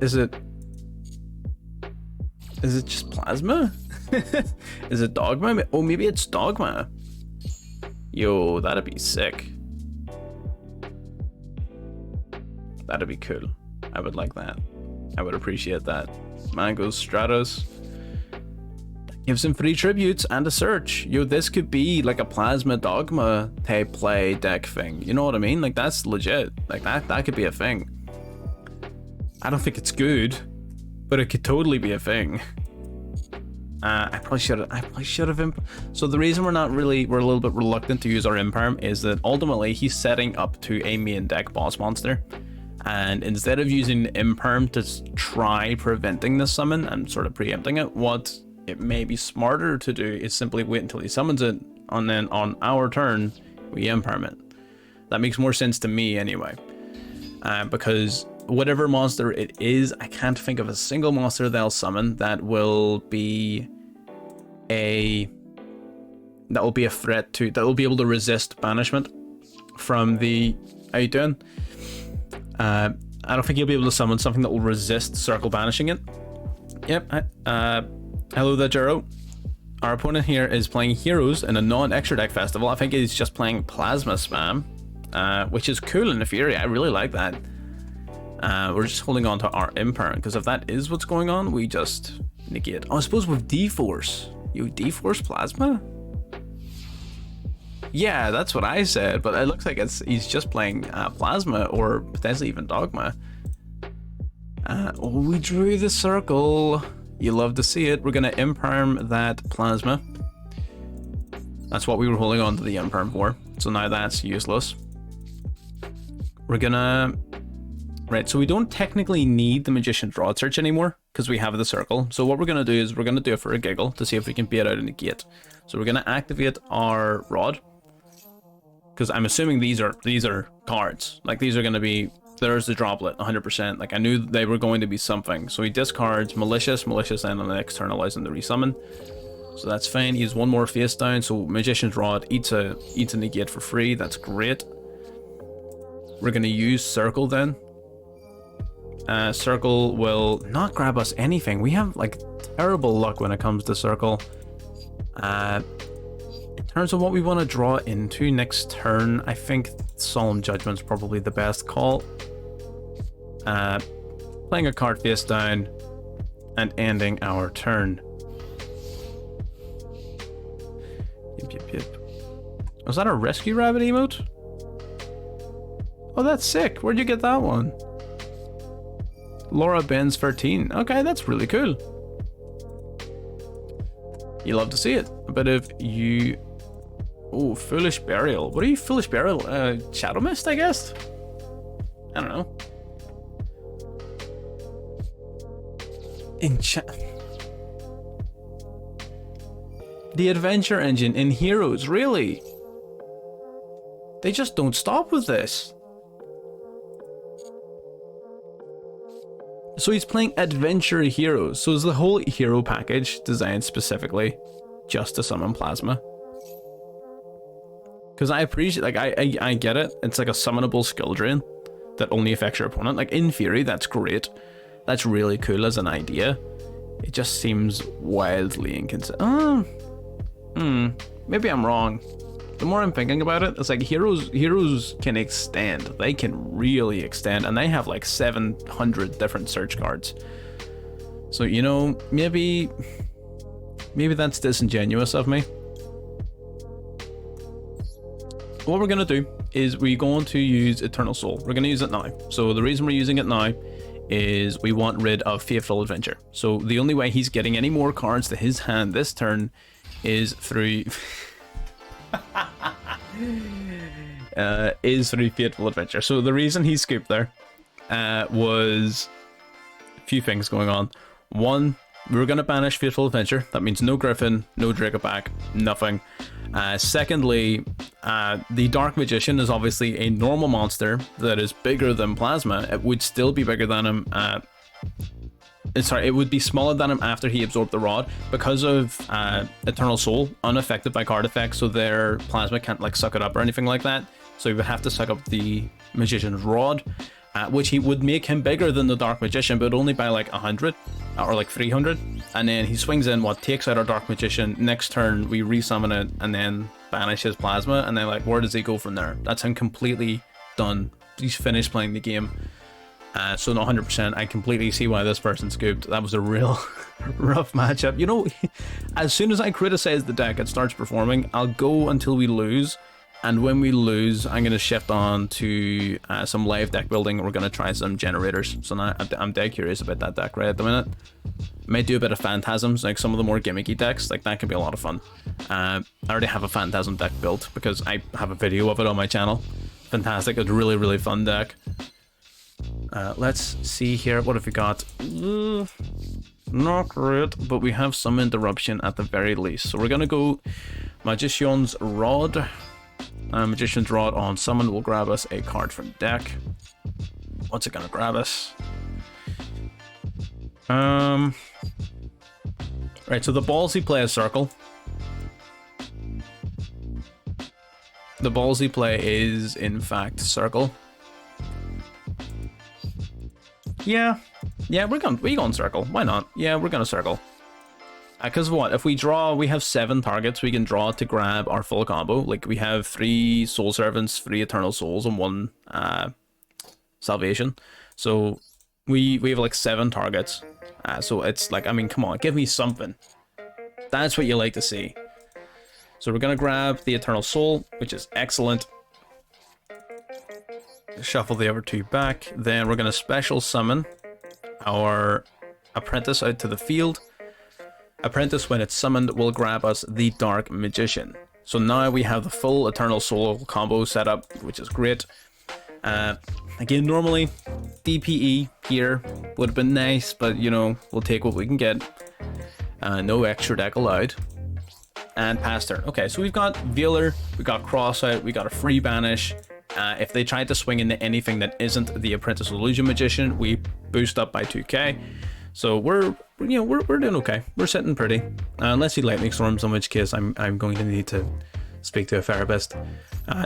Is it just plasma? Is it dogma? Oh, maybe it's dogma. Yo, that'd be sick. That'd be cool. I would like that. I would appreciate that. Mango's Stratos. Gives him 3 tributes and a search. Yo, this could be like a plasma dogma type play deck thing. You know what I mean? Like, that's legit. Like, that could be a thing. I don't think it's good, but it could totally be a thing. I probably should have so the reason we're a little bit reluctant to use our imperm is that ultimately he's setting up to a main deck boss monster, and instead of using the imperm to try preventing the summon and sort of preempting it, what it may be smarter to do is simply wait until he summons it, and then on our turn we imperm it. That makes more sense to me anyway, because whatever monster it is, I can't think of a single monster they'll summon that will be a threat to, that will be able to resist banishment from the... How you doing? I don't think you'll be able to summon something that will resist circle banishing it. Yep. Hello there, Jero. Our opponent here is playing heroes in a non-extra deck festival. I think he's just playing plasma spam, which is cool in the Fury. I really like that. We're just holding on to our imperm, because if that is what's going on, we just negate. Oh, I suppose with D-Force. You D-Force plasma? Yeah, that's what I said, but it looks like he's just playing plasma, or potentially even dogma. Oh, we drew the circle. You love to see it. We're going to imperm that plasma. That's what we were holding on to the imperm for. So now that's useless. We're gonna... Right, so we don't technically need the Magician's Rod search anymore because we have the circle. So what we're going to do is we're going to do it for a giggle to see if we can bait out a negate. So we're going to activate our rod. Because I'm assuming these are cards. Like these are going to be... There's the droplet, 100%. Like I knew they were going to be something. So he discards Malicious, and then externalize and the resummon. So that's fine. He has one more face down. So Magician's Rod eats a negate for free. That's great. We're going to use Circle then. Circle will not grab us anything. We have like terrible luck when it comes to Circle. In terms of what we want to draw into next turn, I think Solemn Judgment's probably the best call. Playing a card face down and ending our turn. Yep. Was that a Rescue Rabbit emote? Oh, that's sick. Where'd you get that one? Laura Benz 13. Okay, that's really cool. You love to see it. But if you... Oh, Foolish Burial. What are you, Foolish Burial? Shadow Mist, I guess? I don't know. The Adventure Engine in Heroes, really? They just don't stop with this. So he's playing Adventure Heroes. So it's the whole hero package designed specifically just to summon Plasma. Because I appreciate, like, I get it. It's like a summonable skill drain that only affects your opponent. Like, in theory, that's great. That's really cool as an idea. It just seems wildly inconsistent. Maybe I'm wrong. The more I'm thinking about it, it's like heroes can extend. They can really extend, and they have like 700 different search cards. So, you know, maybe that's disingenuous of me. What we're going to do is we're going to use Eternal Soul. We're going to use it now. So the reason we're using it now is we want rid of Faithful Adventure. So the only way he's getting any more cards to his hand this turn is through... through Faithful Adventure. So the reason he scooped there was a few things going on. One, we were going to banish Faithful Adventure. That means no Griffin, no Dracoback, nothing. Secondly, the Dark Magician is obviously a normal monster that is bigger than Plasma. It would still be bigger than him. Sorry, it would be smaller than him after he absorbed the rod because of Eternal Soul, unaffected by card effects, so their Plasma can't like suck it up or anything like that. So he would have to suck up the Magician's Rod, which he would make him bigger than the Dark Magician, but only by like 100 or like 300. And then he swings in, takes out our Dark Magician. Next turn, we resummon it and then banish his Plasma. And then like, where does he go from there? That's him completely done. He's finished playing the game. So not 100%. I completely see why this person scooped. That was a real rough matchup. You know, as soon as I criticize the deck, it starts performing. I'll go until we lose. And when we lose, I'm going to shift on to some live deck building. We're going to try some Generators. So now I'm dead curious about that deck right at the minute. Might do a bit of Phantasms, like some of the more gimmicky decks. Like that could be a lot of fun. I already have a Phantasm deck built because I have a video of it on my channel. Fantastic. It's a really, really fun deck. Let's see here. What have we got? Not great, but we have some interruption at the very least. So we're going to go Magician's Rod. Magician's Rod on summon will grab us a card from deck. What's it gonna grab us? Right, so the ballsy play is Circle. The ballsy play is in fact Circle. Yeah, we're going Circle. Why not? Yeah, we're gonna Circle. Because what? If we draw, we have 7 targets we can draw to grab our full combo. Like, we have 3 Soul Servants, 3 Eternal Souls, and 1 Salvation. So, we have like 7 targets. So, it's like, I mean, come on, give me something. That's what you like to see. So, we're going to grab the Eternal Soul, which is excellent. Shuffle the other 2 back. Then, we're going to special summon our apprentice out to the field. Apprentice, when it's summoned, will grab us the Dark Magician. So now we have the full Eternal Soul combo set up, which is great. Again, normally DPE here would have been nice, but you know, we'll take what we can get. No extra deck allowed. And pass turn. Okay, so we've got Veiler, we got Crossout, we got a free banish. If they tried to swing into anything that isn't the Apprentice Illusion Magician, we boost up by 2k. So we're doing okay. We're sitting pretty. Unless he Lightning Storms, in which case I'm going to need to speak to a therapist.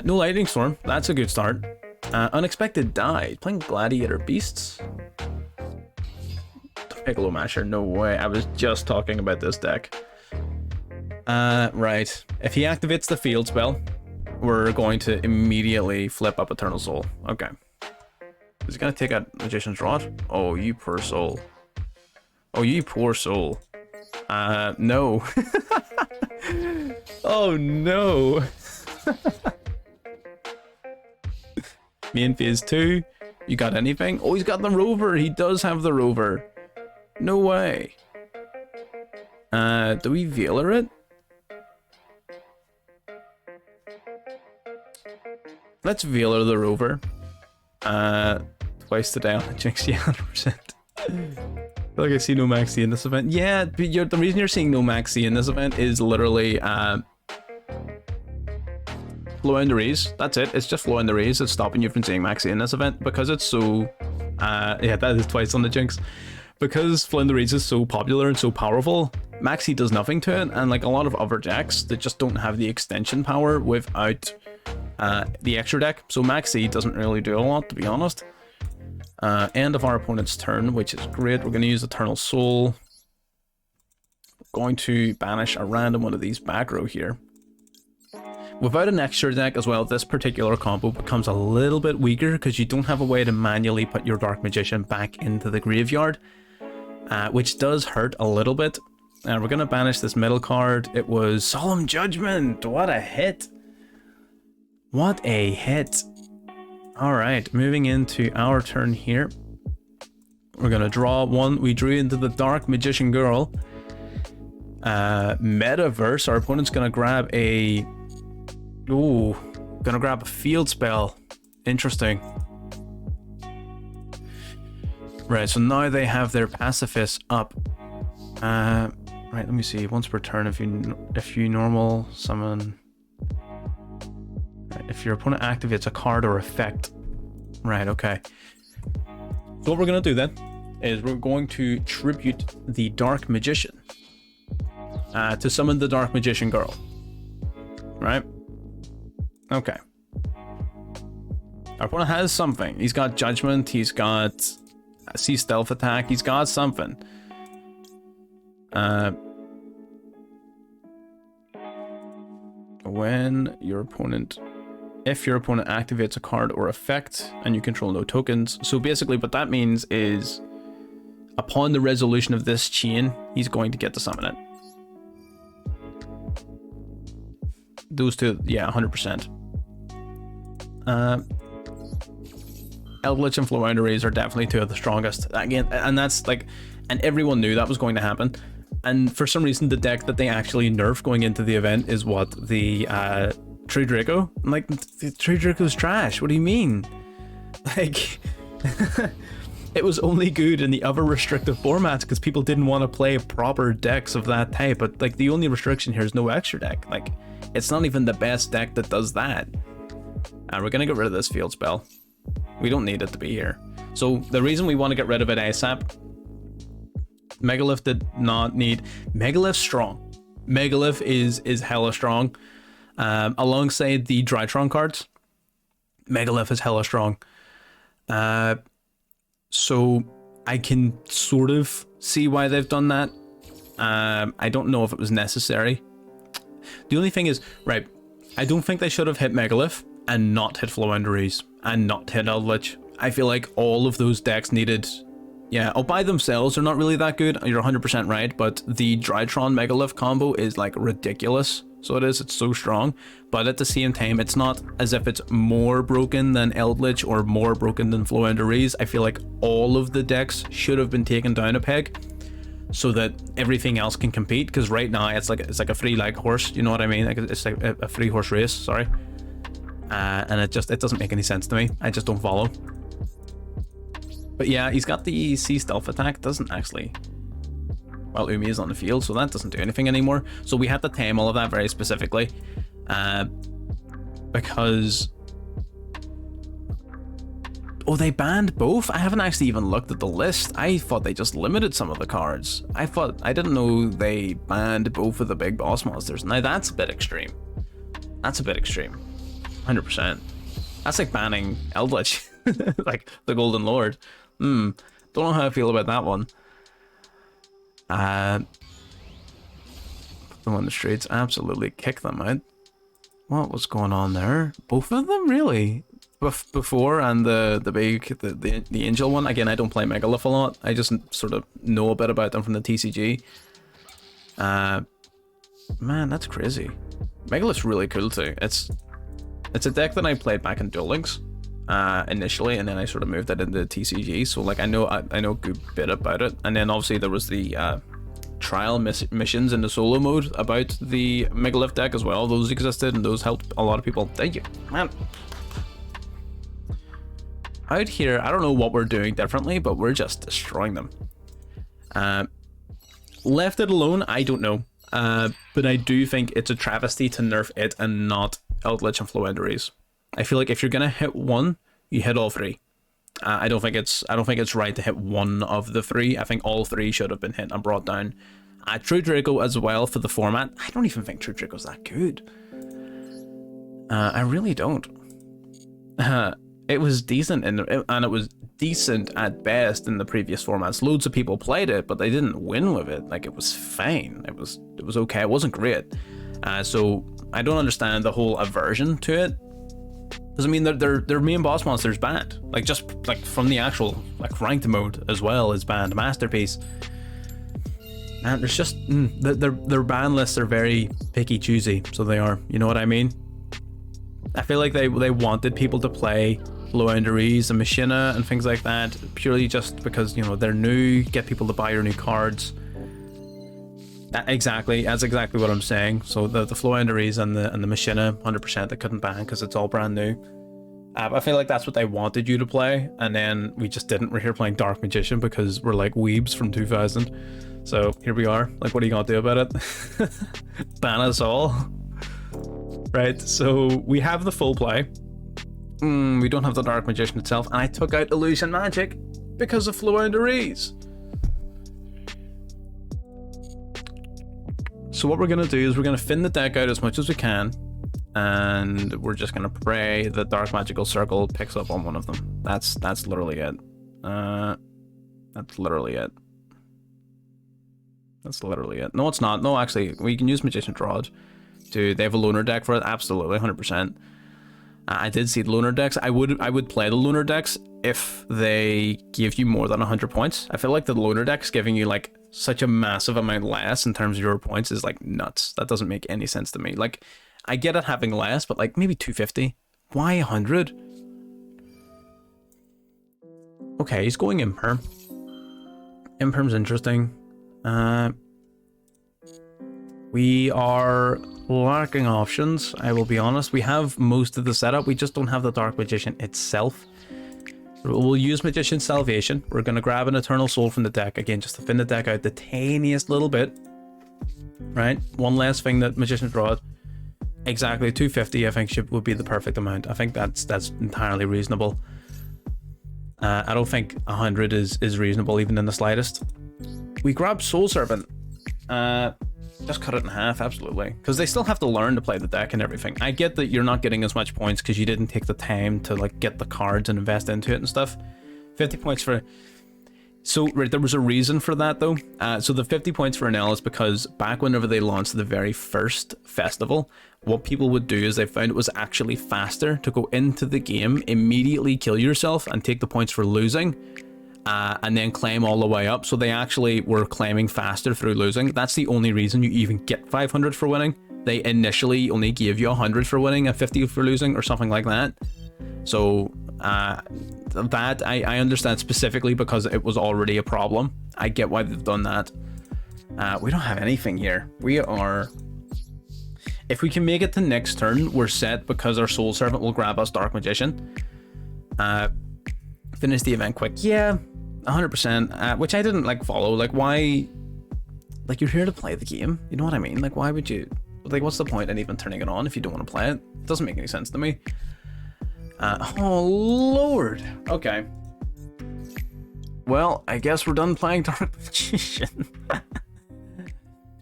No Lightning Storm, that's a good start. Unexpected Die, playing Gladiator Beasts. Piccolo Masher, no way. I was just talking about this deck. Right. If he activates the field spell, we're going to immediately flip up Eternal Soul. Okay. Is he gonna take out Magician's Rod? Oh, you poor soul. Oh, you poor soul. No. Oh, no. Me in phase 2. You got anything? Oh, he's got the Rover. He does have the Rover. No way. Do we Veiler it? Let's Veiler the Rover. Twice today on the Jinx, yeah, 100%. I feel like I see no Maxi in this event. Yeah, the reason you're seeing no Maxi in this event is literally floowandereeze. That's it. It's just floowandereeze that's stopping you from seeing Maxi in this event because it's so. Yeah, that is twice on the Jinx. Because floowandereeze is so popular and so powerful, Maxi does nothing to it, and like a lot of other decks that just don't have the extension power without the extra deck. So Maxi doesn't really do a lot, to be honest. End of our opponent's turn, which is great. We're going to use Eternal Soul. We're going to banish a random one of these back row here. Without an extra deck as well, this particular combo becomes a little bit weaker because you don't have a way to manually put your Dark Magician back into the graveyard, which does hurt a little bit. And we're going to banish this middle card. It was Solemn Judgment. What a hit. What a hit. Alright, moving into our turn here. We're going to draw one. We drew into the Dark Magician Girl. Metaverse. Our opponent's going to grab a... Ooh, gonna grab a field spell. Interesting. Right, so now they have their pacifist up. Right, let me see. Once per turn, if you normal summon... Right, if your opponent activates a card or effect. Right, okay. So what we're gonna do then is we're going to tribute the Dark Magician to summon the Dark Magician Girl. Right? Okay. Our opponent has something. He's got Judgment, he's got Sea Stealth Attack, he's got something. When your opponent... If your opponent activates a card or effect and you control no tokens. So basically what that means is upon the resolution of this chain, he's going to get to summon it. Those two, yeah, 100%. Eldlich and floowandereeze are definitely two of the strongest. Again, and that's like, and everyone knew that was going to happen. And for some reason, the deck that they actually nerfed going into the event is what, the True Draco? I'm like, the True Draco's trash. What do you mean? Like, it was only good in the other restrictive formats because people didn't want to play proper decks of that type. But like, the only restriction here is no extra deck. Like, it's not even the best deck that does that. And we're gonna get rid of this field spell. We don't need it to be here. So the reason we want to get rid of it ASAP, Megalith did not need... Megalith's strong. Megalith is hella strong. Alongside the Drytron cards, Megalith is hella strong. So I can sort of see why they've done that. I don't know if it was necessary. The only thing is, right, I don't think they should have hit Megalith and not hit floowandereeze and not hit Eldlich. I feel like all of those decks needed... Yeah, all by themselves, they're not really that good. You're 100% right, but the Drytron Megalith combo is like ridiculous. So it's so strong, but at the same time, it's not as if it's more broken than Eldlich or more broken than floowandereeze. I feel like all of the decks should have been taken down a peg so that everything else can compete, because right now it's like a free leg horse, you know what I mean? Like it's like a free horse race, sorry. And it doesn't make any sense to me. I just don't follow. But yeah, he's got the sea stealth attack, doesn't actually... Well, Umi is on the field, so that doesn't do anything anymore. So we had to tame all of that very specifically. Because... Oh, they banned both? I haven't actually even looked at the list. I thought they just limited some of the cards. I didn't know they banned both of the big boss monsters. Now that's a bit extreme. That's a bit extreme. 100%. That's like banning Eldlich. Like the Golden Lord. Don't know how I feel about that one. Put them on the streets, absolutely kick them out. What was going on there? Both of them, really? Before and the angel one. Again, I don't play Megalith a lot. I just sort of know a bit about them from the TCG. Man, that's crazy. Megalith's really cool too. It's a deck that I played back in Duel Links initially, and then I sort of moved it into TCG. So like I know a good bit about it. And then obviously there was the trial missions in the solo mode about the Megalith deck as well. Those existed and those helped a lot of people. Thank you, man. Out here, I don't know what we're doing differently, but we're just destroying them. Left it alone, I don't know. But I do think it's a travesty to nerf it and not Eldlich and floowandereeze. I feel like if you're gonna hit one, you hit all three. I don't think it's right to hit one of the three. I think all three should have been hit and brought down. True Draco as well for the format. I don't even think True Draco's that good. I really don't. It was decent and it was decent at best in the previous formats. Loads of people played it, but they didn't win with it. Like, it was fine. It was okay. It wasn't great. So I don't understand the whole aversion to it. Because I mean, their main boss monster is banned. Like, just like from the actual like ranked mode as well is banned. Masterpiece. And there's just their ban lists are very picky choosy. So they are. You know what I mean? I feel like they wanted people to play floowandereeze and Machina and things like that purely just because, you know, they're new, get people to buy your new cards. That's exactly what I'm saying. So the floowandereeze and the Machina 100% they couldn't ban because it's all brand new. I feel like that's what they wanted you to play, and then we just didn't. We're here playing Dark Magician because we're like weebs from 2000. So here we are. Like, what are you gonna do about it? Ban us all. Right, so we have the full play. We don't have the Dark Magician itself, and I took out Illusion Magic because of floowandereeze. So what we're gonna do is we're gonna thin the deck out as much as we can, and we're just gonna pray that Dark Magical Circle picks up on one of them. That's literally it. That's literally it. That's literally it. No, it's not. No, actually, we can use Magician's Rod. They have a loner deck for it, absolutely, 100%. I did see the loner decks. I would play the loner decks if they give you more than 100 points. I feel like the loner decks giving you like such a massive amount less in terms of your points is like nuts. That doesn't make any sense to me. Like, I get it having less, but like maybe 250. Why 100? Okay, he's going Imperm. Imperm's interesting. We are lacking options, I will be honest. We have most of the setup, we just don't have the Dark Magician itself. We'll use Magician's Salvation. We're going to grab an Eternal Soul from the deck, again, just to thin the deck out the tiniest little bit. Right? One last thing that Magician's Rod. Exactly, 250 I think would be the perfect amount. I think that's entirely reasonable. I don't think 100 is reasonable, even in the slightest. We grab Soul Servant. Just cut it in half, absolutely. Because they still have to learn to play the deck and everything. I get that you're not getting as much points because you didn't take the time to like get the cards and invest into it and stuff. 50 points for... So, right, there was a reason for that though. So the 50 points for Enel is because back whenever they launched the very first festival, what people would do is they found it was actually faster to go into the game, immediately kill yourself and take the points for losing. And then claim all the way up. So they actually were claiming faster through losing. That's the only reason you even get 500 for winning. they initially only gave you 100 for winning and 50 for losing or something like that. So that I understand specifically because it was already a problem. I get why they've done that. We don't have anything here. We are... If we can make it to next turn, we're set because our soul servant will grab us Dark Magician. Finish the event quick. Yeah, 100%. Which I didn't like follow. Like, why? Like, you're here to play the game. You know what I mean? Like, why would you? Like, what's the point in even turning it on if you don't want to play it? It doesn't make any sense to me. Oh Lord. Okay. Well, I guess we're done playing Dark Magician.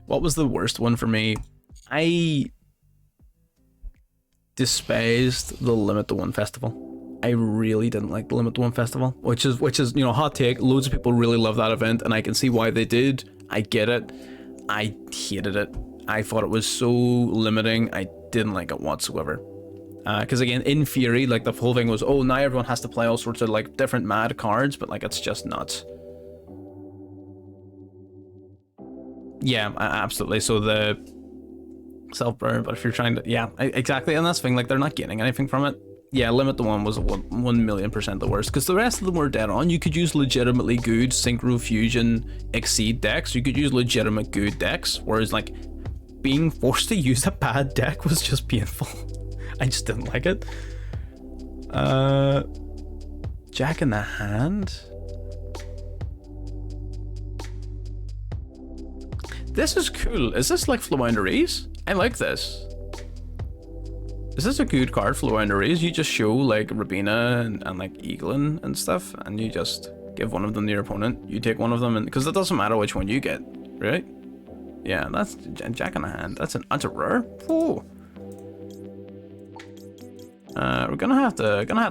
What was the worst one for me? I despised the Limit to One festival. I really didn't like the Limit to One festival, which is you know, hot take. Loads of people really love that event, and I can see why they did. I get it. I hated it. I thought it was so limiting. I didn't like it whatsoever. Because again, in theory, like the whole thing was, oh, now everyone has to play all sorts of like different mad cards, but like it's just nuts. Yeah, absolutely. So the self-burn, but if you're trying to, yeah, exactly, and that's the thing, like they're not getting anything from it. Yeah, Limit to One was 1,000,000% the worst, because the rest of them were dead on. You could use legitimately good Synchro Fusion Exceed decks, you could use legitimate good decks, whereas like being forced to use a bad deck was just painful. I just didn't like it. Jack in the Hand. This is cool. Is this like floowandereeze? I like this. Is this a good card, floowandereeze? You just show like Rabina and like Eaglin and stuff, and you just give one of them to your opponent. You take one of them, and because it doesn't matter which one you get, right? Yeah, that's Jack in the Hand. That's a rare. Oh. We're gonna have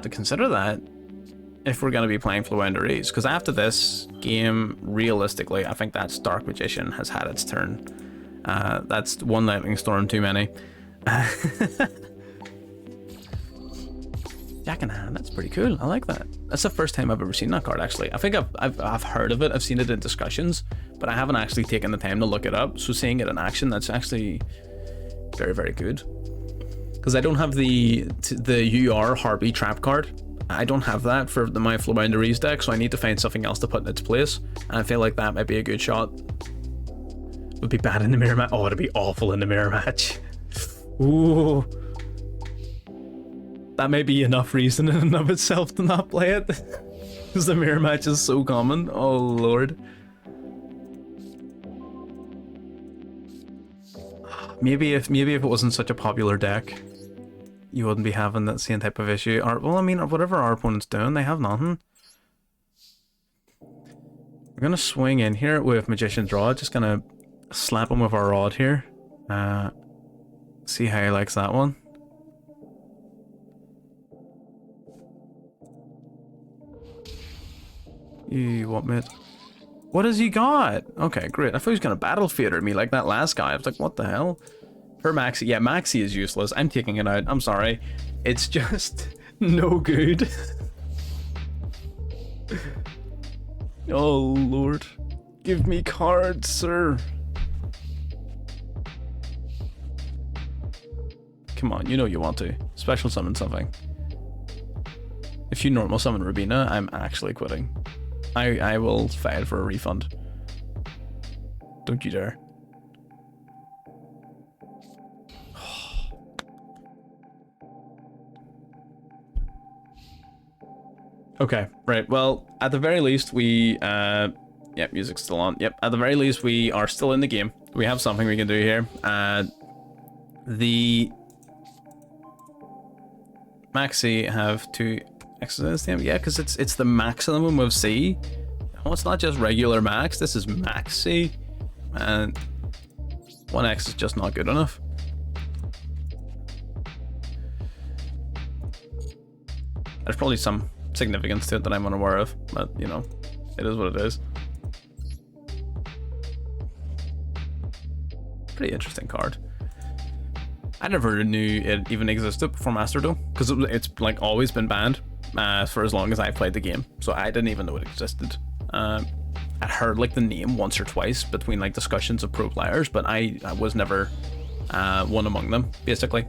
to consider that if we're gonna be playing floowandereeze, because after this game, realistically, I think that's Dark Magician has had its turn. That's one lightning storm too many. Jack in Hand, that's pretty cool. I like that. That's the first time I've ever seen that card, actually. I think I've heard of it. I've seen it in discussions, but I haven't actually taken the time to look it up. So seeing it in action, that's actually very, very good. Because I don't have the UR Harpy trap card. I don't have that for my floowandereeze deck, so I need to find something else to put in its place. And I feel like that might be a good shot. Would be bad in the mirror match. Oh, it'd be awful in the mirror match. Ooh. That may be enough reason in and of itself to not play it. Because the mirror match is so common. Oh lord. Maybe if it wasn't such a popular deck, you wouldn't be having that same type of issue. Or, well, I mean, whatever our opponent's doing, they have nothing. We're gonna swing in here with Magician's Rod. Just gonna slap him with our rod here. See how he likes that one. You what, mate? What has he got? Okay, great. I thought he was gonna battle theater me like that last guy. I was like, what the hell? Her Maxi, yeah, Maxi is useless. I'm taking it out. I'm sorry. It's just no good. Oh lord, give me cards, sir. Come on, you know you want to. Special summon something. If you normal summon Rabina, I'm actually quitting. I will file for a refund. Don't you dare. Okay, right, well, at the very least we, yep, music's still on. Yep, at the very least we are still in the game. We have something we can do here. The Maxi have two X's in yeah, because it's the maximum of C. Oh, it's not just regular max, this is Maxi. And 1X is just not good enough. There's probably some significance to it that I'm unaware of, but you know, it is what it is. Pretty interesting card. I never knew it even existed before Master Duel, because it's like always been banned for as long as I've played the game, so I didn't even know it existed. I'd heard like the name once or twice between like discussions of pro players, but I was never one among them, basically.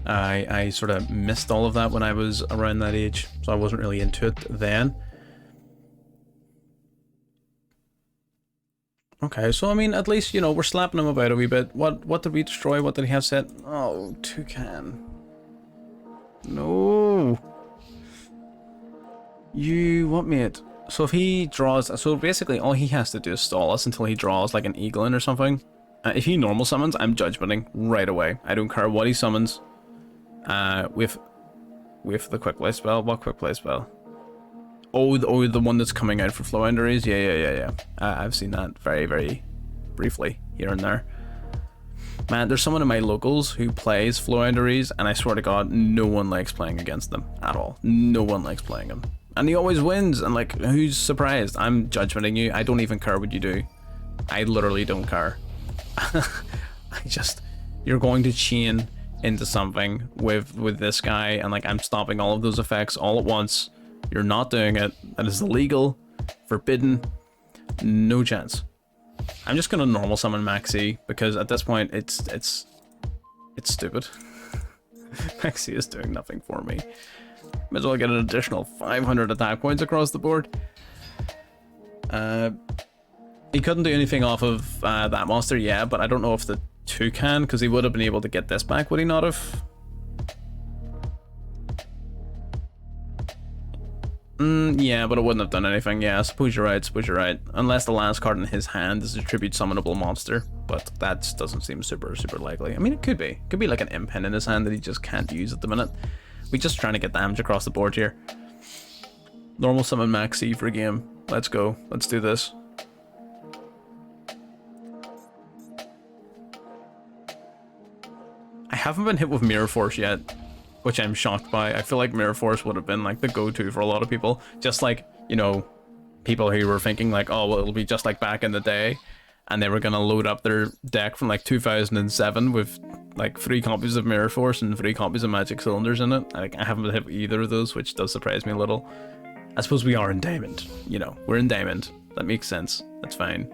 I sort of missed all of that when I was around that age, so I wasn't really into it then. Okay, so I mean, at least, you know, we're slapping him about a wee bit. What did we destroy? What did he have set? Oh, toucan. No. You, what, mate? So if he draws, so basically all he has to do is stall us until he draws like an eagle in or something. If he normal summons, I'm judgmenting right away. I don't care what he summons. With the quick play spell. What quick play spell? Oh, the one that's coming out for floowandereeze. Yeah. I've seen that very briefly here and there. Man, there's someone in my locals who plays floowandereeze, and I swear to God, no one likes playing against them at all. No one likes playing him, and he always wins. And like, who's surprised? I'm judgmenting you. I don't even care what you do. I literally don't care. You're going to chain into something with this guy, and like, I'm stopping all of those effects all at once. You're not doing it. That is illegal, forbidden, no chance. I'm just gonna normal summon Maxi because at this point it's stupid. Maxi is doing nothing for me. Might as well get an additional 500 attack points across the board. He couldn't do anything off of that monster, yeah, but I don't know if the toucan, because he would have been able to get this back, would he not have? Yeah, but it wouldn't have done anything. Yeah, I suppose you're right. Unless the last card in his hand is a tribute summonable monster, but that doesn't seem super likely. I mean, it could be. It could be like an impen in his hand that he just can't use at the minute. We're just trying to get damage across the board here. Normal summon Maxi for a game. Let's go. Let's do this. I haven't been hit with Mirror Force yet, which I'm shocked by. I feel like Mirror Force would have been like the go-to for a lot of people. Just like, you know, people who were thinking like, oh, well, it'll be just like back in the day, and they were gonna load up their deck from like 2007 with like 3 copies of Mirror Force and 3 copies of Magic Cylinders in it. Like, I haven't been hit with either of those, which does surprise me a little. I suppose we are in Diamond, you know, we're in Diamond. That makes sense. That's fine.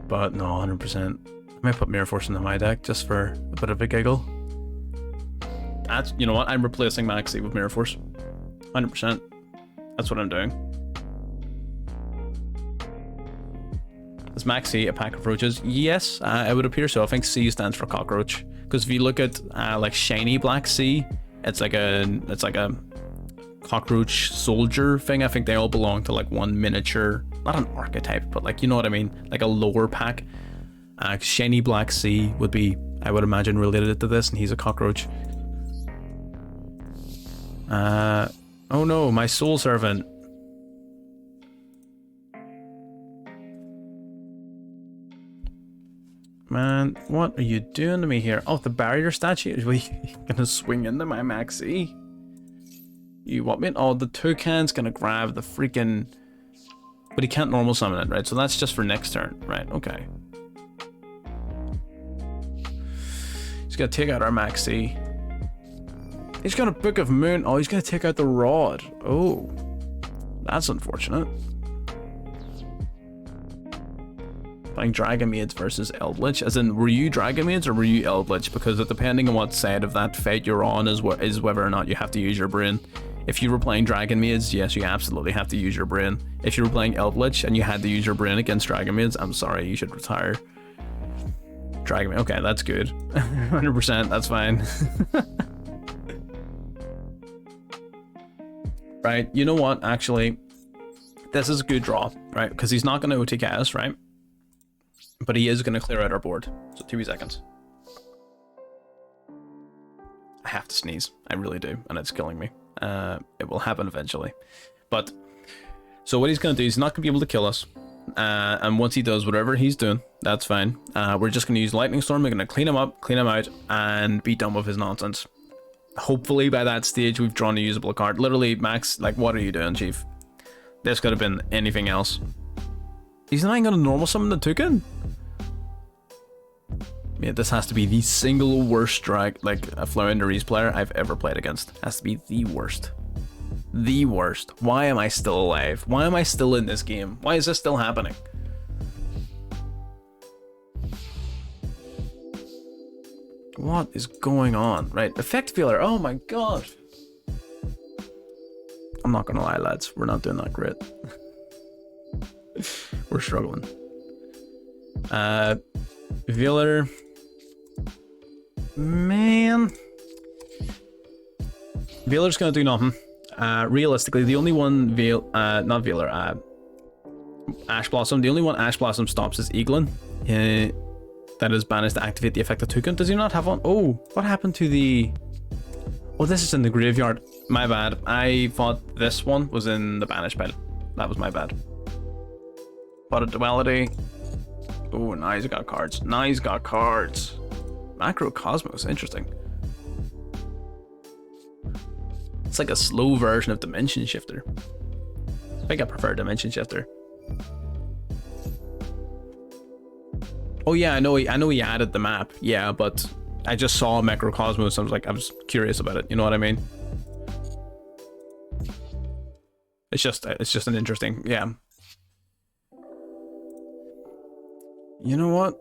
But no, 100%. I might put Mirror Force into my deck just for a bit of a giggle. That's, you know what, I'm replacing Maxi with Mirror Force. 100%. That's what I'm doing. Is Maxi a pack of roaches? Yes, it would appear so. I think C stands for cockroach. Because if you look at like shiny black C, it's like a cockroach soldier thing. I think they all belong to like one miniature, not an archetype, but like, you know what I mean, like a lower pack. Shiny black C would be, I would imagine, related to this, and he's a cockroach. Oh no, my soul servant. Man, what are you doing to me here? Oh, the barrier statue? Are you gonna swing into my Maxi? You want me? Oh, the toucan's gonna grab the freaking... But he can't normal summon it, right? So that's just for next turn, right? Okay. He's gonna take out our Maxi. He's got a Book of Moon. Oh, he's gonna take out the Rod. Oh, that's unfortunate. Playing Dragon Maids versus Eldlich. As in, were you Dragon Maids or were you Eldlich? Because depending on what side of that fight you're on is whether or not you have to use your brain. If you were playing Dragon Maids, yes, you absolutely have to use your brain. If you were playing Eldlich and you had to use your brain against Dragon Maids, I'm sorry, you should retire. Dragon Maid, okay, that's good. 100%, that's fine. Right, you know what, actually, this is a good draw, right? Because he's not going to OTK us, right? But he is going to clear out our board. So 2 seconds. I have to sneeze. I really do. And it's killing me. It will happen eventually. But, so what he's going to do is he's not going to be able to kill us. And once he does whatever he's doing, that's fine. We're just going to use Lightning Storm. We're going to clean him up, clean him out, and be done with his nonsense. Hopefully by that stage we've drawn a usable card. Literally, Max, like, what are you doing, Chief? This could have been anything else. He's not even going to normal summon the toucan? Yeah, this has to be the single worst drag, like, a floowandereeze player I've ever played against. Has to be the worst. the worst. Why am I still alive? Why am I still in this game? Why is this still happening? What is going on? Right, effect failure. Oh my god. I'm not gonna lie, lads. We're not doing that great. We're struggling. Veiler. Man. Veiler's gonna do nothing. Realistically, the only one not Veiler, Ash Blossom. The only one Ash Blossom stops is Eaglin. That is banished to activate the effect of Toucan. Does he not have one? Oh, what happened to the... Oh, this is in the graveyard. My bad. I thought this one was in the banish pile. That was my bad. But a duality. Oh, now he's got cards. Now he's got cards. Macrocosmos, interesting. It's like a slow version of Dimension Shifter. I think I prefer Dimension Shifter. Oh yeah, I know he added the map. Yeah, but I just saw Macrocosmos. I was curious about it. You know what I mean? It's just an interesting, yeah. You know what?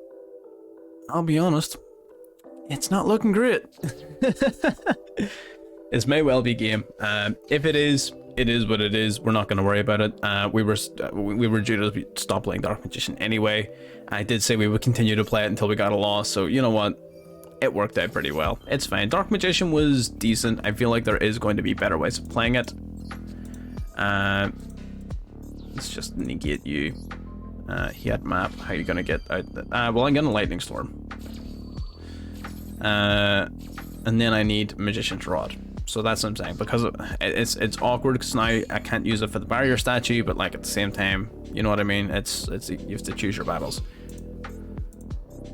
I'll be honest. It's not looking great. This may well be game. If it is what it is. We're not going to worry about it. We were due to stop playing Dark Magician anyway. I did say we would continue to play it until we got a loss. So you know what? It worked out pretty well. It's fine. Dark Magician was decent. I feel like there is going to be better ways of playing it. Let's just negate you. He had map. How are you going to get out? Well, I'm going to Lightning Storm. And then I need Magician's Rod. So that's what I'm saying, because it's awkward because now I can't use it for the barrier statue, but like at the same time, you know what I mean? It's you have to choose your battles.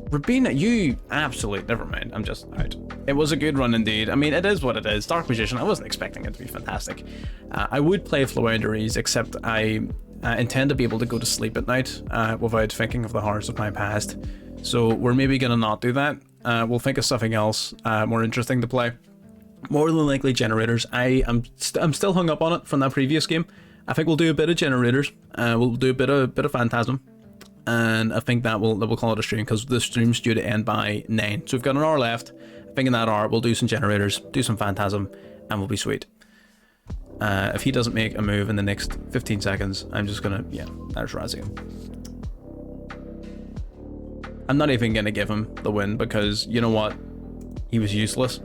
Rabina, you absolutely never mind. I'm just out. It was a good run indeed. I mean, it is what it is. Dark Magician. I wasn't expecting it to be fantastic. I would play floowandereeze, except I intend to be able to go to sleep at night without thinking of the horrors of my past. So we're maybe gonna not do that. We'll think of something else more interesting to play. More than likely Generators. I'm still hung up on it from that previous game. I think we'll do a bit of Generators. We'll do a bit of Phantasm, and I think that we'll call it a stream because the stream's due to end by 9. So we've got an hour left. I think in that hour we'll do some Generators, do some Phantasm, and we'll be sweet. If he doesn't make a move in the next 15 seconds, I'm just gonna there's Razio. I'm not even gonna give him the win because you know what? He was useless.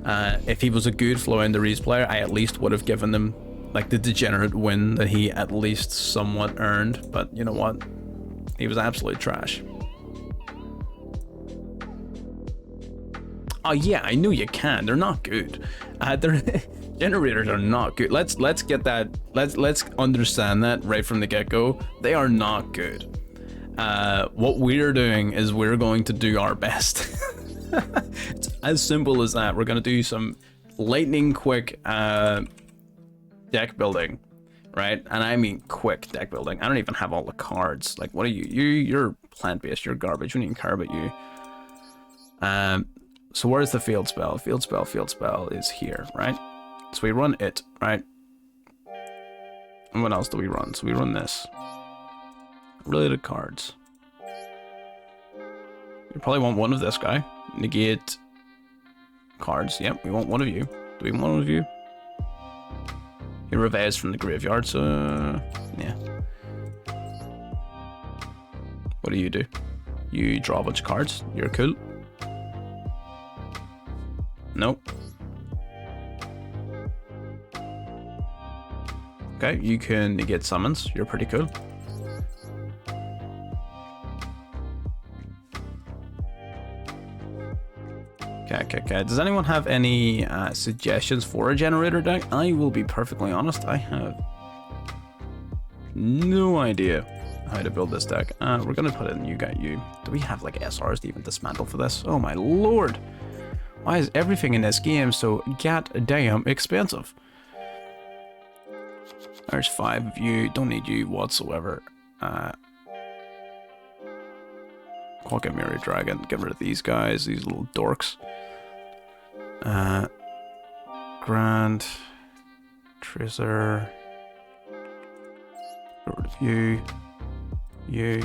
If he was a good floowandereeze player, I at least would have given him like the degenerate win that he at least somewhat earned. But you know what? He was absolute trash. Oh yeah, I knew you can. They're not good. Generators are not good. Let's get that. Let's understand that right from the get-go. They are not good. What we're doing is we're going to do our best. It's as simple as that. We're going to do some lightning quick deck building, right? And I mean quick deck building. I don't even have all the cards. Like, what are you? You're plant-based. You're garbage. We don't even care about you. So where's the field spell? Field spell is here, right? So we run it, right? And what else do we run? So we run this. Related cards. You probably want one of this guy. Negate cards. Yep, we want one of you. Do we want one of you? He revives from the graveyard, so yeah. What do? You draw a bunch of cards. You're cool. Nope. Okay, you can negate summons. You're pretty cool. Okay. Does anyone have any suggestions for a generator deck? I will be perfectly honest. I have no idea how to build this deck. We're gonna put in you. Do we have like SRs to even dismantle for this? Oh my lord! Why is everything in this game so goddamn expensive? There's 5 of you. Don't need you whatsoever. Pocket Mirror Dragon. Get rid of these guys. These little dorks. Grand. Tracer. Go rid of you. You.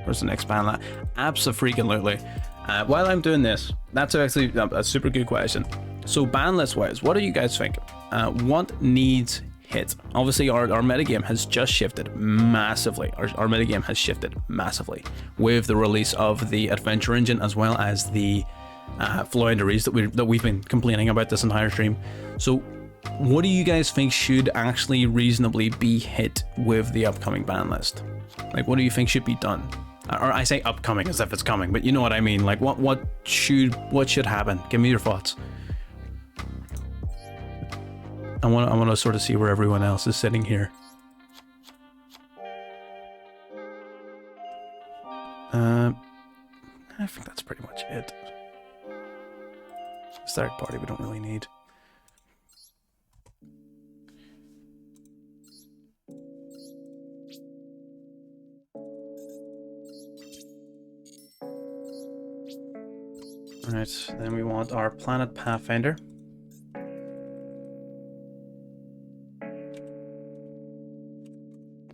Where's the next ban? Abso-freaking-lutely. While I'm doing this, that's actually a super good question. So ban list wise, what do you guys think? What needs hit? Obviously our metagame has just shifted massively. Our metagame has shifted massively with the release of the adventure engine as well as the floowandereeze that we've been complaining about this entire stream. So what do you guys think should actually reasonably be hit with the upcoming ban list? Like, what do you think should be done? Or I say upcoming as if it's coming, but you know what I mean. Like, what should happen? Give me your thoughts. I want to sort of see where everyone else is sitting here. I think that's pretty much it. Third party we don't really need. Alright, then we want our planet Pathfinder.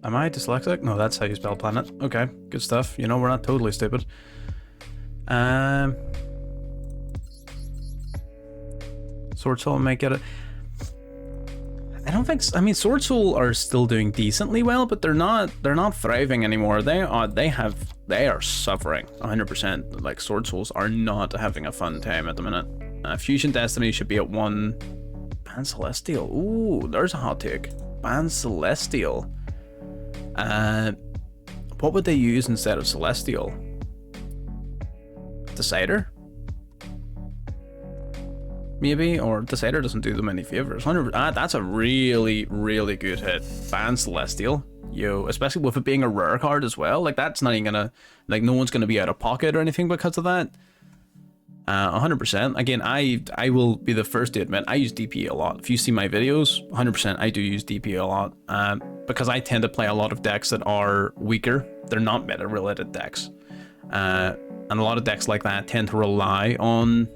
Am I dyslexic? No, that's how you spell planet. Okay, good stuff. You know, we're not totally stupid. Sword Soul might get it. I don't think so. I mean, Sword Soul are still doing decently well, but they're not thriving anymore. They are suffering 100%. Like, Sword Souls are not having a fun time at the minute. Fusion Destiny should be at 1. Ban Celestial. Ooh, there's a hot take. Ban Celestial. What would they use instead of Celestial? Decider? Maybe, or Decider doesn't do them any favors. That's a really, really good hit. Ban Celestial. Yo, especially with it being a rare card as well. Like, that's not even gonna, like, no one's gonna be out of pocket or anything because of that. 100%. Again, I will be the first to admit I use DP a lot. If you see my videos, 100% I do use DP a lot. Because I tend to play a lot of decks that are weaker. They're not meta-related decks. And a lot of decks like that tend to rely on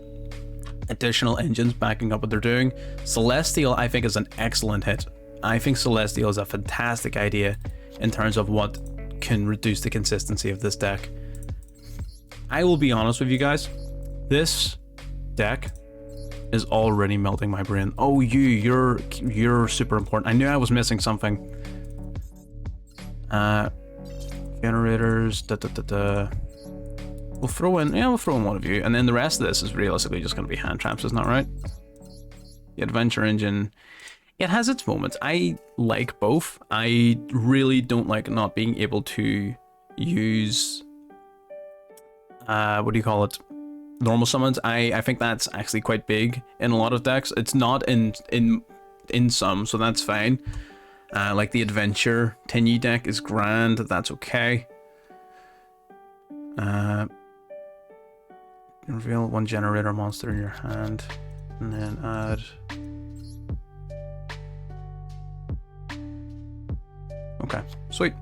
additional engines backing up what they're doing. Celestial, I think, is an excellent hit. I think Celestial is a fantastic idea in terms of what can reduce the consistency of this deck. I will be honest with you guys. This deck is already melting my brain. Oh, you're super important. I knew I was missing something. Generators. We'll throw in one of you, and then the rest of this is realistically just going to be hand traps, isn't that right? The adventure engine, it has its moments. I like both. I really don't like not being able to use what do you call it? Normal summons. I think that's actually quite big in a lot of decks. It's not in some, so that's fine. Like the adventure 10U deck is grand. That's okay. Reveal one generator monster in your hand, and then add. Okay, sweet.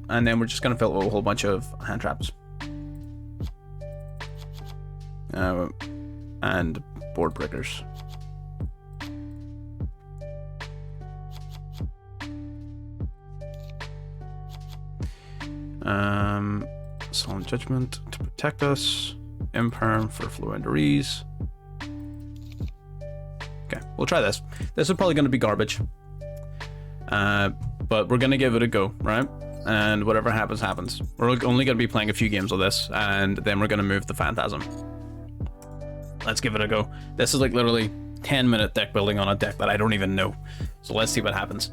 And then we're just gonna fill a whole bunch of hand traps. And board breakers. Solemn Judgment to protect us. Imperm for floowandereeze. Okay, we'll try this. This is probably going to be garbage. But we're going to give it a go, right? And whatever happens, happens. We're only going to be playing a few games of this, and then we're going to move the Phantasm. Let's give it a go. This is like literally 10-minute deck building on a deck that I don't even know. So let's see what happens.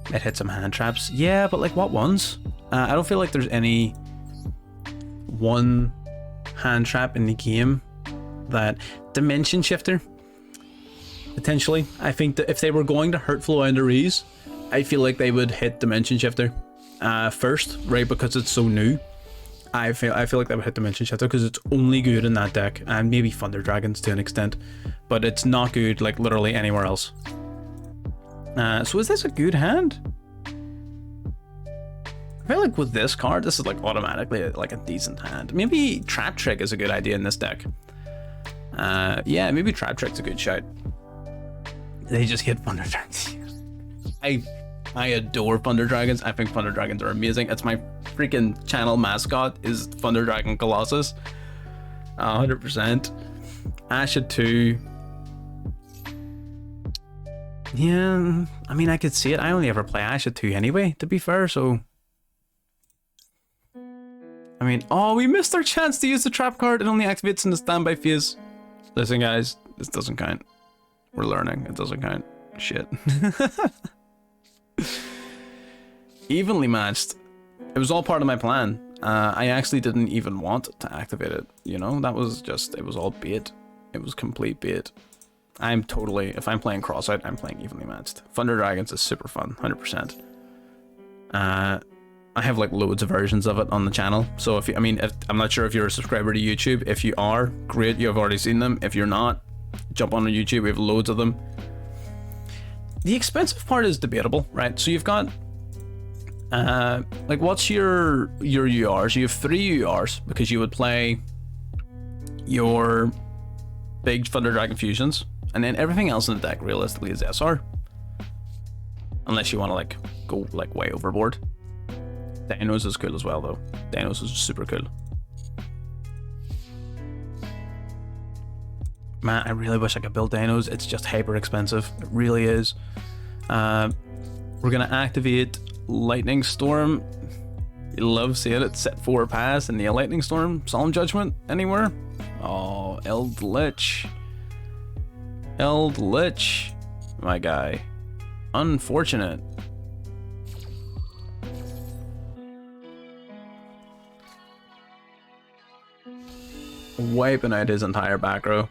It hit some hand traps. Yeah, but like what ones? I don't feel like there's any one hand trap in the game that... Dimension Shifter? Potentially. I think that if they were going to hurt floowandereeze, I feel like they would hit Dimension Shifter first, right? Because it's so new. I feel like they would hit Dimension Shifter because it's only good in that deck, and maybe Thunder Dragons to an extent, but it's not good like literally anywhere else. So is this a good hand? I feel like with this card, this is like automatically like a decent hand. Maybe Trap Trick is a good idea in this deck. Yeah, maybe Trap Trick's a good shout. They just hit Thunder Dragons. I adore Thunder Dragons. I think Thunder Dragons are amazing. It's my freaking channel mascot is Thunder Dragon Colossus. 100%. Asha 2. Yeah, I mean, I could see it. I only ever play Asha 2 anyway, to be fair, so... I mean, oh, we missed our chance to use the trap card. It only activates in the standby phase. Listen, guys, this doesn't count. We're learning. It doesn't count. Shit. Evenly matched. It was all part of my plan. I actually didn't even want to activate it. You know, that was just, it was all bait. It was complete bait. I'm totally, if I'm playing Crossout, I'm playing evenly matched. Thunder Dragons is super fun, 100%. I have like loads of versions of it on the channel. So if you, I mean, if, I'm not sure if you're a subscriber to YouTube. If you are, great, you've already seen them. If you're not, jump on YouTube, we have loads of them. The expensive part is debatable, right? So you've got, like, what's your URs? You have 3 URs because you would play your big Thunder Dragon fusions, and then everything else in the deck realistically is SR. Unless you want to like go like way overboard. Dinos is cool as well though. Dinos is super cool. Man, I really wish I could build Dinos. It's just hyper expensive. It really is. We're gonna activate Lightning Storm. You love seeing it set 4 pass in the Lightning Storm. Solemn Judgment anywhere? Oh, eldlich. Eldlich, my guy. Unfortunate. Wiping out his entire back row.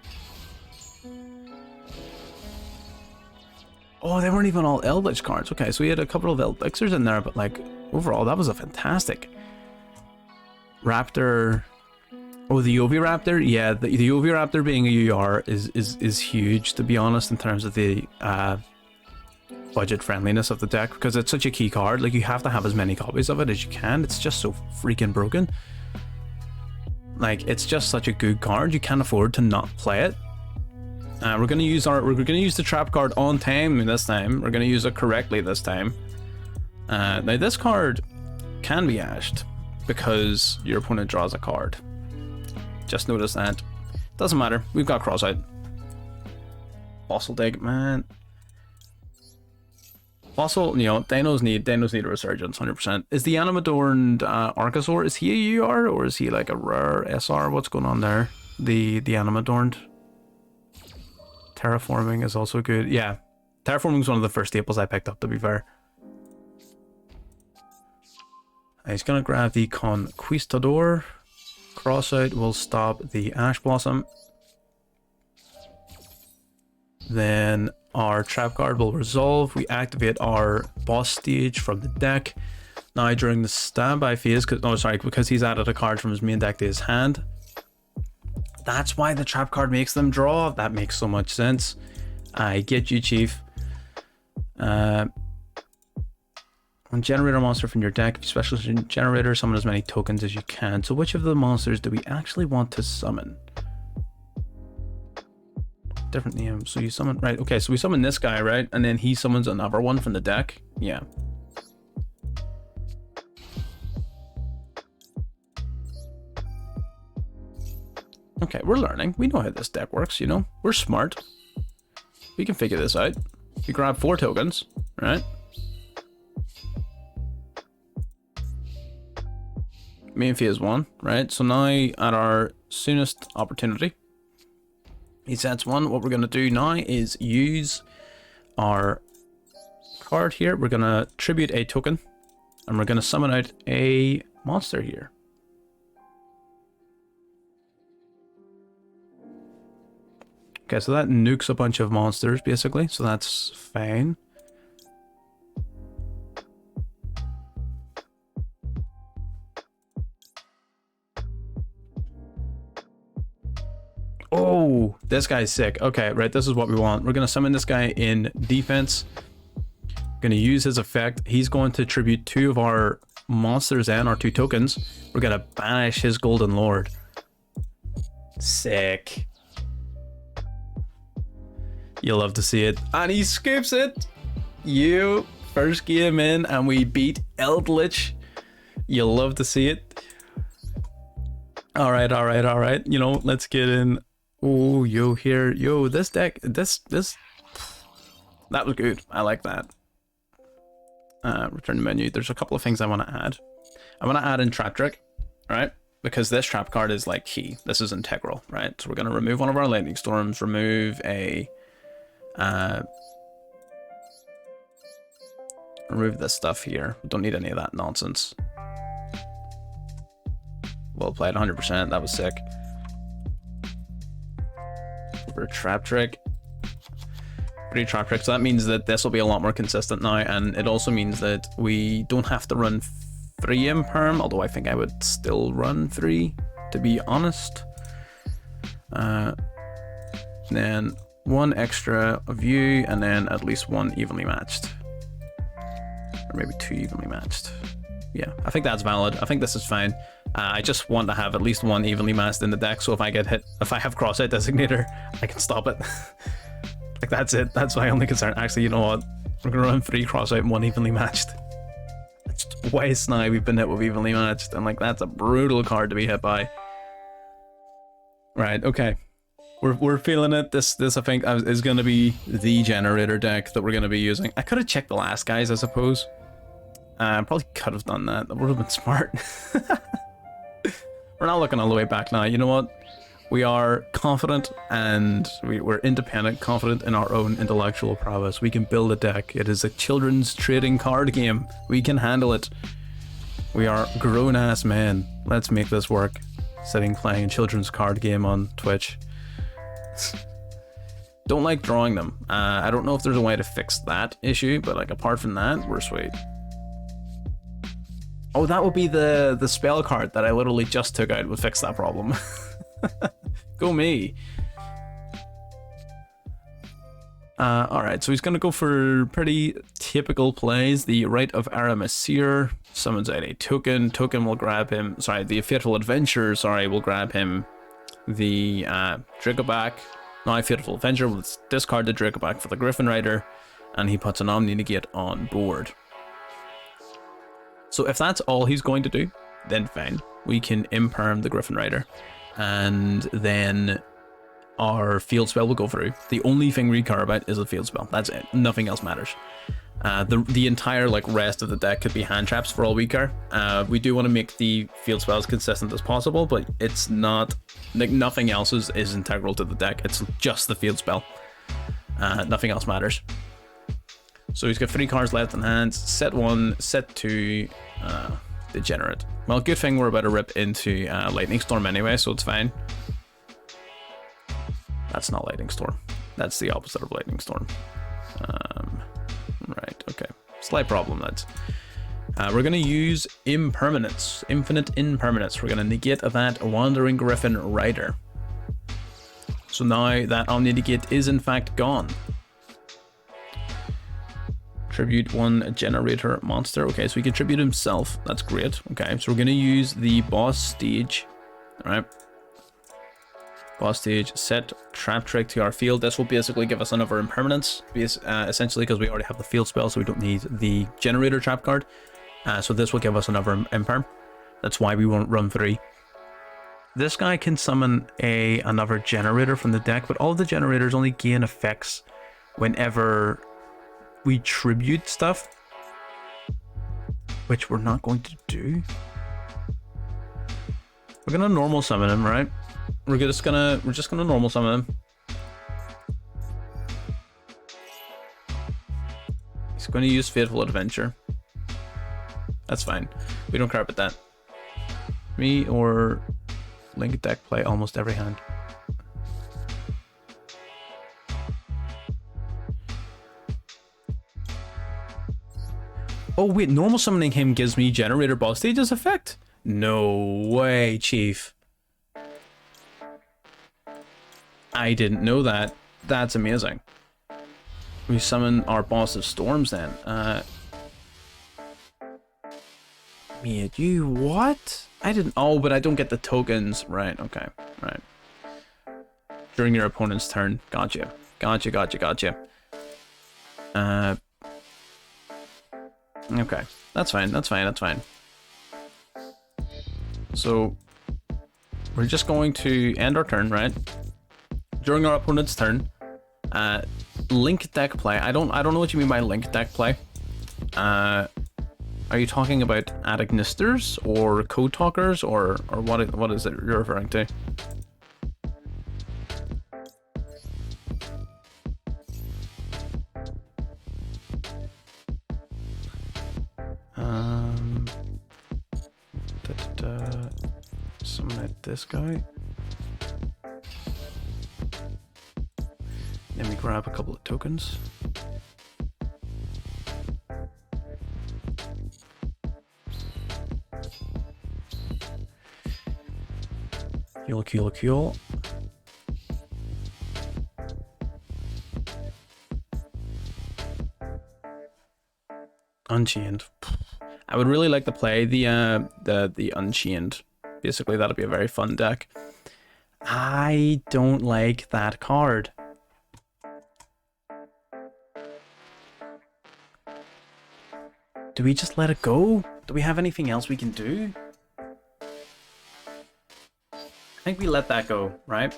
Oh, they weren't even all eldlich cards. Okay, so we had a couple of eldlichers in there, but like overall, that was a fantastic Raptor. Oh, the Oviraptor? Yeah, the Oviraptor being a UR is huge, to be honest, in terms of the budget friendliness of the deck, because it's such a key card. Like, you have to have as many copies of it as you can. It's just so freaking broken. Like, it's just such a good card. You can't afford to not play it. We're gonna use the trap card on time this time. We're gonna use it correctly this time. Now this card can be ashed because your opponent draws a card. Just notice that. Doesn't matter. We've got Crossout. Fossil Dig, man. Fossil, you know, Dinos need a resurgence, 100%. Is the Animadorned Archosaur, is he a UR or is he like a rare SR? What's going on there? The Animadorned. Terraforming is also good. Yeah, Terraforming is one of the first staples I picked up, to be fair. He's gonna grab the Conquistador. Crossout will stop the Ash Blossom. Then our trap card will resolve. We activate our boss stage from the deck. Now during the standby phase, because he's added a card from his main deck to his hand. That's why the trap card makes them draw. That makes so much sense. I get you, Chief. When Generator monster from your deck, if you special Generator, summon as many tokens as you can. So which of the monsters do we actually want to summon? Different name. So you summon, right? Okay, so we summon this guy, right? And then he summons another one from the deck. Yeah. Okay, we're learning. We know how this deck works, you know? We're smart. We can figure this out. We grab 4 tokens, right? Main phase 1, right? So now at our soonest opportunity, he sets 1. What we're going to do now is use our card here. We're going to tribute a token and we're going to summon out a monster here. Okay, so that nukes a bunch of monsters basically, so that's fine. Oh, this guy's sick. Okay, right, this is what we want. We're gonna summon this guy in defense. Gonna use his effect. He's going to tribute 2 of our monsters and our 2 tokens. We're gonna banish his Golden Lord. Sick. You'll love to see it. And he scoops it. You first game in and we beat Eldlich. You'll love to see it. All right. You know, let's get in. Oh, yo, this deck, this, that was good. I like that. Return to menu. There's a couple of things I want to add. I want to add in trap trick, right? Because this trap card is like key. This is integral, right? So we're going to remove one of our lightning storms, remove a, remove this stuff here. We don't need any of that nonsense. Well played, 100%. That was sick. For a trap trick. Pretty trap trick. So that means that this will be a lot more consistent now, and it also means that we don't have to run 3 imperm, although I think I would still run 3, to be honest. Then 1 extra of you, and then at least 1 evenly matched. Or maybe 2 evenly matched. Yeah, I think that's valid. I think this is fine. I just want to have at least 1 evenly matched in the deck, so if I get hit, if I have cross-out designator, I can stop it. Like, that's it. That's my only concern. Actually, you know what? We're gonna run 3 cross-out and 1 evenly matched. It's twice now we've been hit with evenly matched, and like, that's a brutal card to be hit by. Right, okay. We're feeling it. This I think is gonna be the Generator deck that we're gonna be using. I could have checked the last guys, I suppose. Probably could have done that. That would have been smart. We're not looking all the way back now. You know what? We are confident, and we're independent, confident in our own intellectual prowess. We can build a deck. It is a children's trading card game. We can handle it. We are grown-ass men. Let's make this work. Sitting playing a children's card game on Twitch. Don't like drawing them. I don't know if there's a way to fix that issue, but like apart from that, we're sweet. Oh, that would be the spell card that I literally just took out would fix that problem. Go me. Alright, so he's going to go for pretty typical plays. The Rite of Aramasir summons out a token. Token will grab him. Sorry, the Fateful Adventure, sorry, will grab him the Dragoback. Now, Fateful Adventure will discard the Dragoback for the Griffin Rider, and he puts an Omni Negate on board. So if that's all he's going to do, then fine. We can imperm the Griffin Rider, and then our field spell will go through. The only thing we care about is the field spell. That's it. Nothing else matters. The entire like rest of the deck could be hand traps for all we care. We do want to make the field spell as consistent as possible, but it's not like nothing else is integral to the deck. It's just the field spell. Nothing else matters. So he's got 3 cards left in hand. Set 1, set 2, degenerate. Well, good thing we're about to rip into Lightning Storm anyway, so it's fine. That's not Lightning Storm. That's the opposite of Lightning Storm. Right, okay. Slight problem, lads. We're going to use Impermanence. Infinite Impermanence. We're going to negate that Wandering Griffin Rider. So now that Omni Negate is in fact gone. Tribute 1 generator monster. Okay, so we can tribute himself. That's great. Okay, so we're going to use the boss stage. All right. Boss stage, set trap trick to our field. This will basically give us another impermanence, essentially because we already have the field spell, so we don't need the generator trap card. So this will give us another imperm. That's why we won't run 3. This guy can summon another generator from the deck, but all the generators only gain effects whenever we tribute stuff, which we're not going to do. We're gonna normal summon him, right? We're just gonna normal summon him. He's going to use Fateful Adventure. That's fine. We don't care about that. Me or Link deck play almost every hand. Oh wait, normal summoning him gives me Generator boss stages effect? No way, Chief. I didn't know that. That's amazing. We summon our boss of storms then. Me, you what? I didn't. Oh, but I don't get the tokens. Right. Okay. Right. During your opponent's turn. Gotcha. Gotcha. Okay, that's fine. So we're just going to end our turn, right? During our opponent's turn, link deck play. I don't know what you mean by link deck play. Are you talking about Adignisters or Code Talkers or what is it you're referring to? Summon this guy. Let me grab a couple of tokens. Cool. Unchained. I would really like to play the Unchained. Basically, that'll be a very fun deck. I don't like that card. Do we just let it go? Do we have anything else we can do? I think we let that go, right?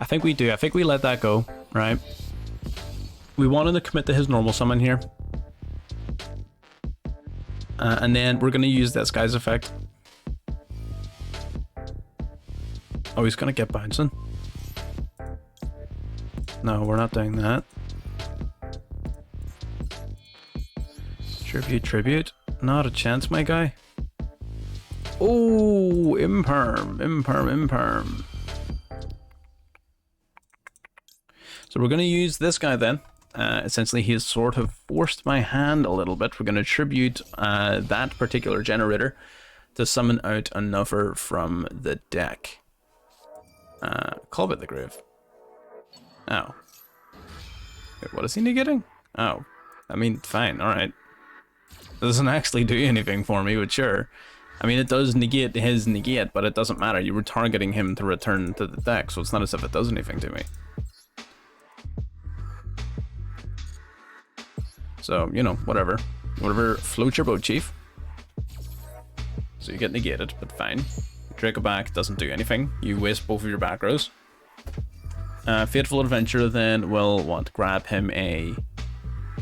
I think we do. I think we let that go, right? We wanted to commit to his normal summon here. And then we're going to use this guy's effect. Oh, he's going to get bouncing. No, we're not doing that. Tribute. Not a chance, my guy. Oh, imperm. So we're going to use this guy then. Essentially, he's sort of forced my hand a little bit. We're going to tribute that particular generator to summon out another from the deck. Call it the Grave. Oh. Wait, what is he negating? Oh. I mean, fine, alright. Doesn't actually do anything for me, but sure. I mean, it does negate his negate, but it doesn't matter. You were targeting him to return to the deck, so it's not as if it does anything to me. So, you know, whatever. Whatever floats your boat, Chief. So you get negated, but fine. Draco back doesn't do anything. You waste both of your back rows. Fateful Adventure then will grab him a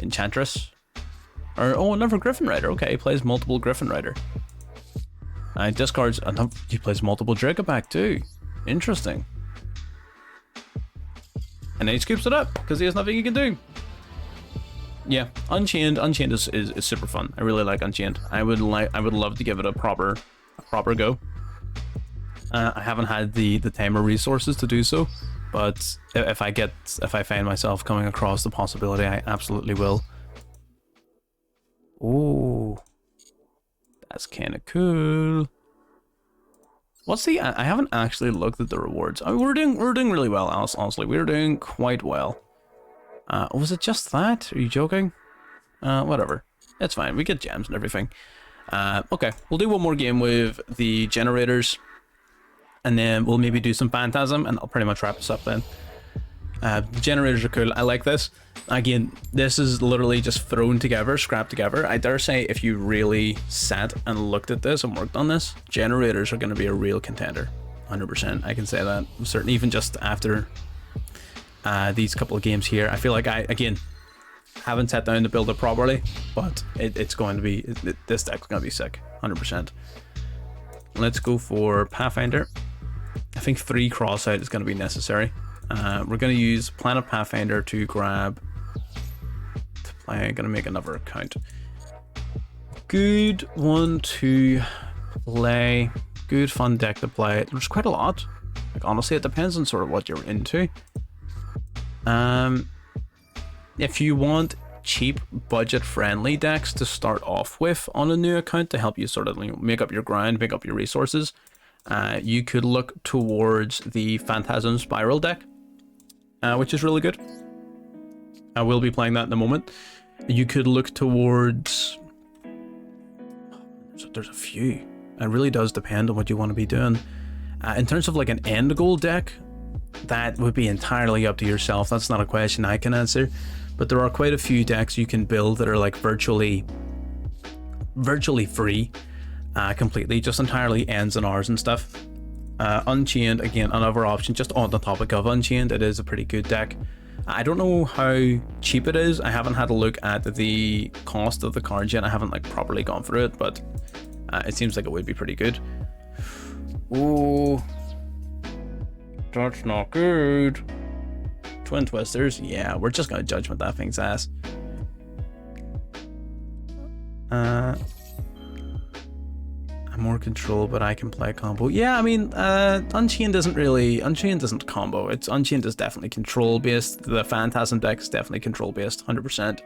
Enchantress. Or, oh, another Griffin Rider. Okay, he plays multiple Griffin Rider. Discards another, he plays multiple Draco back too. Interesting. And then he scoops it up because he has nothing he can do. Yeah, Unchained is super fun. I really like Unchained. I would love to give it a proper go. I haven't had the time or resources to do so, but if I find myself coming across the possibility, I absolutely will. Ooh, that's kind of cool. What's the? I haven't actually looked at the rewards. I mean, we're doing really well. Honestly, we're doing quite well. Was it just that? Are you joking? Whatever. It's fine. We get gems and everything. Okay, we'll do one more game with the Generators, and then we'll maybe do some Phantasm, and I'll pretty much wrap this up then. The Generators are cool. I like this. Again, this is literally just thrown together, scrapped together. I dare say if you really sat and looked at this and worked on this, Generators are going to be a real contender. 100%. I can say that. Certainly, even just after these couple of games here, I feel like I, again, haven't sat down to build it properly, but it's going to be, this deck's going to be sick. 100%. Let's go for Pathfinder. I think 3 cross-out is going to be necessary. We're going to use Planet Pathfinder to grab... I'm going to make another account. Good one to play. Good fun deck to play. There's quite a lot. Like, honestly, it depends on sort of what you're into. If you want cheap, budget-friendly decks to start off with on a new account to help you sort of, you know, make up your grind, make up your resources, you could look towards the Phantasm Spiral deck, which is really good. I will be playing that in a moment. You could look towards... There's a few. It really does depend on what you want to be doing. In terms of like an end goal deck, that would be entirely up to yourself. That's not a question I can answer. But there are quite a few decks you can build that are like virtually free, completely, just entirely ends and R's and stuff. Unchained, again, another option. Just on the topic of Unchained, it is a pretty good deck. I don't know how cheap it is. I haven't had a look at the cost of the cards yet. I haven't like properly gone through it, but it seems like it would be pretty good. Ooh, that's not good. Twin Twisters, yeah, we're just gonna judgment that thing's ass. I'm more control, but I can play combo. Yeah, I mean, Unchained doesn't combo. Unchained is definitely control based. The Phantasm deck is definitely control based, 100%.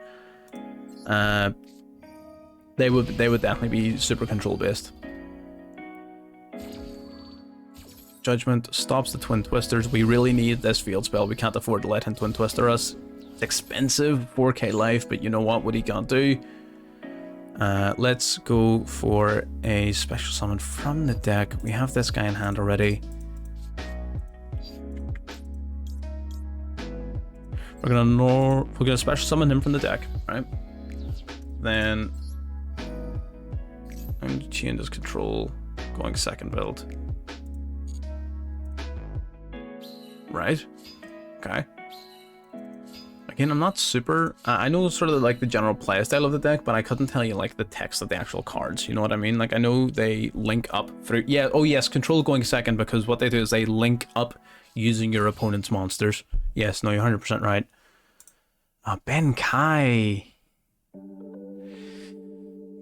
They would definitely be super control based. Judgment stops the Twin Twisters. We really need this field spell. We can't afford to let him Twin Twister us. It's expensive, 4k life, but you know what he can't do. Let's go for a special summon from the deck. We have this guy in hand already. We're gonna special summon him from the deck, right? Then I'm gonna change his control, going second build. Right. Okay. Again, I'm not super... I know sort of like the general playstyle of the deck, but I couldn't tell you like the text of the actual cards. You know what I mean? Like I know they link up through... Yeah, oh yes, control going second, because what they do is they link up using your opponent's monsters. Yes, no, you're 100% right. Benkai.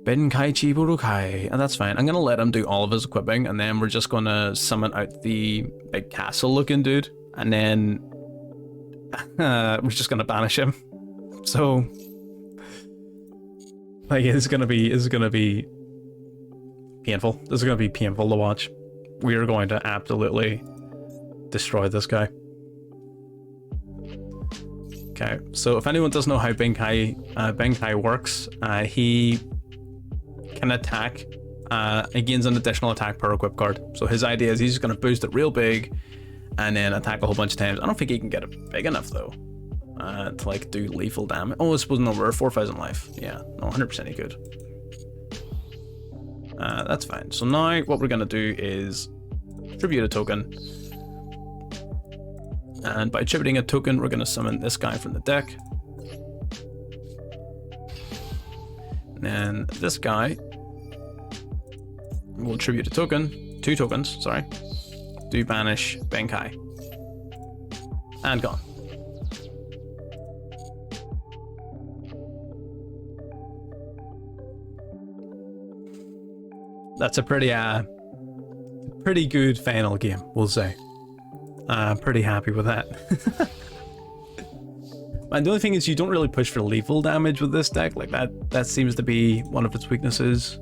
Benkai Chiburukai. And that's fine. I'm going to let him do all of his equipping, and then we're just going to summon out the big castle looking dude. And then we're just gonna banish him. So like it's gonna be painful. This is gonna be painful to watch. We are going to absolutely destroy this guy. Okay, so if anyone doesn't know how Benkai works, he can attack. He gains an additional attack per equip card. So his idea is he's just gonna boost it real big and then attack a whole bunch of times. I don't think he can get it big enough though, to like do lethal damage. Oh, I suppose no, we're 4,000 life. Yeah, no, 100% he could. That's fine. So now what we're gonna do is tribute a token, and by tributing a token, we're gonna summon this guy from the deck. And then this guy will tribute a token, 2 tokens, sorry. Do banish Benkai. And gone. That's a pretty good final game, we'll say. I'm pretty happy with that. And the only thing is you don't really push for lethal damage with this deck. Like that seems to be one of its weaknesses.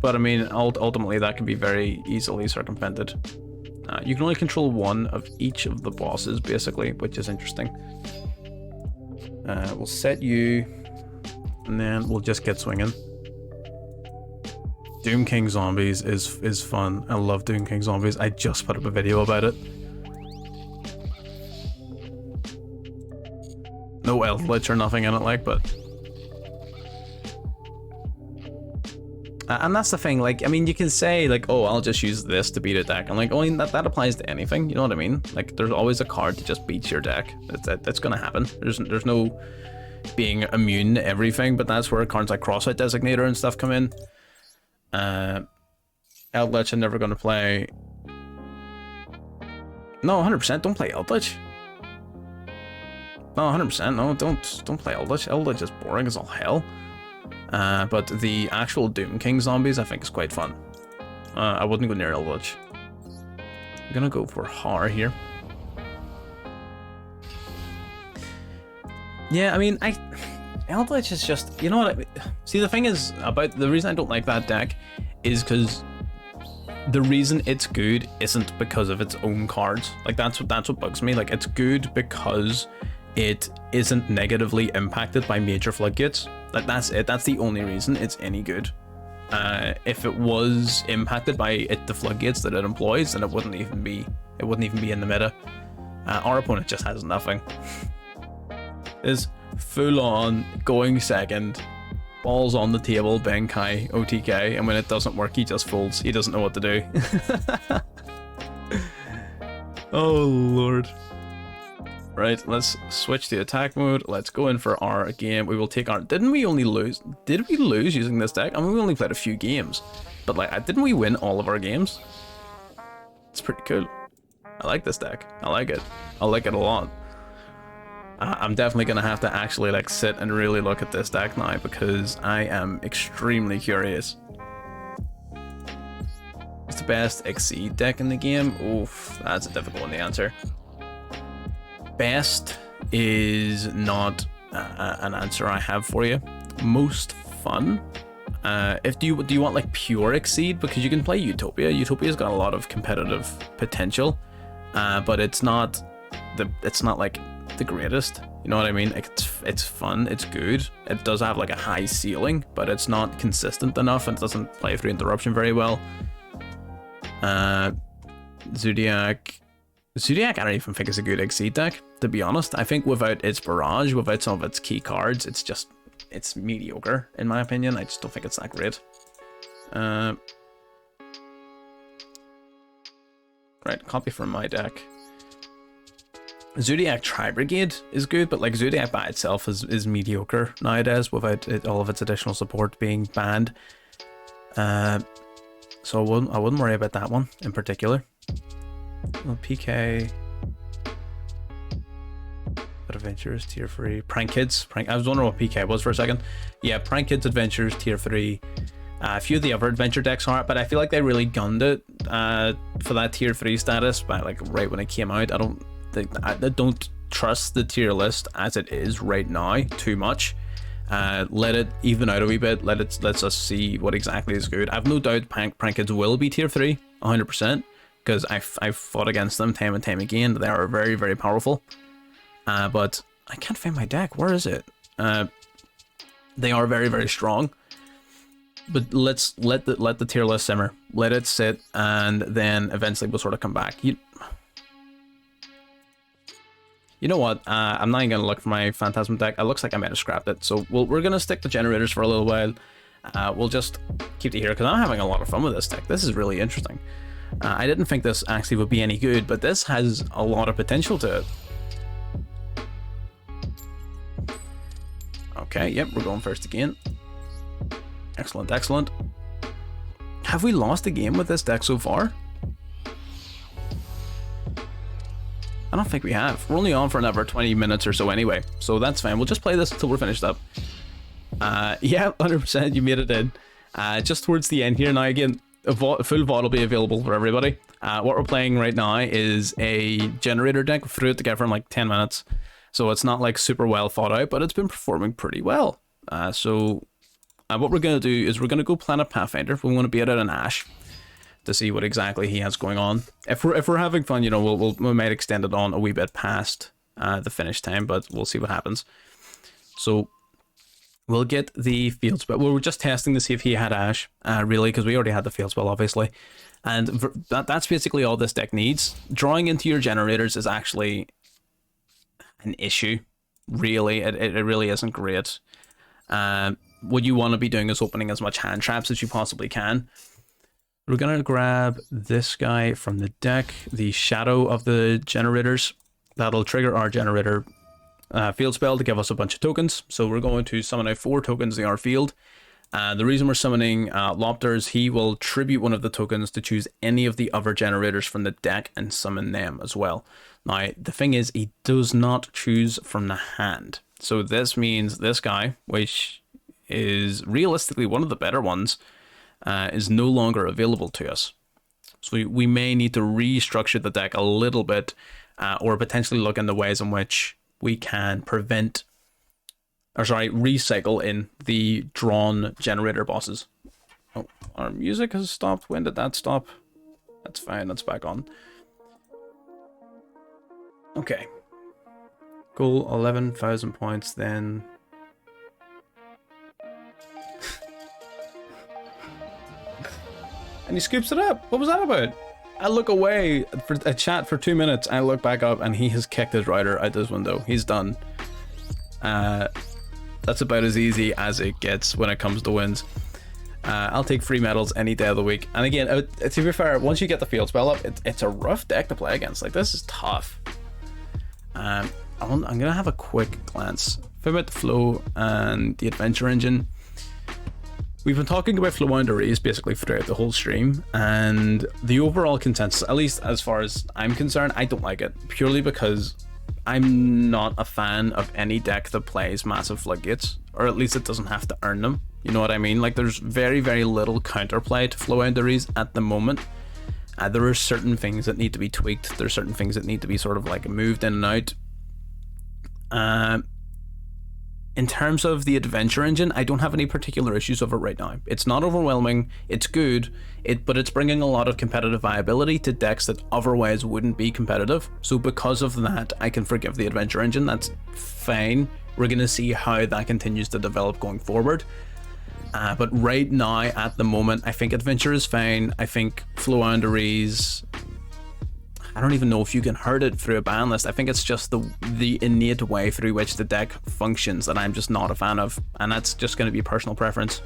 But I mean, ultimately that can be very easily circumvented. You can only control 1 of each of the bosses, basically, which is interesting. We'll set you, and then we'll just get swinging. Doom King Zombies is fun. I love Doom King Zombies. I just put up a video about it. No eldlich or nothing in it, like, but... and that's the thing, like, I mean, you can say, like, oh, I'll just use this to beat a deck. I'm like, oh, that applies to anything, you know what I mean? Like, there's always a card to just beat your deck. That's gonna happen. There's no being immune to everything, but that's where cards like Crossout Designator and stuff come in. Eldlich I'm never gonna play. No, 100%, don't play Eldlich. No, 100%, no, don't play Eldlich. Eldlich is boring as all hell. But the actual Doom King Zombies I think is quite fun. I wouldn't go near Eldlich. I'm gonna go for Har here. Yeah, I mean, Eldlich is just, you know what, see, the thing is about the reason I don't like that deck is because the reason it's good isn't because of its own cards. Like that's what bugs me. Like it's good because it isn't negatively impacted by major floodgates. Like that's it. That's the only reason it's any good. if it was impacted by the floodgates that it employs, then it wouldn't even be in the meta. Our opponent just has nothing. Is full on going second, balls on the table, Benkai, OTK, and when it doesn't work, he just folds. He doesn't know what to do. Oh lord. Right, let's switch to attack mode. Let's go in for our game. We will take our... Did we lose using this deck? I mean, we only played a few games. But, like, didn't we win all of our games? It's pretty cool. I like this deck. I like it. I like it a lot. I'm definitely going to have to actually, like, sit and really look at this deck now, because I am extremely curious. What's the best Exceed deck in the game? Oof, that's a difficult one to answer. Best is not an answer I have for you. Most fun. Do you want like pure Exceed? Because you can play Utopia. Utopia's got a lot of competitive potential, but it's not like the greatest. You know what I mean? Like, it's fun. It's good. It does have like a high ceiling, but it's not consistent enough, and it doesn't play through interruption very well. Zodiac, I don't even think is a good Exceed deck, to be honest. I think without its barrage, without some of its key cards, it's mediocre, in my opinion. I just don't think it's that great. Right, copy from my deck. Zodiac Tri-Brigade is good, but like Zodiac by itself is mediocre nowadays without all of its additional support being banned. So I wouldn't worry about that one in particular. Well, PK, Adventures tier 3, Prank Kids. I was wondering what PK was for a second. Yeah, Prank Kids Adventures tier 3. A few of the other adventure decks aren't, but I feel like they really gunned it for that tier 3 status by like right when it came out. I don't trust the tier list as it is right now too much. Let it even out a wee bit. Let's us see what exactly is good. I've no doubt Prank Kids will be tier 3 100%, because I've fought against them time and time again. They are very, very powerful. But I can't find my deck. Where is it? They are very, very strong. But let's let the tier list simmer. Let it sit, and then eventually we'll sort of come back. You know what? I'm not even gonna look for my Phantasm deck. It looks like I might have scrapped it. So we're gonna stick to Generators for a little while. We'll just keep it here because I'm having a lot of fun with this deck. This is really interesting. I didn't think this actually would be any good, but this has a lot of potential to it. Okay, yep, we're going first again. Excellent, excellent. Have we lost a game with this deck so far? I don't think we have. We're only on for another 20 minutes or so anyway, so that's fine. We'll just play this until we're finished up. Yeah, 100%, you made it in. Just towards the end here now, again, full VOD will be available for everybody. What we're playing right now is a Generator deck. We threw it together in like 10 minutes, so it's not like super well thought out, but it's been performing pretty well. What we're going to do is we're going to go Planet Pathfinder. We want to beat out an Ash to see what exactly he has going on. If we're having fun, you know, we might extend it on a wee bit past the finish time, but we'll see what happens. So we'll get the field spell. We were just testing to see if he had Ash, really, because we already had the field spell, obviously. And that's basically all this deck needs. Drawing into your Generators is actually an issue, really. It really isn't great. What you want to be doing is opening as much hand traps as you possibly can. We're going to grab this guy from the deck, the Shadow of the Generators. That'll trigger our Generator field spell to give us a bunch of tokens. So we're going to summon out 4 tokens in our field. The reason we're summoning Lopter is he will tribute one of the tokens to choose any of the other Generators from the deck and summon them as well. Now, the thing is, he does not choose from the hand. So this means this guy, which is realistically one of the better ones, is no longer available to us. So we may need to restructure the deck a little bit, or potentially look into ways in which we can recycle in the drawn Generator bosses. Oh, our music has stopped. When did that stop? That's fine, that's back on. Okay. Goal 11,000 points then. and he scoops it up. What was that about? I look away for a chat for 2 minutes. I look back up and he has kicked his rider out this window. He's done. That's about as easy as it gets when it comes to wins. I'll take free medals any day of the week. And again, to be fair, once you get the field spell up, it's a rough deck to play against. Like, this is tough. I'm gonna have a quick glance about the flow and the adventure engine. We've been talking about floowandereeze basically throughout the whole stream, and the overall consensus, at least as far as I'm concerned, I don't like it, purely because I'm not a fan of any deck that plays massive floodgates, or at least it doesn't have to earn them. You know what I mean? Like, there's very, very little counterplay to floowandereeze at the moment. There are certain things that need to be tweaked. There's certain things that need to be sort of like moved in and out. In terms of the adventure engine, I don't have any particular issues of it right now. It's not overwhelming, it's good, but it's bringing a lot of competitive viability to decks that otherwise wouldn't be competitive. So because of that, I can forgive the adventure engine. That's fine. We're going to see how that continues to develop going forward. But right now, at the moment, I think adventure is fine. I think floowandereeze, I don't even know if you can hurt it through a ban list. I think it's just the innate way through which the deck functions that I'm just not a fan of, and that's just going to be personal preference.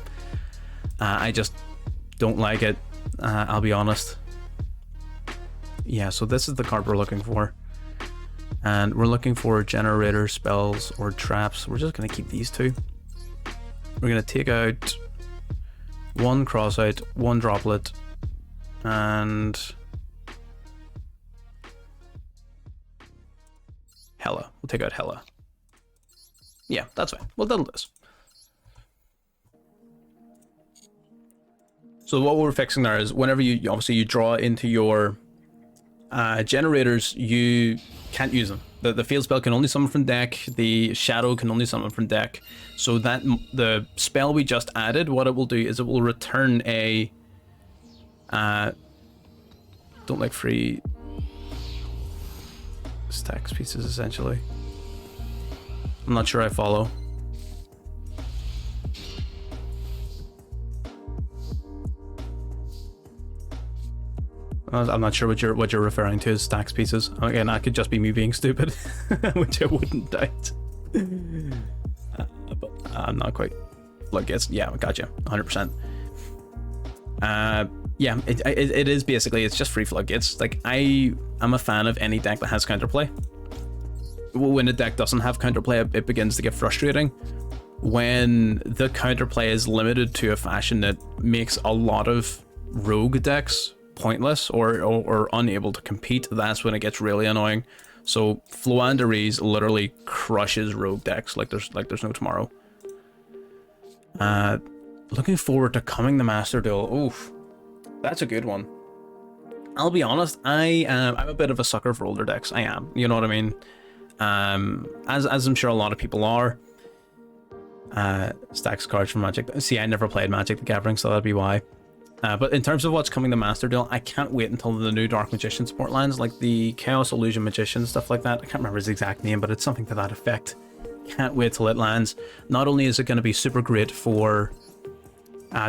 I just don't like it, I'll be honest. Yeah, so this is the card we're looking for, and we're looking for Generaiders, spells, or traps. We're just going to keep these two. We're going to take out one crossout, one droplet, and Hella. We'll take out Hella. Yeah, that's fine. Well, that'll do this. So what we're fixing there is whenever you draw into your generators, you can't use them. The field spell can only summon from deck. The shadow can only summon from deck. So that the spell we just added, what it will do is it will return a don't like free stacks pieces, essentially. I'm not sure I follow. I'm not sure what you're referring to as stacks pieces. Again, that could just be me being stupid, which I wouldn't doubt. But I'm not quite. Look, it's, yeah, gotcha, 100%. Yeah, it is basically, it's just free floodgates. Like, I'm a fan of any deck that has counterplay. When a deck doesn't have counterplay, it begins to get frustrating. When the counterplay is limited to a fashion that makes a lot of rogue decks pointless or unable to compete, that's when it gets really annoying. So floowandereeze literally crushes rogue decks like there's no tomorrow. Looking forward to coming the Master Duel. Oof. That's a good one. I'll be honest, I'm a bit of a sucker for older decks. I am, you know what I mean? As I'm sure a lot of people are. Stacks cards from Magic. See, I never played Magic the Gathering, so that'd be why. But in terms of what's coming to Master Duel, I can't wait until the new Dark Magician support lands, like the Chaos Illusion Magician, stuff like that. I can't remember his exact name, but it's something to that effect. Can't wait till it lands. Not only is it going to be super great for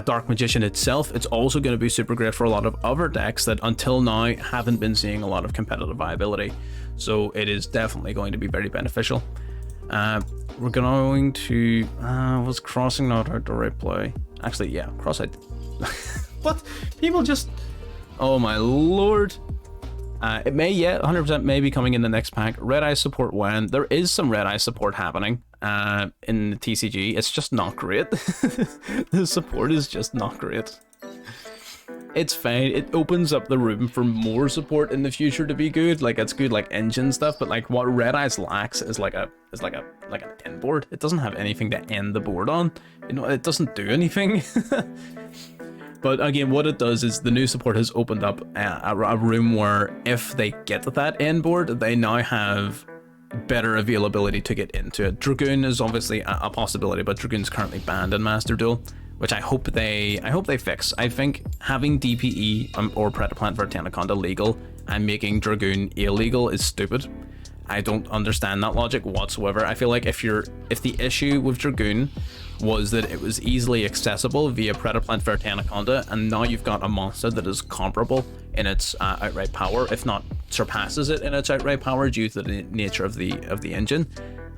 Dark Magician itself, it's also going to be super great for a lot of other decks that until now haven't been seeing a lot of competitive viability. So it is definitely going to be very beneficial. We're going to was crossing not the right play? Actually, yeah, cross out. What? People just, oh my lord. It may, yeah, 100% may be coming in the next pack. Red Eye support when there is some Red Eye support happening in the TCG. It's just not great. The support is just not great. It's fine. It opens up the room for more support in the future to be good. Like, it's good like engine stuff, but like what Red Eyes lacks is like an end board. It doesn't have anything to end the board on. You know, it doesn't do anything. But again, what it does is the new support has opened up a room where if they get that end board, they now have better availability to get into it. Dragoon is obviously a possibility, but Dragoon's currently banned in Master Duel, which I hope they fix. I think having DPE or Predaplant Vertanaconda legal and making Dragoon illegal is stupid. I don't understand that logic whatsoever. I feel like if the issue with Dragoon was that it was easily accessible via Predaplant Verte Anaconda, and now you've got a monster that is comparable in its outright power, if not surpasses it in its outright power due to the nature of the engine.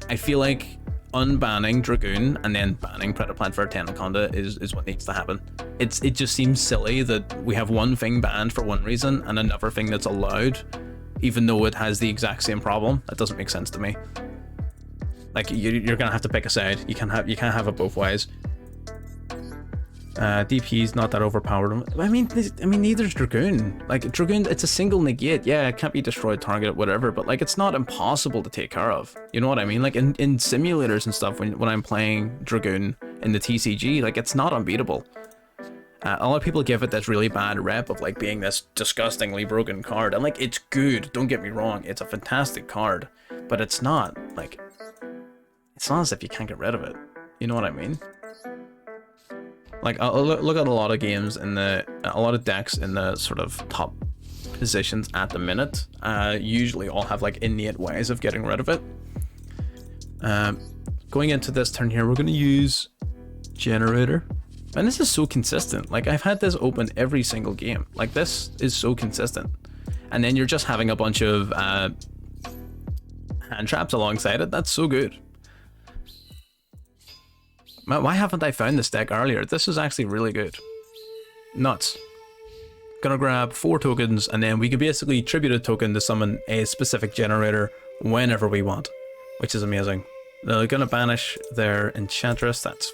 I feel like unbanning Dragoon and then banning Predaplant Verte Anaconda is what needs to happen. It just seems silly that we have one thing banned for one reason and another thing that's allowed, even though it has the exact same problem. That doesn't make sense to me. Like, you're gonna have to pick a side. You can't have it both ways. DP's not that overpowered. I mean, neither's Dragoon. Like, Dragoon, it's a single negate. Yeah, it can't be destroyed, target, whatever, but like, it's not impossible to take care of. You know what I mean? Like in simulators and stuff, when I'm playing Dragoon in the TCG, like, it's not unbeatable. A lot of people give it this really bad rep of like being this disgustingly broken card, and like, it's good, don't get me wrong, it's a fantastic card, but it's not like, it's not as if you can't get rid of it. You know what I mean? Like, I'll look at a lot of games in a lot of decks in the sort of top positions at the minute. Usually all have like innate ways of getting rid of it. Going into this turn here, we're going to use Generator. And this is so consistent. Like, I've had this open every single game. Like, this is so consistent. And then you're just having a bunch of hand traps alongside it. That's so good. Why haven't I found this deck earlier? This is actually really good. Nuts. Gonna grab 4 tokens, and then we can basically tribute a token to summon a specific Generator whenever we want, which is amazing. They're gonna banish their Enchantress. That's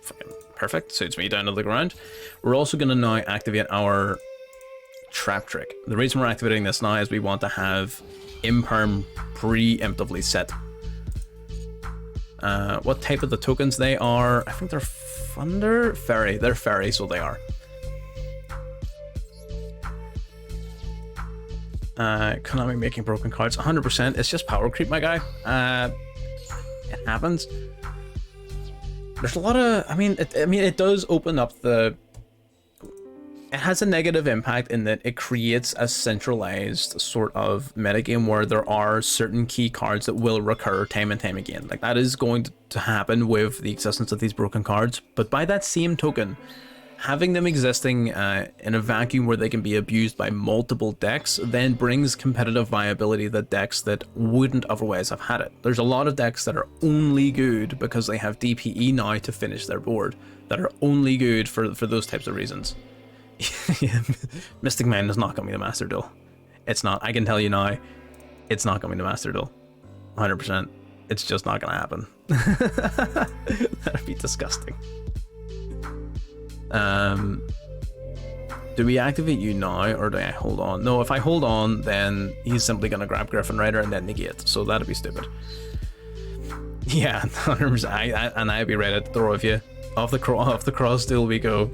fucking perfect. Suits me down to the ground. We're also gonna now activate our Trap Trick. The reason we're activating this now is we want to have Imperm preemptively set. What type of the tokens they are? I think they're Thunder? Fairy. They're Fairy, so they are. Konami making broken cards. 100%. It's just power creep, my guy. It happens. There's a lot of... I mean, it does open up the... It has a negative impact in that it creates a centralized sort of metagame where there are certain key cards that will recur time and time again. Like, that is going to happen with the existence of these broken cards. But by that same token, having them existing in a vacuum where they can be abused by multiple decks then brings competitive viability to decks that wouldn't otherwise have had it. There's a lot of decks that are only good because they have DPE now to finish their board, that are only good for those types of reasons. Yeah, Mystic Man is not going to be the Master Duel. It's not. I can tell you now, it's not going to be the Master Duel. 100%. It's just not going to happen. That'd be disgusting. Do we activate you now, or do I hold on? No, if I hold on, then he's simply going to grab Griffin Rider and then negate. So that'd be stupid. Yeah, 100%. And I'd be ready to throw with you. Off the cross duel we go.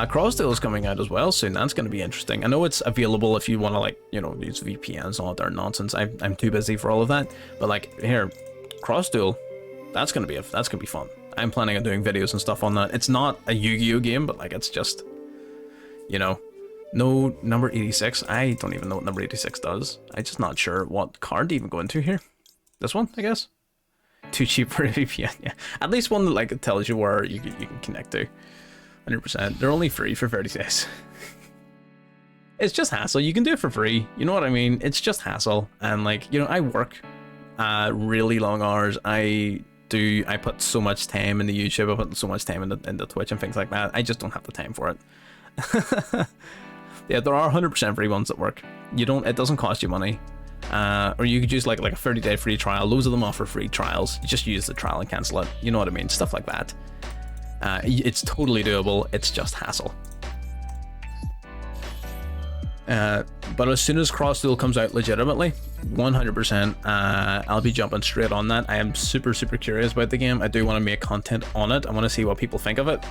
Cross Duel is coming out as well soon. That's going to be interesting. I know it's available if you want to, like, you know, use VPNs and all that nonsense. I'm too busy for all of that. But like, here, Cross Duel, that's going to be fun. I'm planning on doing videos and stuff on that. It's not a Yu-Gi-Oh game, but like, it's just, you know, no number 86. I don't even know what number 86 does. I'm just not sure what card to even go into here. This one, I guess. Too cheap for a VPN. Yeah, at least one that like tells you where you can connect to. 100%. They're only free for 30 days. It's just hassle. You can do it for free. You know what I mean? It's just hassle. And like, you know, I work really long hours. I put so much time into YouTube. I put so much time into Twitch and things like that. I just don't have the time for it. Yeah, there are 100% free ones that work. It doesn't cost you money. Or you could use like a 30-day free trial. Loads of them offer free trials. You just use the trial and cancel it. You know what I mean? Stuff like that. It's totally doable. It's just hassle. But as soon as Cross Duel comes out legitimately, 100%, I'll be jumping straight on that. I am super curious about the game. I do want to make content on it. I want to see what people think of it.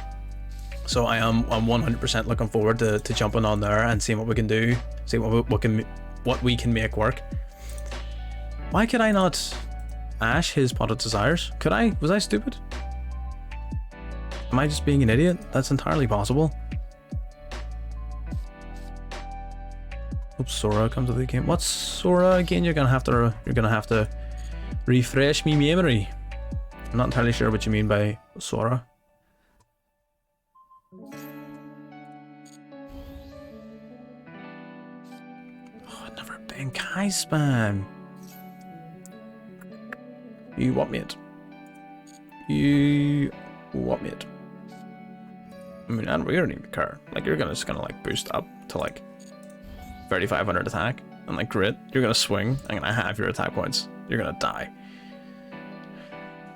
So I'm 100% looking forward to jumping on there and seeing what we can do, see what we can make work. Why could I not Ash his Pot of Desires? Could I? Was I stupid? Am I just being an idiot? That's entirely possible. Hope Sora comes to the game. What's Sora again? You're gonna have to refresh me memory. I'm not entirely sure what you mean by Sora. Oh, I've never been Kai spam. You want me it? You want me it? I mean, I don't really care. Like, you're just gonna like boost up to like 3,500 attack and like grit. You're gonna swing. I'm gonna have your attack points. You're gonna die.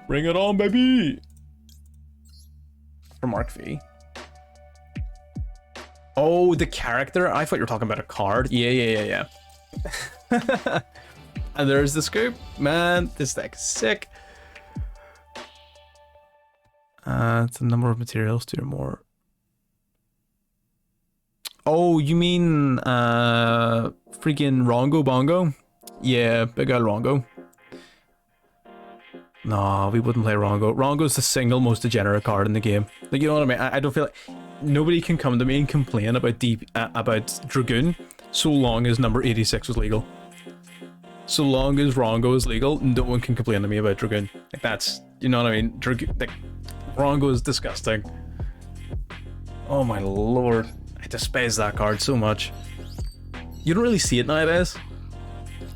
Bring it on, baby! For Mark V. Oh, the character? I thought you were talking about a card. Yeah. And there's the scoop. Man, this deck is sick. It's a number of materials, 2 or more. Oh, you mean freaking Rongo Bongo? Yeah, big old Rongo. No, we wouldn't play Rongo. Rongo's the single most degenerate card in the game. Like, you know what I mean? I don't feel like nobody can come to me and complain about Dragoon so long as number 86 was legal. So long as Rongo is legal, no one can complain to me about Dragoon. Like, that's, you know what I mean? Like, Rongo is disgusting. Oh my lord. I despise that card so much. You don't really see it nowadays.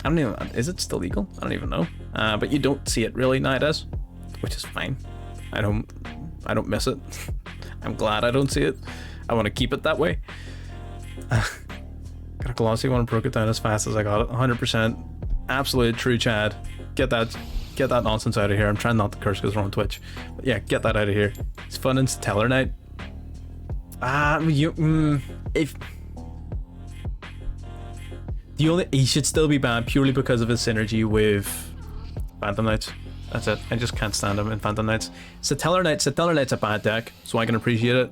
I don't even, is it still legal? I don't even know. But you don't see it really nowadays, which is fine. I don't miss it. I'm glad I don't see it. I want to keep it that way. Got a glossy one, broke it down as fast as I got it. 100%. Absolute true Chad. Get that nonsense out of here. I'm trying not to curse because we're on Twitch. But yeah, get that out of here. It's fun in Stellar Night. He should still be banned purely because of his synergy with Phantom Knights. That's it. I just can't stand him in Phantom Knights. Satellar Knight's a bad deck, so I can appreciate it.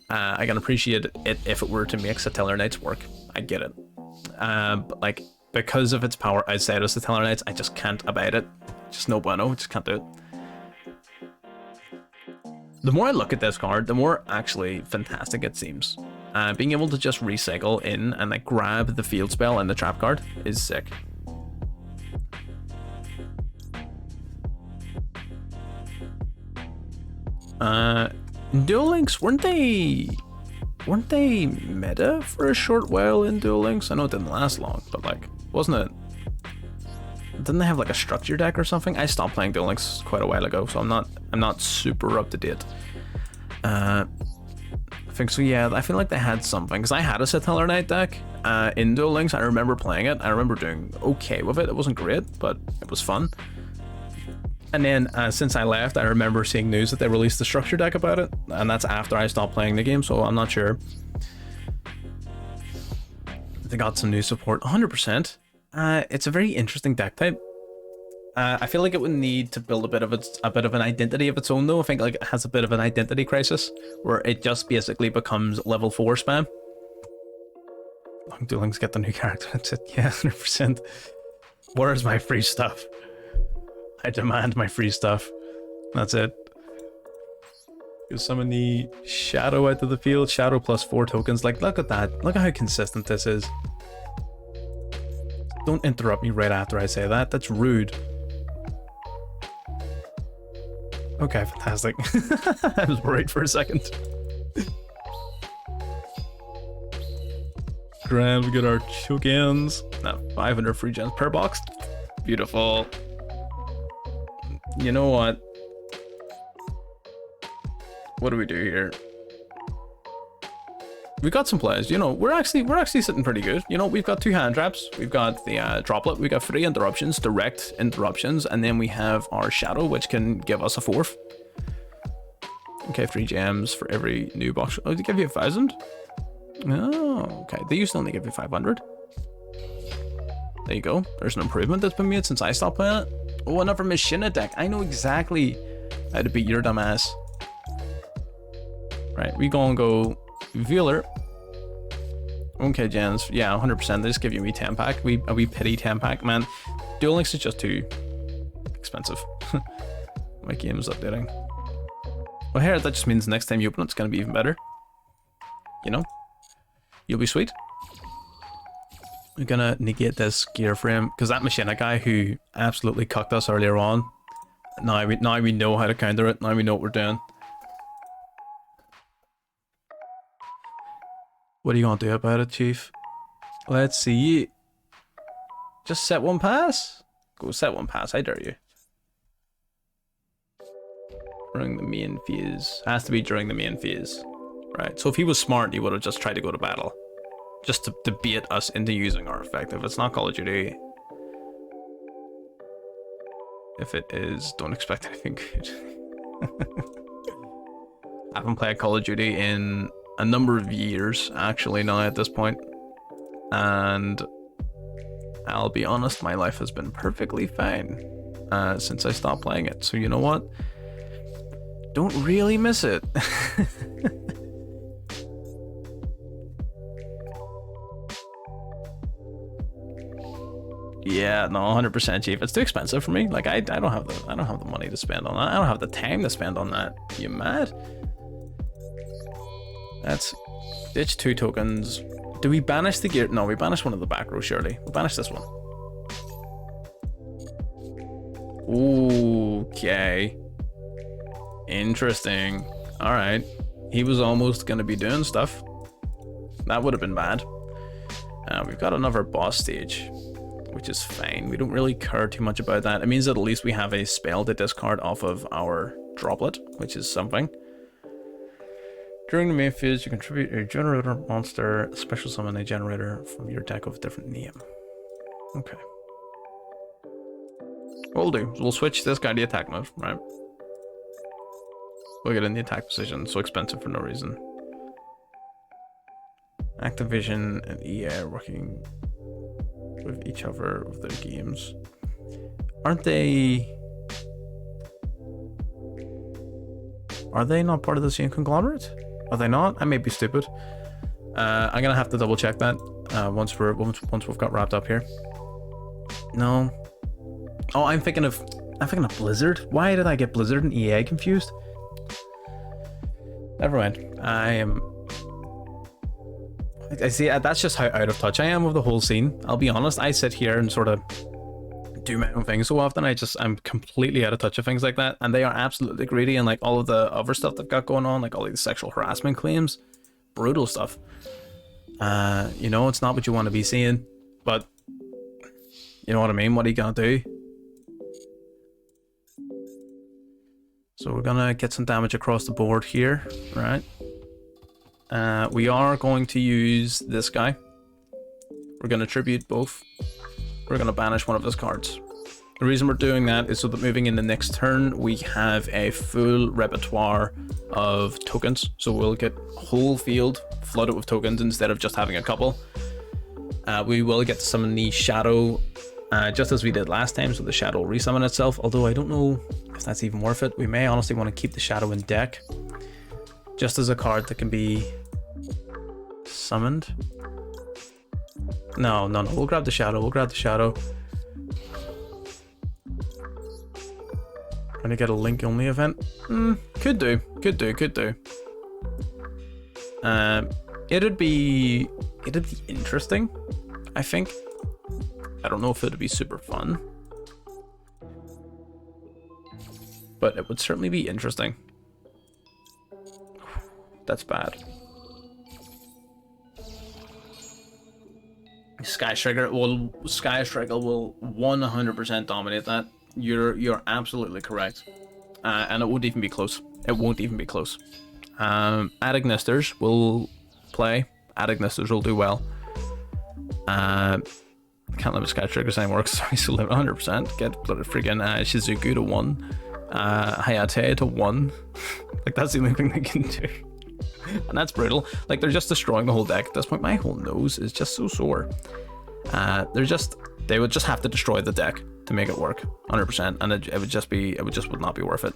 I can appreciate it if it were to make Satellar Knights work. I get it. But like, because of its power outside of Satellar Knights, I just can't abide it. Just no bueno. Just can't do it. The more I look at this card, the more actually fantastic it seems. Being able to just recycle in and like grab the field spell and the trap card is sick. Duel Links, weren't they meta for a short while in Duel Links? I know it didn't last long, but like, wasn't it? Didn't they have like a structure deck or something? I stopped playing Duel Links quite a while ago, so I'm not super up to date. I think so, yeah. I feel like they had something, because I had a Satellar Knight deck in Duel Links. I remember playing it. I remember doing okay with it. It wasn't great, but it was fun. And then since I left, I remember seeing news that they released the structure deck about it, and that's after I stopped playing the game, so I'm not sure. They got some new support, 100%. It's a very interesting deck type. I feel like it would need to build a bit of an identity of its own, though. I think like it has a bit of an identity crisis where it just basically becomes level 4 spam. Long Duel Links get the new character. That's it. Yeah, 100%. Where's my free stuff? I demand my free stuff. That's it. Go summon the Shadow out to the field. Shadow plus 4 tokens. Like, look at that. Look at how consistent this is. Don't interrupt me right after I say that. That's rude. Okay, fantastic. I was worried for a second. Grand, we get our tokens. Now, 500 free gems per box. Beautiful. You know what? What do we do here? We got some plays, you know, we're actually sitting pretty good. You know, we've got 2 hand traps, we've got the droplet, we got 3 interruptions, direct interruptions, and then we have our shadow, which can give us a 4th. Okay, 3 gems for every new box. Oh, they give you 1,000? Oh, okay. They used to only give you 500. There you go. There's an improvement that's been made since I stopped playing it. Oh, another Machina deck. I know exactly how to beat your dumb ass. Right, we gonna go Vealer. Okay, gens. Yeah, 100%. They just give you a wee 10 pack. A wee pity 10 pack. Man, Duel Links is just too expensive. My game is updating. Well, here, that just means next time you open it's gonna be even better. You know? You'll be sweet. We're gonna negate this gear frame because that machine guy who absolutely cucked us earlier on. Now we know how to counter it. Now we know what we're doing. What are you gonna do about it, Chief? Let's see. Just set one pass. Go set one pass. I dare you. During the main phase. Has to be during the main phase. Right. So if he was smart, he would have just tried to go to battle. Just to bait us into using our effect. If it's not Call of Duty. If it is, don't expect anything good. I haven't played Call of Duty in a number of years, actually, now at this point. And I'll be honest, my life has been perfectly fine since I stopped playing it. So you know what? Don't really miss it. Yeah, no, 100% Chief. It's too expensive for me. Like I don't have the money to spend on that. I don't have the time to spend on that. You mad? That's ditch 2 tokens. Do we banish the gear? No, we banish one of the back row, surely. We'll banish this one. Okay. Interesting. Alright. He was almost gonna be doing stuff. That would have been bad. We've got another boss stage, which is fine. We don't really care too much about that. It means that at least we have a spell to discard off of our droplet, which is something. During the main phase, you contribute a generator monster, special summon a generator from your deck of a different name. Okay. What we'll do is we'll switch this guy to attack mode, right? We'll get in the attack position, so expensive for no reason. Activision and EA are working with each other of their games. Aren't they... Are they not part of the same conglomerate? Are they not? I may be stupid. I'm gonna have to double check that once we've got wrapped up here. No. Oh, I'm thinking of Blizzard. Why did I get Blizzard and EA confused? Never mind. I see. That's just how out of touch I am with the whole scene. I'll be honest. I sit here and sort of do my own thing so often. I'm completely out of touch of things like that, and they are absolutely greedy. And like all of the other stuff they've got going on, like all these sexual harassment claims, brutal stuff. You know, it's not what you want to be seeing, but you know what I mean. What are you gonna do? So we're gonna get some damage across the board here, right? We are going to use this guy. We're gonna tribute both. We're gonna banish one of his cards. The reason we're doing that is so that moving in the next turn, we have a full repertoire of tokens. So we'll get whole field flooded with tokens instead of just having a couple. We will get to summon the shadow, just as we did last time, so the shadow will resummon itself, although I don't know if that's even worth it. We may honestly want to keep the shadow in deck, just as a card that can be summoned. No, we'll grab the shadow, Trying to get a link only event. Could do. It'd be interesting, I think. I don't know if it'd be super fun, but it would certainly be interesting. That's bad. Sky Striker will 100% dominate that. You're absolutely correct, and it won't even be close. Adignisters will play. Adignisters will do well. I can't limit Sky Triggers anymore because I still limit 100%. Get freaking Shizuku to 1, Hayate to 1. Like that's the only thing they can do. And that's brutal. Like they're just destroying the whole deck at this point. My whole nose is just so sore. They would just have to destroy the deck to make it work 100%, and it would not be worth it.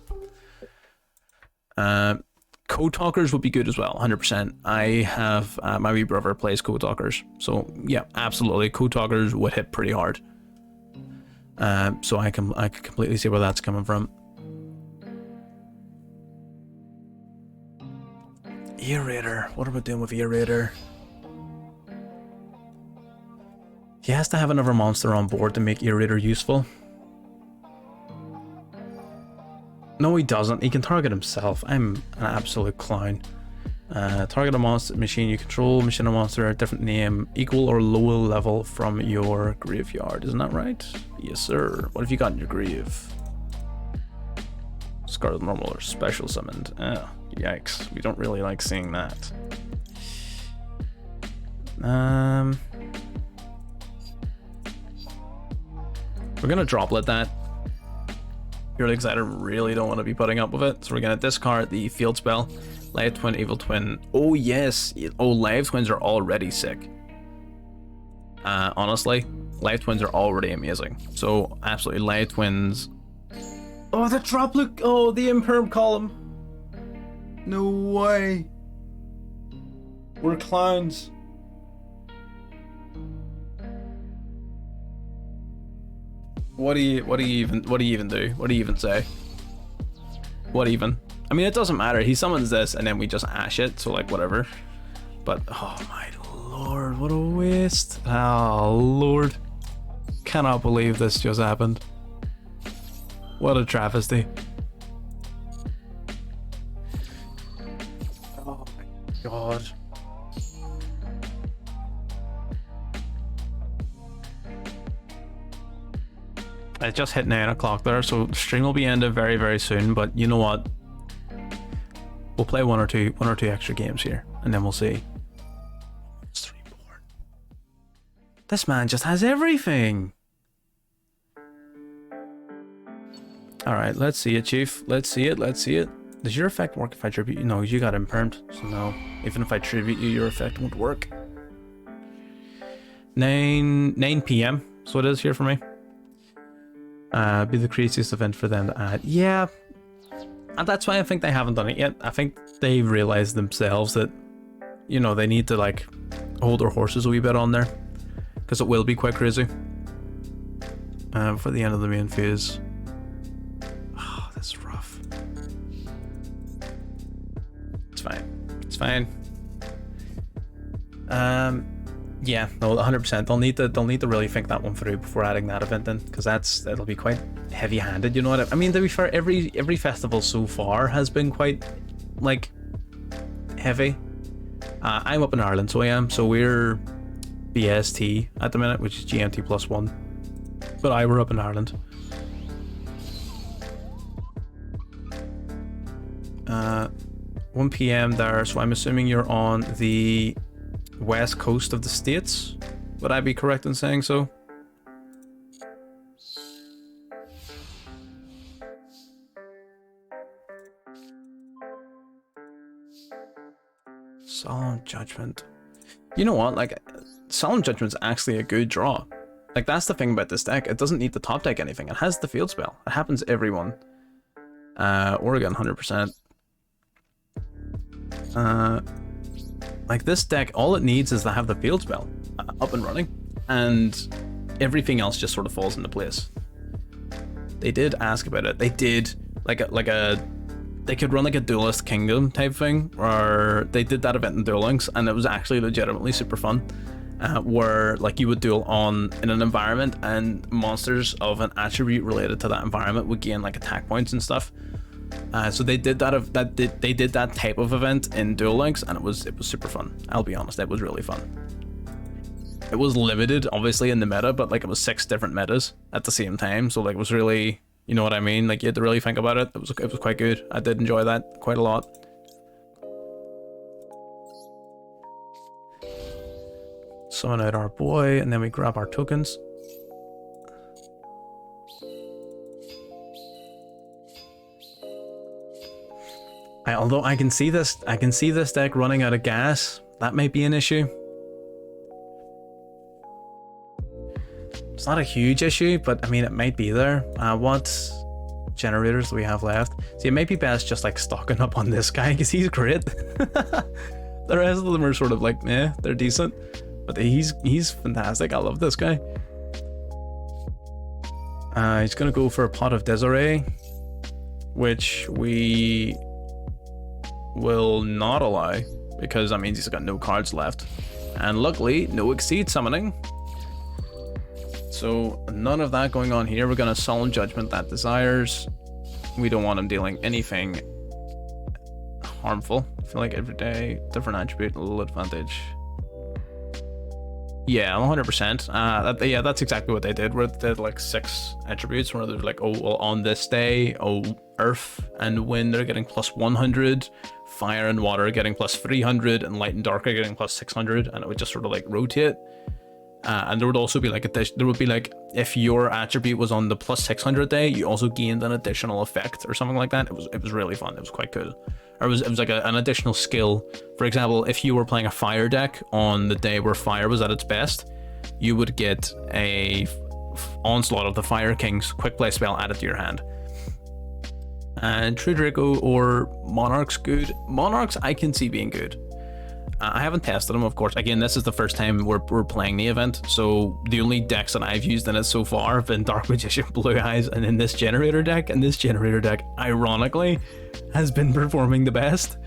Code Talkers would be good as well, 100%. I have my wee brother plays Code Talkers, so yeah, absolutely. Code Talkers would hit pretty hard. So I can completely see where that's coming from. Ear Raider. What are we doing with Ear Raider? He has to have another monster on board to make Generaiders useful. No, he doesn't. He can target himself. I'm an absolute clown. Target a monster machine you control, machine a monster, a different name, equal or lower level from your graveyard. Isn't that right? Yes, sir. What have you got in your grave? Scarlet normal or special summoned. Oh, yikes. We don't really like seeing that. We're gonna droplet that. Purely because I really don't want to be putting up with it. So we're gonna discard the field spell. Live Twin, Evil Twin. Oh yes. Oh, Live Twins are already sick. Honestly, Live Twins are already amazing. So absolutely Live Twins. Oh, the droplet. Oh, the imperm column. No way. We're clowns. What do you even do? What do you even say? What even? I mean, it doesn't matter. He summons this and then we just ash it, so like whatever. But oh my lord, what a waste. Oh lord. Cannot believe this just happened. What a travesty. Oh my god. It just hit 9 o'clock there, so the stream will be ended very, very soon, but you know what? We'll play one or two extra games here, and then we'll see. It's 3 more. This man just has everything. Alright, let's see it, Chief. Let's see it, let's see it. Does your effect work if I tribute you? No, you got impermed, so no. Even if I tribute you, your effect won't work. 9 p.m. So it is here for me. Be the craziest event for them to add. Yeah, and that's why I think they haven't done it yet. I think they realized themselves that, you know, they need to like hold their horses a wee bit on there, because it will be quite crazy for the end of the main phase. Oh, that's rough. It's fine. It's fine. Yeah, no, 100%. They'll need to really think that one through before adding that event in, because that'll be quite heavy-handed. You know what I mean? To be fair, every festival so far has been quite like heavy. I'm up in Ireland, so I am. So we're BST at the minute, which is GMT +1. But I were up in Ireland. 1 p.m. there, so I'm assuming you're on the west coast of the States. Would I be correct in saying so? Solemn Judgment. You know what? Like, Solemn Judgment's actually a good draw. Like, that's the thing about this deck. It doesn't need to top deck anything. It has the field spell. It happens every one. Oregon, 100%. Like, this deck, all it needs is to have the field spell up and running, and everything else just sort of falls into place. They did ask about it. They did they could run like a Duelist Kingdom type thing, or they did that event in Duel Links, and it was actually legitimately super fun. Where like you would duel in an environment, and monsters of an attribute related to that environment would gain like attack points and stuff. So they did they did that type of event in Duel Links, and it was super fun. I'll be honest, it was really fun. It was limited, obviously, in the meta, but like it was 6 different metas at the same time, so like it was really, you know what I mean? Like you had to really think about it. It was quite good. I did enjoy that quite a lot. Summon out our boy, and then we grab our tokens. Although I can see this deck running out of gas. That might be an issue. It's not a huge issue, but I mean it might be there. What generators do we have left? See, it might be best just like stocking up on this guy because he's great. The rest of them are sort of like, meh, they're decent, but he's fantastic. I love this guy. He's gonna go for a Pot of Desiree, which we will not allow because that means he's got no cards left, and luckily no Exceed summoning. so none of that going on here. We're going to solemn judgment that desires. We don't want him dealing anything harmful. I feel like every day, different attribute, a little advantage. Yeah, 100%. Yeah, that's exactly what they did. Where they did like 6 attributes where they're like, oh, well, on this day, oh, earth and wind are getting plus 100, fire and water are getting plus 300, and light and dark are getting plus 600, and it would just sort of like rotate. And there would also be like if your attribute was on the plus 600 day, you also gained an additional effect or something like that. It was really fun. It was quite cool. Or it was like an additional skill. For example, if you were playing a fire deck on the day where fire was at its best, you would get a Onslaught of the Fire King's quick play spell added to your hand. And True Draco or Monarch's good. Monarchs I can see being good. I haven't tested them, of course. Again, this is the first time we're playing the event, so the only decks that I've used in it so far have been Dark Magician, Blue Eyes, and in this Generator deck. And this Generator deck, ironically, has been performing the best.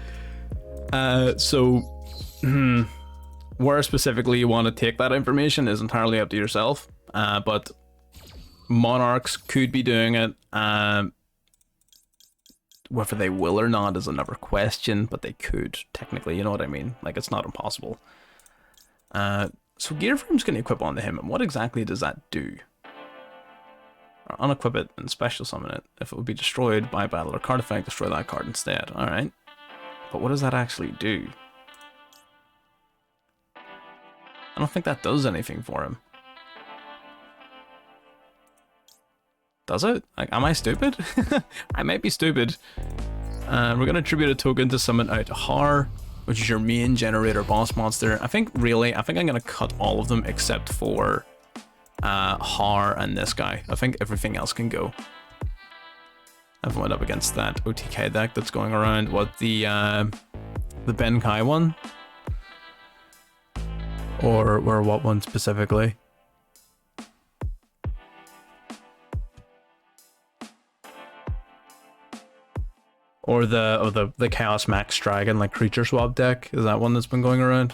Where specifically you want to take that information is entirely up to yourself. But Monarchs could be doing it. Whether they will or not is another question, but they could, technically, you know what I mean? Like, it's not impossible. So Gear Frame's going to equip onto him, and what exactly does that do? Or unequip it and special summon it. If it would be destroyed by battle or card effect, destroy that card instead. Alright. But what does that actually do? I don't think that does anything for him. Does it? Like, am I stupid? I might be stupid. We're going to attribute a token to summon out Har, which is your main Generator boss monster. I think I'm going to cut all of them except for Har and this guy. I think everything else can go. I've went up against that OTK deck that's going around. What, the Ben Kai one? Or what one specifically? Or the Chaos Max Dragon, like creature swap deck? Is that one that's been going around?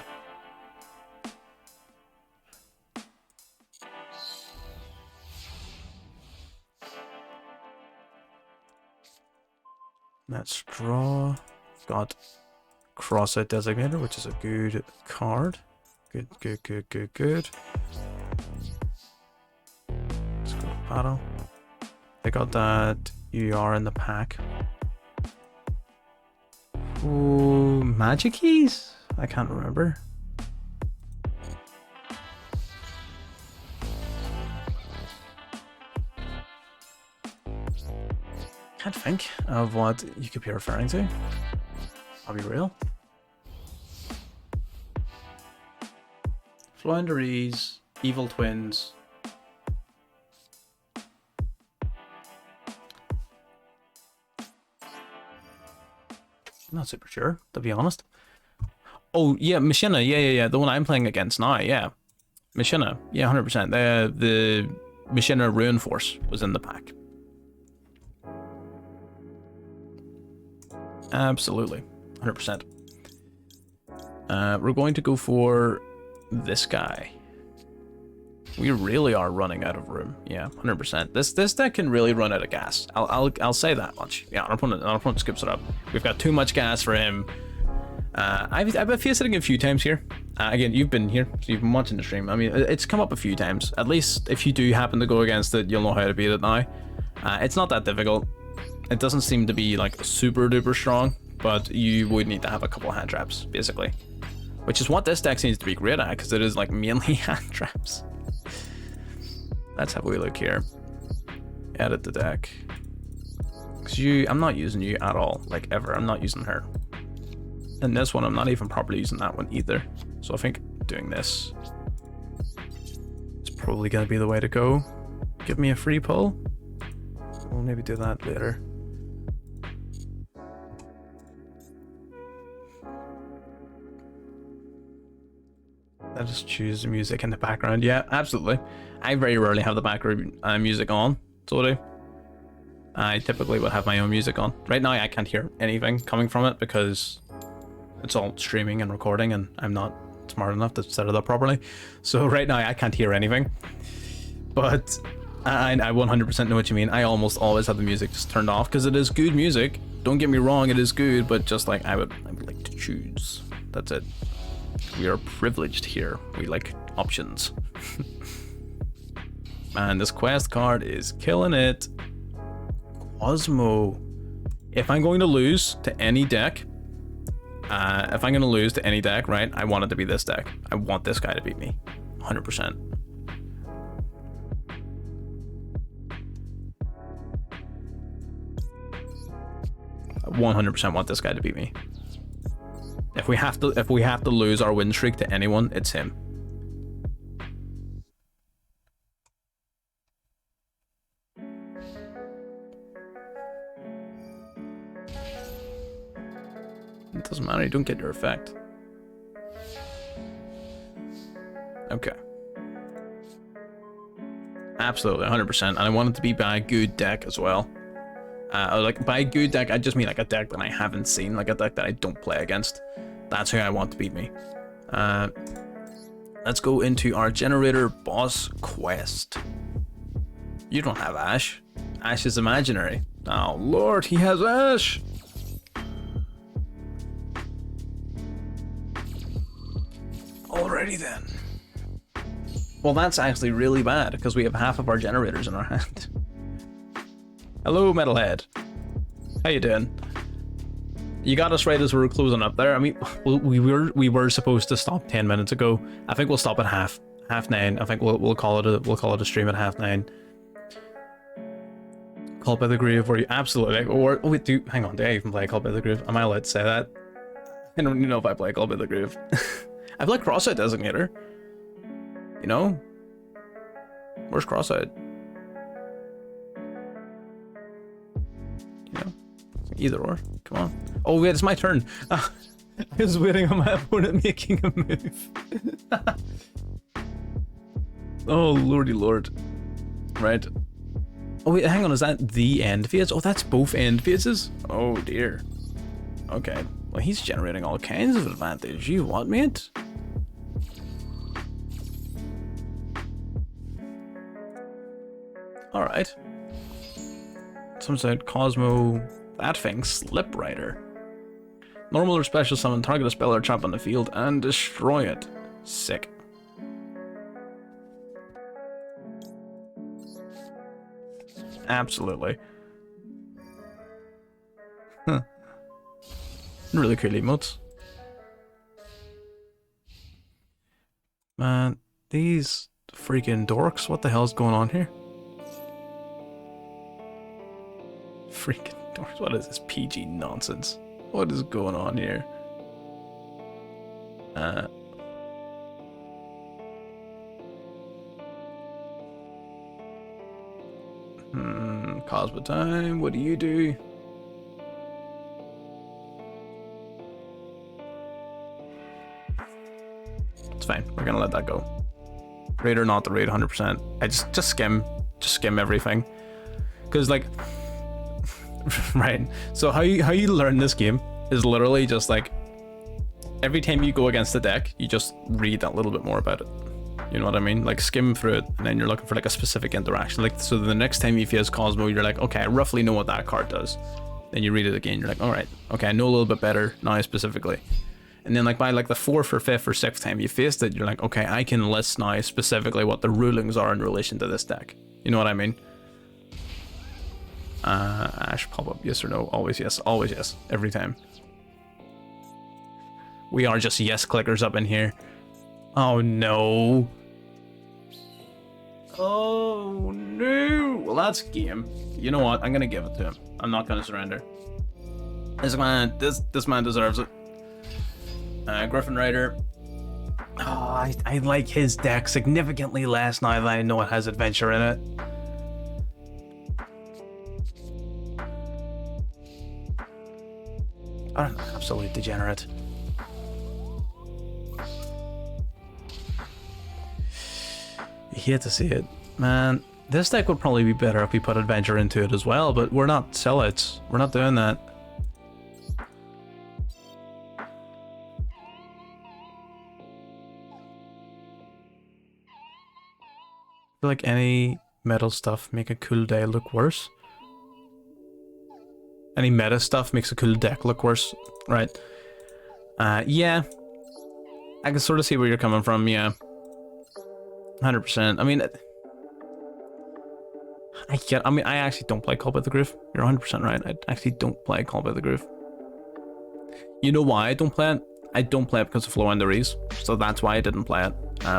Let's draw. Got Crossout Designator, which is a good card. Good. Let's go battle. They got that UR in the pack. Ooh, magic keys? I can't remember. Can't think of what you could be referring to. I'll be real. Floowandereeze, Evil Twins. I'm not super sure, to be honest. Oh, yeah, Machina. Yeah. The one I'm playing against now, yeah. Machina. Yeah, 100%. The Machina Ruin Force was in the pack. Absolutely. 100%. We're going to go for this guy. We really are running out of room. Yeah, 100%. This deck can really run out of gas. I'll say that much. Yeah, our opponent skips it up. We've got too much gas for him. I've been facing it a few times here. Again, you've been here, so you've been watching the stream. I mean, it's come up a few times. At least if you do happen to go against it, you'll know how to beat it now. It's not that difficult. It doesn't seem to be like super duper strong, but you would need to have a couple of hand traps, basically. Which is what this deck seems to be great at, because it is like mainly hand traps. Let's have a wee look here. Edit the deck. Because I'm not using you at all, like ever. I'm not using her. And this one, I'm not even properly using that one either. So I think doing this is probably going to be the way to go. Give me a free pull. We'll maybe do that later. I just choose the music in the background. Yeah, absolutely. I very rarely have the background music on, so I do. I typically would have my own music on. Right now, I can't hear anything coming from it because it's all streaming and recording, and I'm not smart enough to set it up properly. So right now, I can't hear anything. But I 100% know what you mean. I almost always have the music just turned off because it is good music. Don't get me wrong, it is good, but just like I would like to choose. That's it. We are privileged here. We like options. Man, this quest card is killing it. Cosmo. If I'm going to lose to any deck, right, I want it to be this deck. I want this guy to beat me. 100%. I 100% want this guy to beat me. If we have to lose our win streak to anyone, it's him. It doesn't matter, you don't get your effect. Okay. Absolutely, 100%. And I want it to be by a good deck as well. Like, by a good deck, I just mean like a deck that I haven't seen, like a deck that I don't play against. That's who I want to beat me. Let's go into our Generator boss quest. You don't have Ash. Ash is imaginary. Oh lord, he has Ash! Alrighty then. Well, that's actually really bad, because we have half of our Generators in our hand. Hello, Metalhead. How you doing? You got us right as we were closing up there. I mean, we were supposed to stop 10 minutes ago. I think we'll stop at half 9. I think we'll call it a stream at 9:30. Call by the Groove, or you absolutely, or oh wait, hang on, do I even play Call by the Groove? Am I allowed to say that? I don't even know if I play Call by the Groove. I play Cross-Eyed Designator. You know? Where's Cross-Eyed? You know? Either or. Come on. Oh wait, it's my turn. I was waiting on my opponent making a move. Oh lordy lord. Right. Oh wait, hang on, is that the end phase? Oh, that's both end phases? Oh dear. Okay. Well, he's generating all kinds of advantage. You what, mate? Alright. Some said Cosmo, that thing, Slip Rider. Normal or special summon, target a spell or trap on the field and destroy it. Sick. Absolutely. Huh. Really cool emotes. Man, these freaking dorks, what the hell's going on here? Freaking dorks, what is this PG nonsense? What is going on here? Cosmo time, what do you do? It's fine, we're gonna let that go. Raid or not the raid, 100%. I just skim everything. Cause like, right, so how you learn this game is literally just like, every time you go against the deck, you just read that little bit more about it. You know what I mean? Like skim through it, and then you're looking for like a specific interaction. Like, so the next time you face Cosmo, you're like, okay, I roughly know what that card does. Then you read it again, you're like, all right, okay, I know a little bit better now specifically. And then like by like the 4th or 5th or 6th time you faced it, you're like, okay, I can list now specifically what the rulings are in relation to this deck. You know what I mean? Ash pop up, yes or no? Always yes, every time. We are just yes clickers up in here. Oh no. Oh no. Well, that's game. You know what? I'm gonna give it to him. I'm not gonna surrender. This man deserves it. Griffin Rider. Oh, I like his deck significantly less now that I know it has adventure in it. I'm an absolute degenerate. You hate to see it. Man, this deck would probably be better if we put adventure into it as well, but we're not sellouts. We're not doing that. feel like any metal stuff make a cool day look worse. Any meta stuff makes a cool deck look worse, right? Yeah. I can sort of see where you're coming from, yeah. 100%. I mean, I actually don't play Call by the Groove. You're 100% right. I actually don't play Call by the Groove. You know why I don't play it? I don't play it because of floowandereeze, so that's why I didn't play it.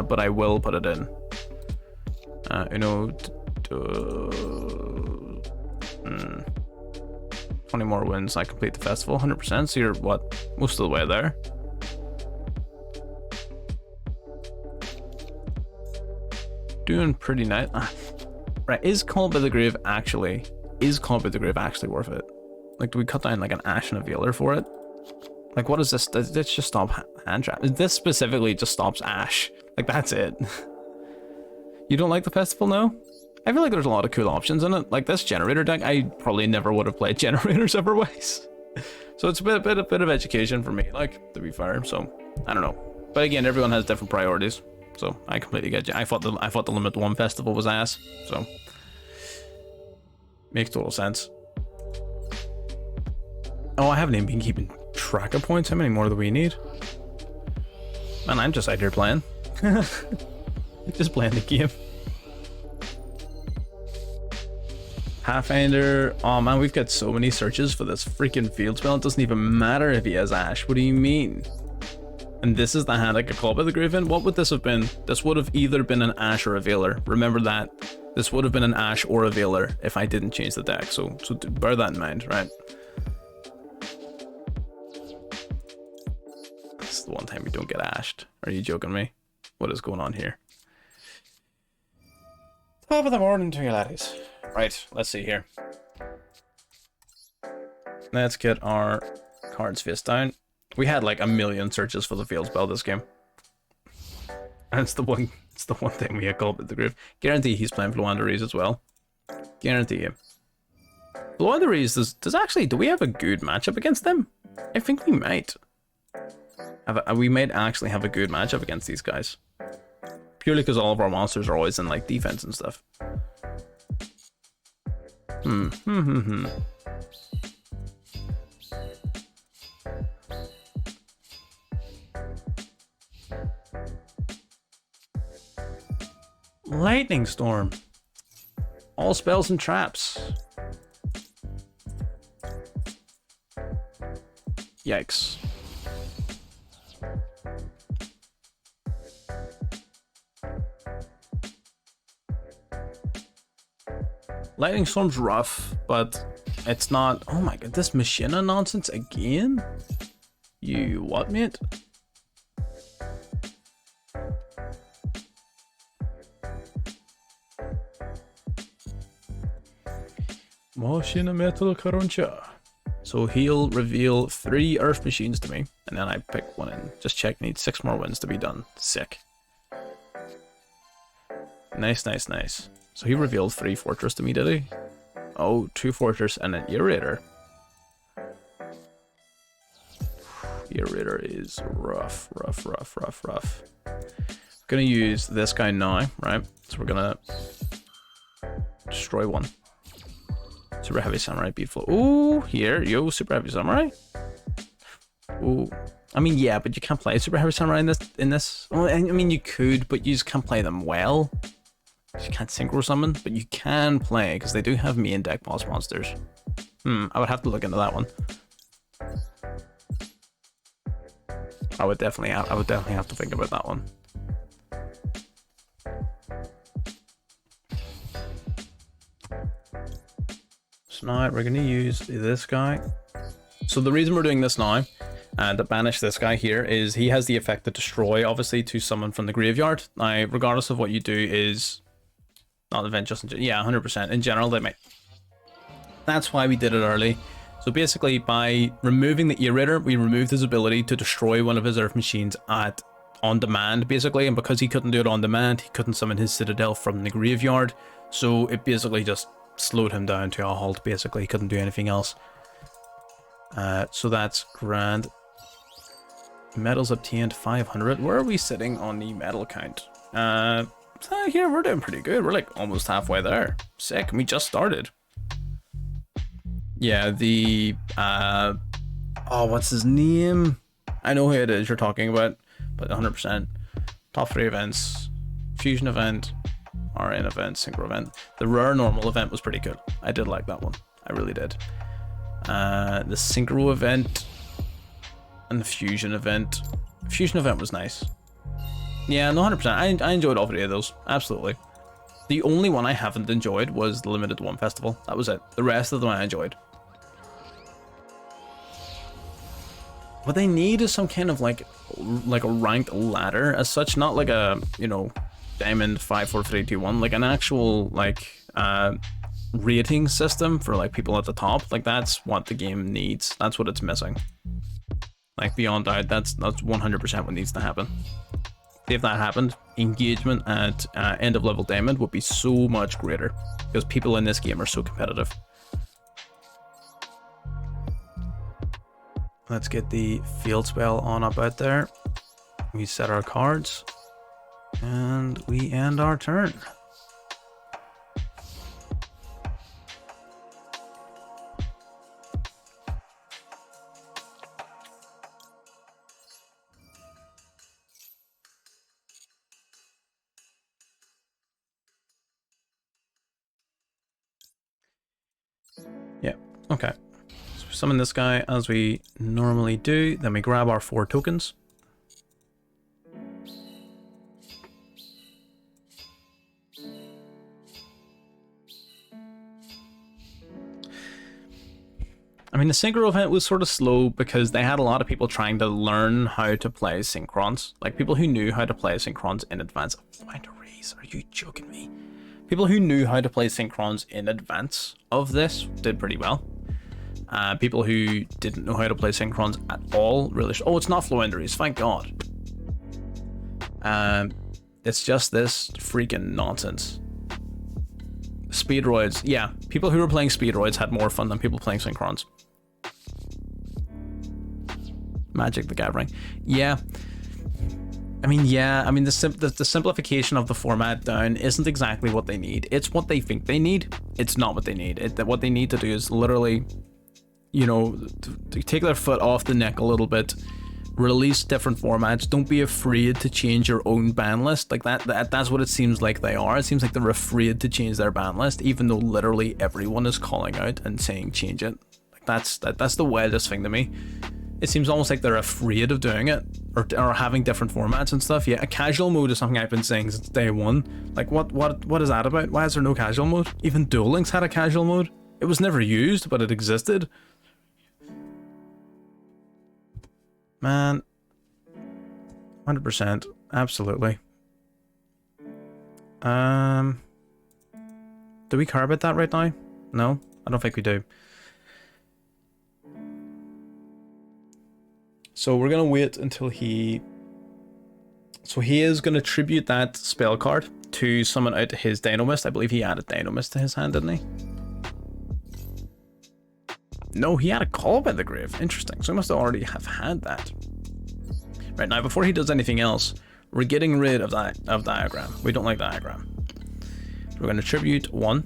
But I will put it in. 20 more wins, I complete the festival, 100%. So you're what? Most of the way there. Doing pretty nice. Right, is Call by the Groove actually worth it? Like, do we cut down like an Ash and a Veiler for it? Like, what is this? This just stop hand trap. This specifically just stops Ash. Like, that's it. You don't like the festival now? I feel like there's a lot of cool options in it. Like this Generator deck, I probably never would have played Generators otherwise. So it's a bit of education for me, like, to be fair. So I don't know. But again, everyone has different priorities. So I completely get you. I thought the Limit 1 festival was ass. So makes total sense. Oh, I haven't even been keeping track of points. How many more do we need? Man, I'm just out here playing. Just playing the game. Pathfinder. Oh man, we've got so many searches for this freaking field spell. It doesn't even matter if he has Ash. What do you mean? And this is the hand I could call by the Groove in. What would this have been? This would have either been an Ash or a Veiler. Remember that. This would have been an Ash or a Veiler if I didn't change the deck. So bear that in mind, right? This is the one time you don't get ashed. Are you joking me? What is going on here? Top of the morning to you laddies. Right, let's see here. Let's get our cards face down. We had like a million searches for the field spell this game. And it's the one thing we had called by the Groove. Guarantee he's playing floowandereeze as well. Guarantee you. floowandereeze, do we have a good matchup against them? I think we might. We might actually have a good matchup against these guys. Purely because all of our monsters are always in like defense and stuff. Lightning Storm. All spells and traps. Yikes. Lightning Storm's rough, but it's not... Oh my god, this Machina nonsense again? You what, mate? Machina Metal Cruncher. So he'll reveal 3 Earth Machines to me, and then I pick one in. Just check, need 6 more wins to be done. Sick. Nice, nice, nice. So he revealed 3 Fortress to me, did he? Oh, 2 Fortress and an Generaiders. Generaiders is rough. Gonna use this guy now, right? So we're gonna destroy one. Super Heavy Samurai, beautiful. Ooh, here, yo, Super Heavy Samurai. Ooh, I mean, yeah, but you can't play Super Heavy Samurai in this. Well, I mean, you could, but you just can't play them well. You can't synchro summon, but you can play because they do have main deck boss monsters. I would have to look into that one. I would definitely have to think about that one. So now we're going to use this guy. So the reason we're doing this now, to banish this guy here, is he has the effect to destroy, obviously, to summon from the graveyard. Now, regardless of what you do, is not event, just in, yeah, 100%. In general, they might. That's why we did it early. So basically, by removing the Generaiders, we removed his ability to destroy one of his Earth Machines on demand, basically. And because he couldn't do it on demand, he couldn't summon his Citadel from the graveyard. So it basically just slowed him down to a halt, basically. He couldn't do anything else. So that's grand. Medals obtained 500. Where are we sitting on the medal count? here we're doing pretty good. We're like almost halfway there. Sick. And we just started. Yeah, the oh, what's his name? I know who it is you're talking about, but 100%. Top 3 events, fusion event, RN event, synchro event. The rare normal event was pretty good. I did like that one. I really did. The synchro event and the fusion event. Fusion event was nice. Yeah, no, 100%. I enjoyed all 3 of those. Absolutely. The only one I haven't enjoyed was the Limited One Festival. That was it. The rest of them I enjoyed. What they need is some kind of like a ranked ladder as such, not like a, you know, Diamond 5, 4, 3, 2, 1, like an actual like rating system for like people at the top. Like that's what the game needs. That's what it's missing. Like beyond doubt, that's 100% what needs to happen. If that happened, engagement at end of level Diamond would be so much greater because people in this game are so competitive. Let's get the field spell on up out there. We set our cards and we end our turn. Yeah, okay. So we summon this guy as we normally do, then we grab our 4 tokens. I mean, the synchro event was sort of slow because they had a lot of people trying to learn how to play synchrons. Like people who knew how to play synchrons in advance. Floowandereeze, are you joking me? People who knew how to play synchrons in advance of this did pretty well. People who didn't know how to play synchrons at all really. Oh, it's not floowandereeze, thank God. It's just this freaking nonsense. Speedroids, yeah. People who were playing speedroids had more fun than people playing synchrons. Magic the Gathering, yeah. I mean, the simplification of the format down isn't exactly what they need. It's what they think they need. It's not what they need. What they need to do is literally, you know, to take their foot off the neck a little bit, release different formats. Don't be afraid to change your own ban list. Like that's what it seems like they are. It seems like they're afraid to change their ban list, even though literally everyone is calling out and saying change it. Like that's the wildest thing to me. It seems almost like they're afraid of doing it or having different formats and stuff. Yeah, a casual mode is something I've been saying since day one. Like what is that about? Why is there no casual mode? Even Duel Links had a casual mode. It was never used, but it existed. Man, 100%, absolutely. Do we care about that right now? No, I don't think we do. So we're gonna wait until he. So he is gonna tribute that spell card to summon out his Dynamist. I believe he added Dynamist to his hand, didn't he? No, he had a Call by the Grave. Interesting. So he must already have had that. Right, now before he does anything else, we're getting rid of that diagram. We don't like diagram. So we're going to tribute 1.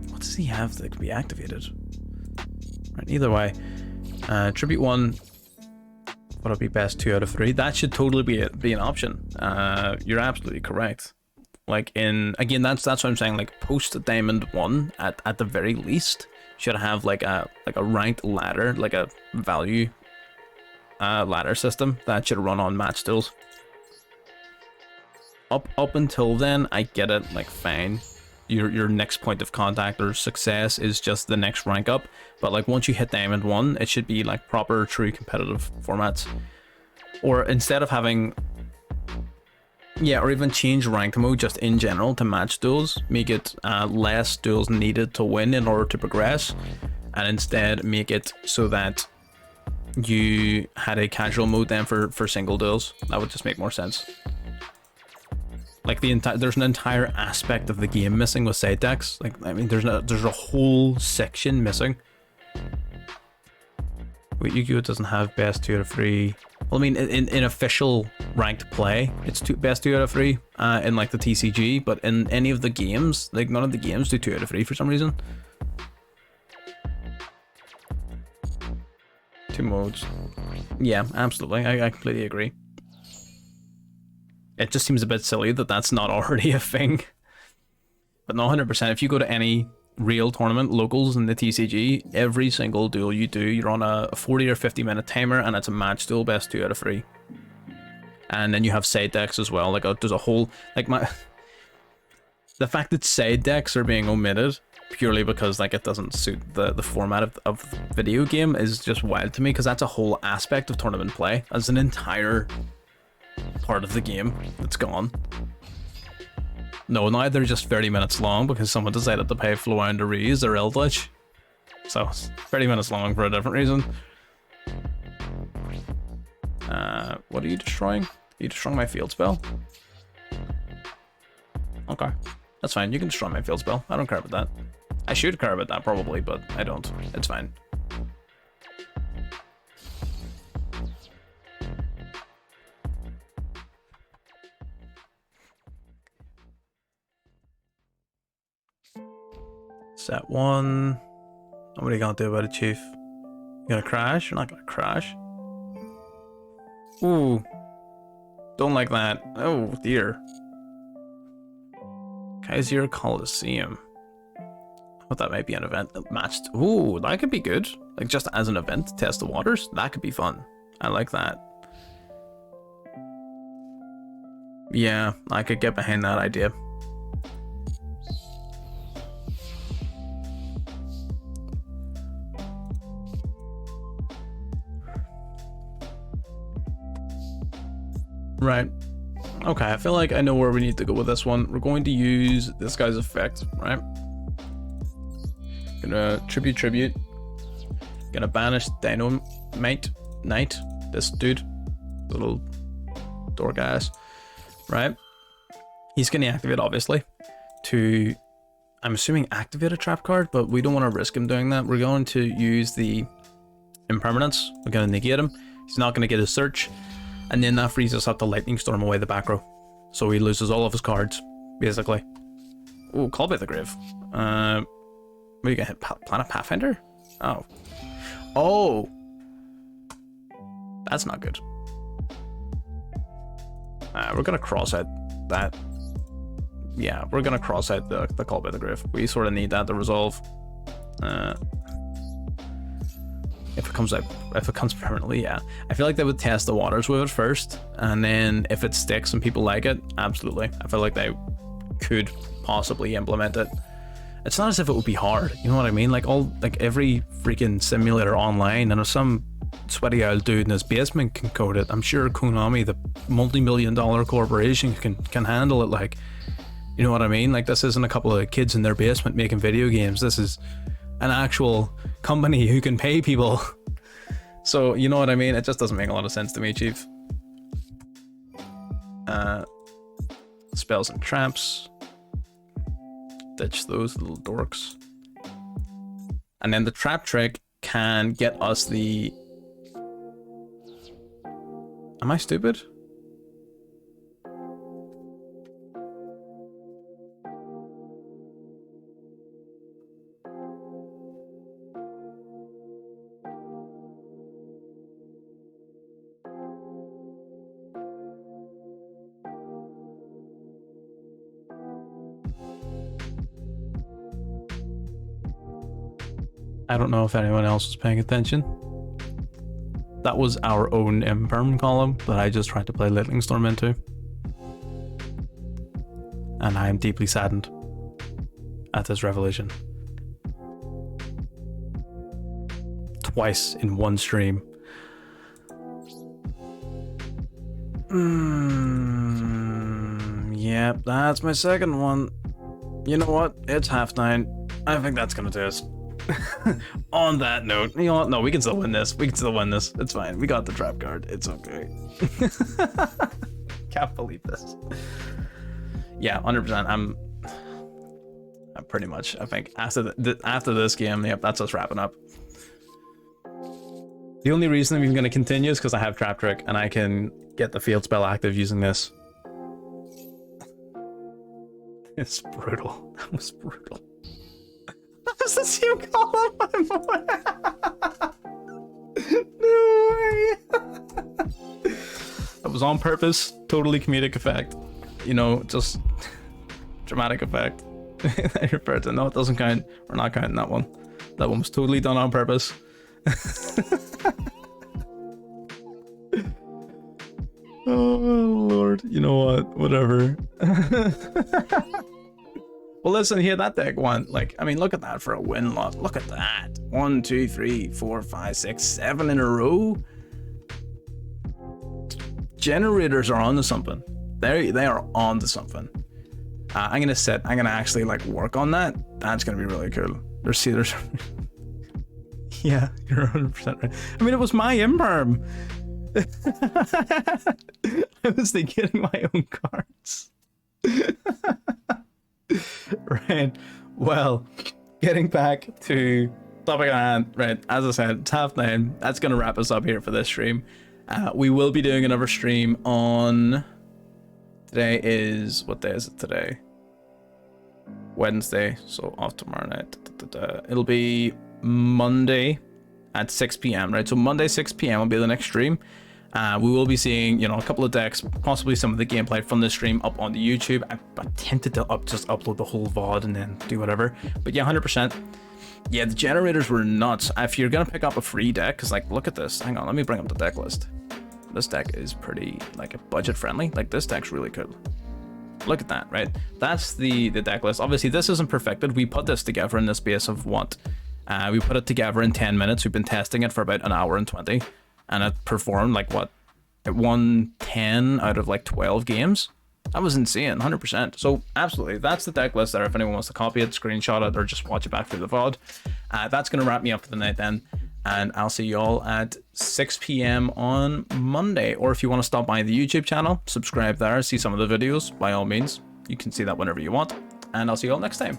What does he have that can be activated? Right, either way, tribute 1. What'll be best 2 out of 3? That should totally be an option. You're absolutely correct. Like again, that's what I'm saying. Like post Diamond 1 at the very least should have like a ranked ladder, like a value ladder system that should run on match duels. Up until then, I get it. Like fine, your next point of contact or success is just the next rank up. But like once you hit Diamond 1, it should be like proper, true competitive formats. Or instead of having. Yeah, or even change rank mode just in general to match duels. Make it less duels needed to win in order to progress. And instead make it so that you had a casual mode then for single duels. That would just make more sense. Like there's an entire aspect of the game missing with side decks. Like I mean there's a whole section missing. Wait, Yu-Gi-Oh doesn't have best 2 out of 3. Well, I mean, in official ranked play, it's best 2 out of 3 in like the TCG, but in any of the games, like none of the games do 2 out of 3 for some reason. 2 modes. Yeah, absolutely. I completely agree. It just seems a bit silly that that's not already a thing. But no, 100%. If you go to any real tournament, locals in the TCG, every single duel you do, you're on a 40 or 50 minute timer, and it's a match duel, best 2 out of 3. And then you have side decks as well. Like there's a whole the fact that side decks are being omitted purely because like it doesn't suit the format of video game is just wild to me, because that's a whole aspect of tournament play. That's an entire part of the game that's gone. No, now they're just 30 minutes long because someone decided to pay floowandereeze or eldlich. So it's 30 minutes long for a different reason. What are you destroying? Are you destroying my field spell? Okay, that's fine. You can destroy my field spell. I don't care about that. I should care about that probably, but I don't. It's fine. Set 1. What are you gonna do about it, Chief? You gonna crash? You're not gonna crash. Ooh. Don't like that. Oh dear. Kaiser Coliseum. Oh, that might be an event matched. Ooh, that could be good. Like just as an event, test the waters. That could be fun. I like that. Yeah, I could get behind that idea. Right. Okay, I feel like I know where we need to go with this one. We're going to use this guy's effect, right? Gonna tribute. Gonna banish Dynamite Knight, this dude, little dork ass, right? He's gonna activate, obviously, to, I'm assuming, activate a trap card, but we don't want to risk him doing that. We're going to use the impermanence. We're gonna negate him. He's not gonna get his search. And then that frees us up to lightning storm away the back row. So he loses all of his cards, basically. Oh, Call by the Grave. What are you gonna hit? Planet Pathfinder? Oh. Oh! That's not good. We're gonna cross out that. Yeah, we're gonna cross out the Call by the Grave. We sort of need that to resolve. If it comes permanently, yeah. I feel like they would test the waters with it first, and then if it sticks and people like it, absolutely. I feel like they could possibly implement it. It's not as if it would be hard, you know what I mean? Like every freaking simulator online, and if some sweaty old dude in his basement can code it, I'm sure Konami, the multi-million-dollar corporation, can handle it. Like, you know what I mean? Like, this isn't a couple of kids in their basement making video games. This is an actual company who can pay people. So, you know what I mean? It just doesn't make a lot of sense to me, Chief. Spells and traps. Ditch those little dorks. And then the trap trick can get us the... Am I stupid? I don't know if anyone else was paying attention. That was our own imperm column that I just tried to play Lightning Storm into. And I am deeply saddened at this revelation. Twice in one stream. Yep, that's my second one. You know what? It's 9:30. I think that's gonna do us. On that note, you know what? No, we can still win this. It's fine. We got the trap card. It's okay. Can't believe this. Yeah, 100%. I'm pretty much. I think after this game, yep, that's us wrapping up. The only reason I'm even going to continue is because I have Trap Trick and I can get the field spell active using this. It's brutal. That was brutal. That was the same column, my boy. No way. That was on purpose. Totally comedic effect. You know, just dramatic effect. No, it doesn't count. We're not counting that one. That one was totally done on purpose. Oh Lord, you know what? Whatever. Well, listen here, that deck won. Like, I mean, look at that for a win lot. Look at that. 1, 2, 3, 4, 5, 6, 7 in a row. Generators are onto something. They are onto something. I'm gonna actually like work on that. That's gonna be really cool. There's yeah, you're 100% right. I mean, it was my imperm. I was getting my own cards. Right. Well, getting back to topic at hand. Right. As I said, it's 9:30. That's gonna wrap us up here for this stream. We will be doing another stream on. Today is, what day is it today? Wednesday, so off tomorrow night. It'll be Monday at 6 p.m. right? So Monday 6 p.m. will be the next stream. We will be seeing, you know, a couple of decks, possibly some of the gameplay from this stream up on the YouTube. I tempted to just upload the whole VOD and then do whatever. But yeah, 100%. Yeah, the Generators were nuts. If you're gonna pick up a free deck, because like, look at this. Hang on, let me bring up the deck list. This deck is pretty like budget friendly. Like, this deck's really cool. Look at that, right? That's the deck list. Obviously, this isn't perfected. We put this together in the space of what? We put it together in 10 minutes. We've been testing it for about an hour and 20. And it performed like what? It won 10 out of like 12 games. That was insane, 100%. So absolutely, that's the deck list there. If anyone wants to copy it, screenshot it, or just watch it back through the VOD. That's going to wrap me up for the night then. And I'll see you all at 6 p.m. on Monday. Or if you want to stop by the YouTube channel, subscribe there, see some of the videos, by all means. You can see that whenever you want. And I'll see you all next time.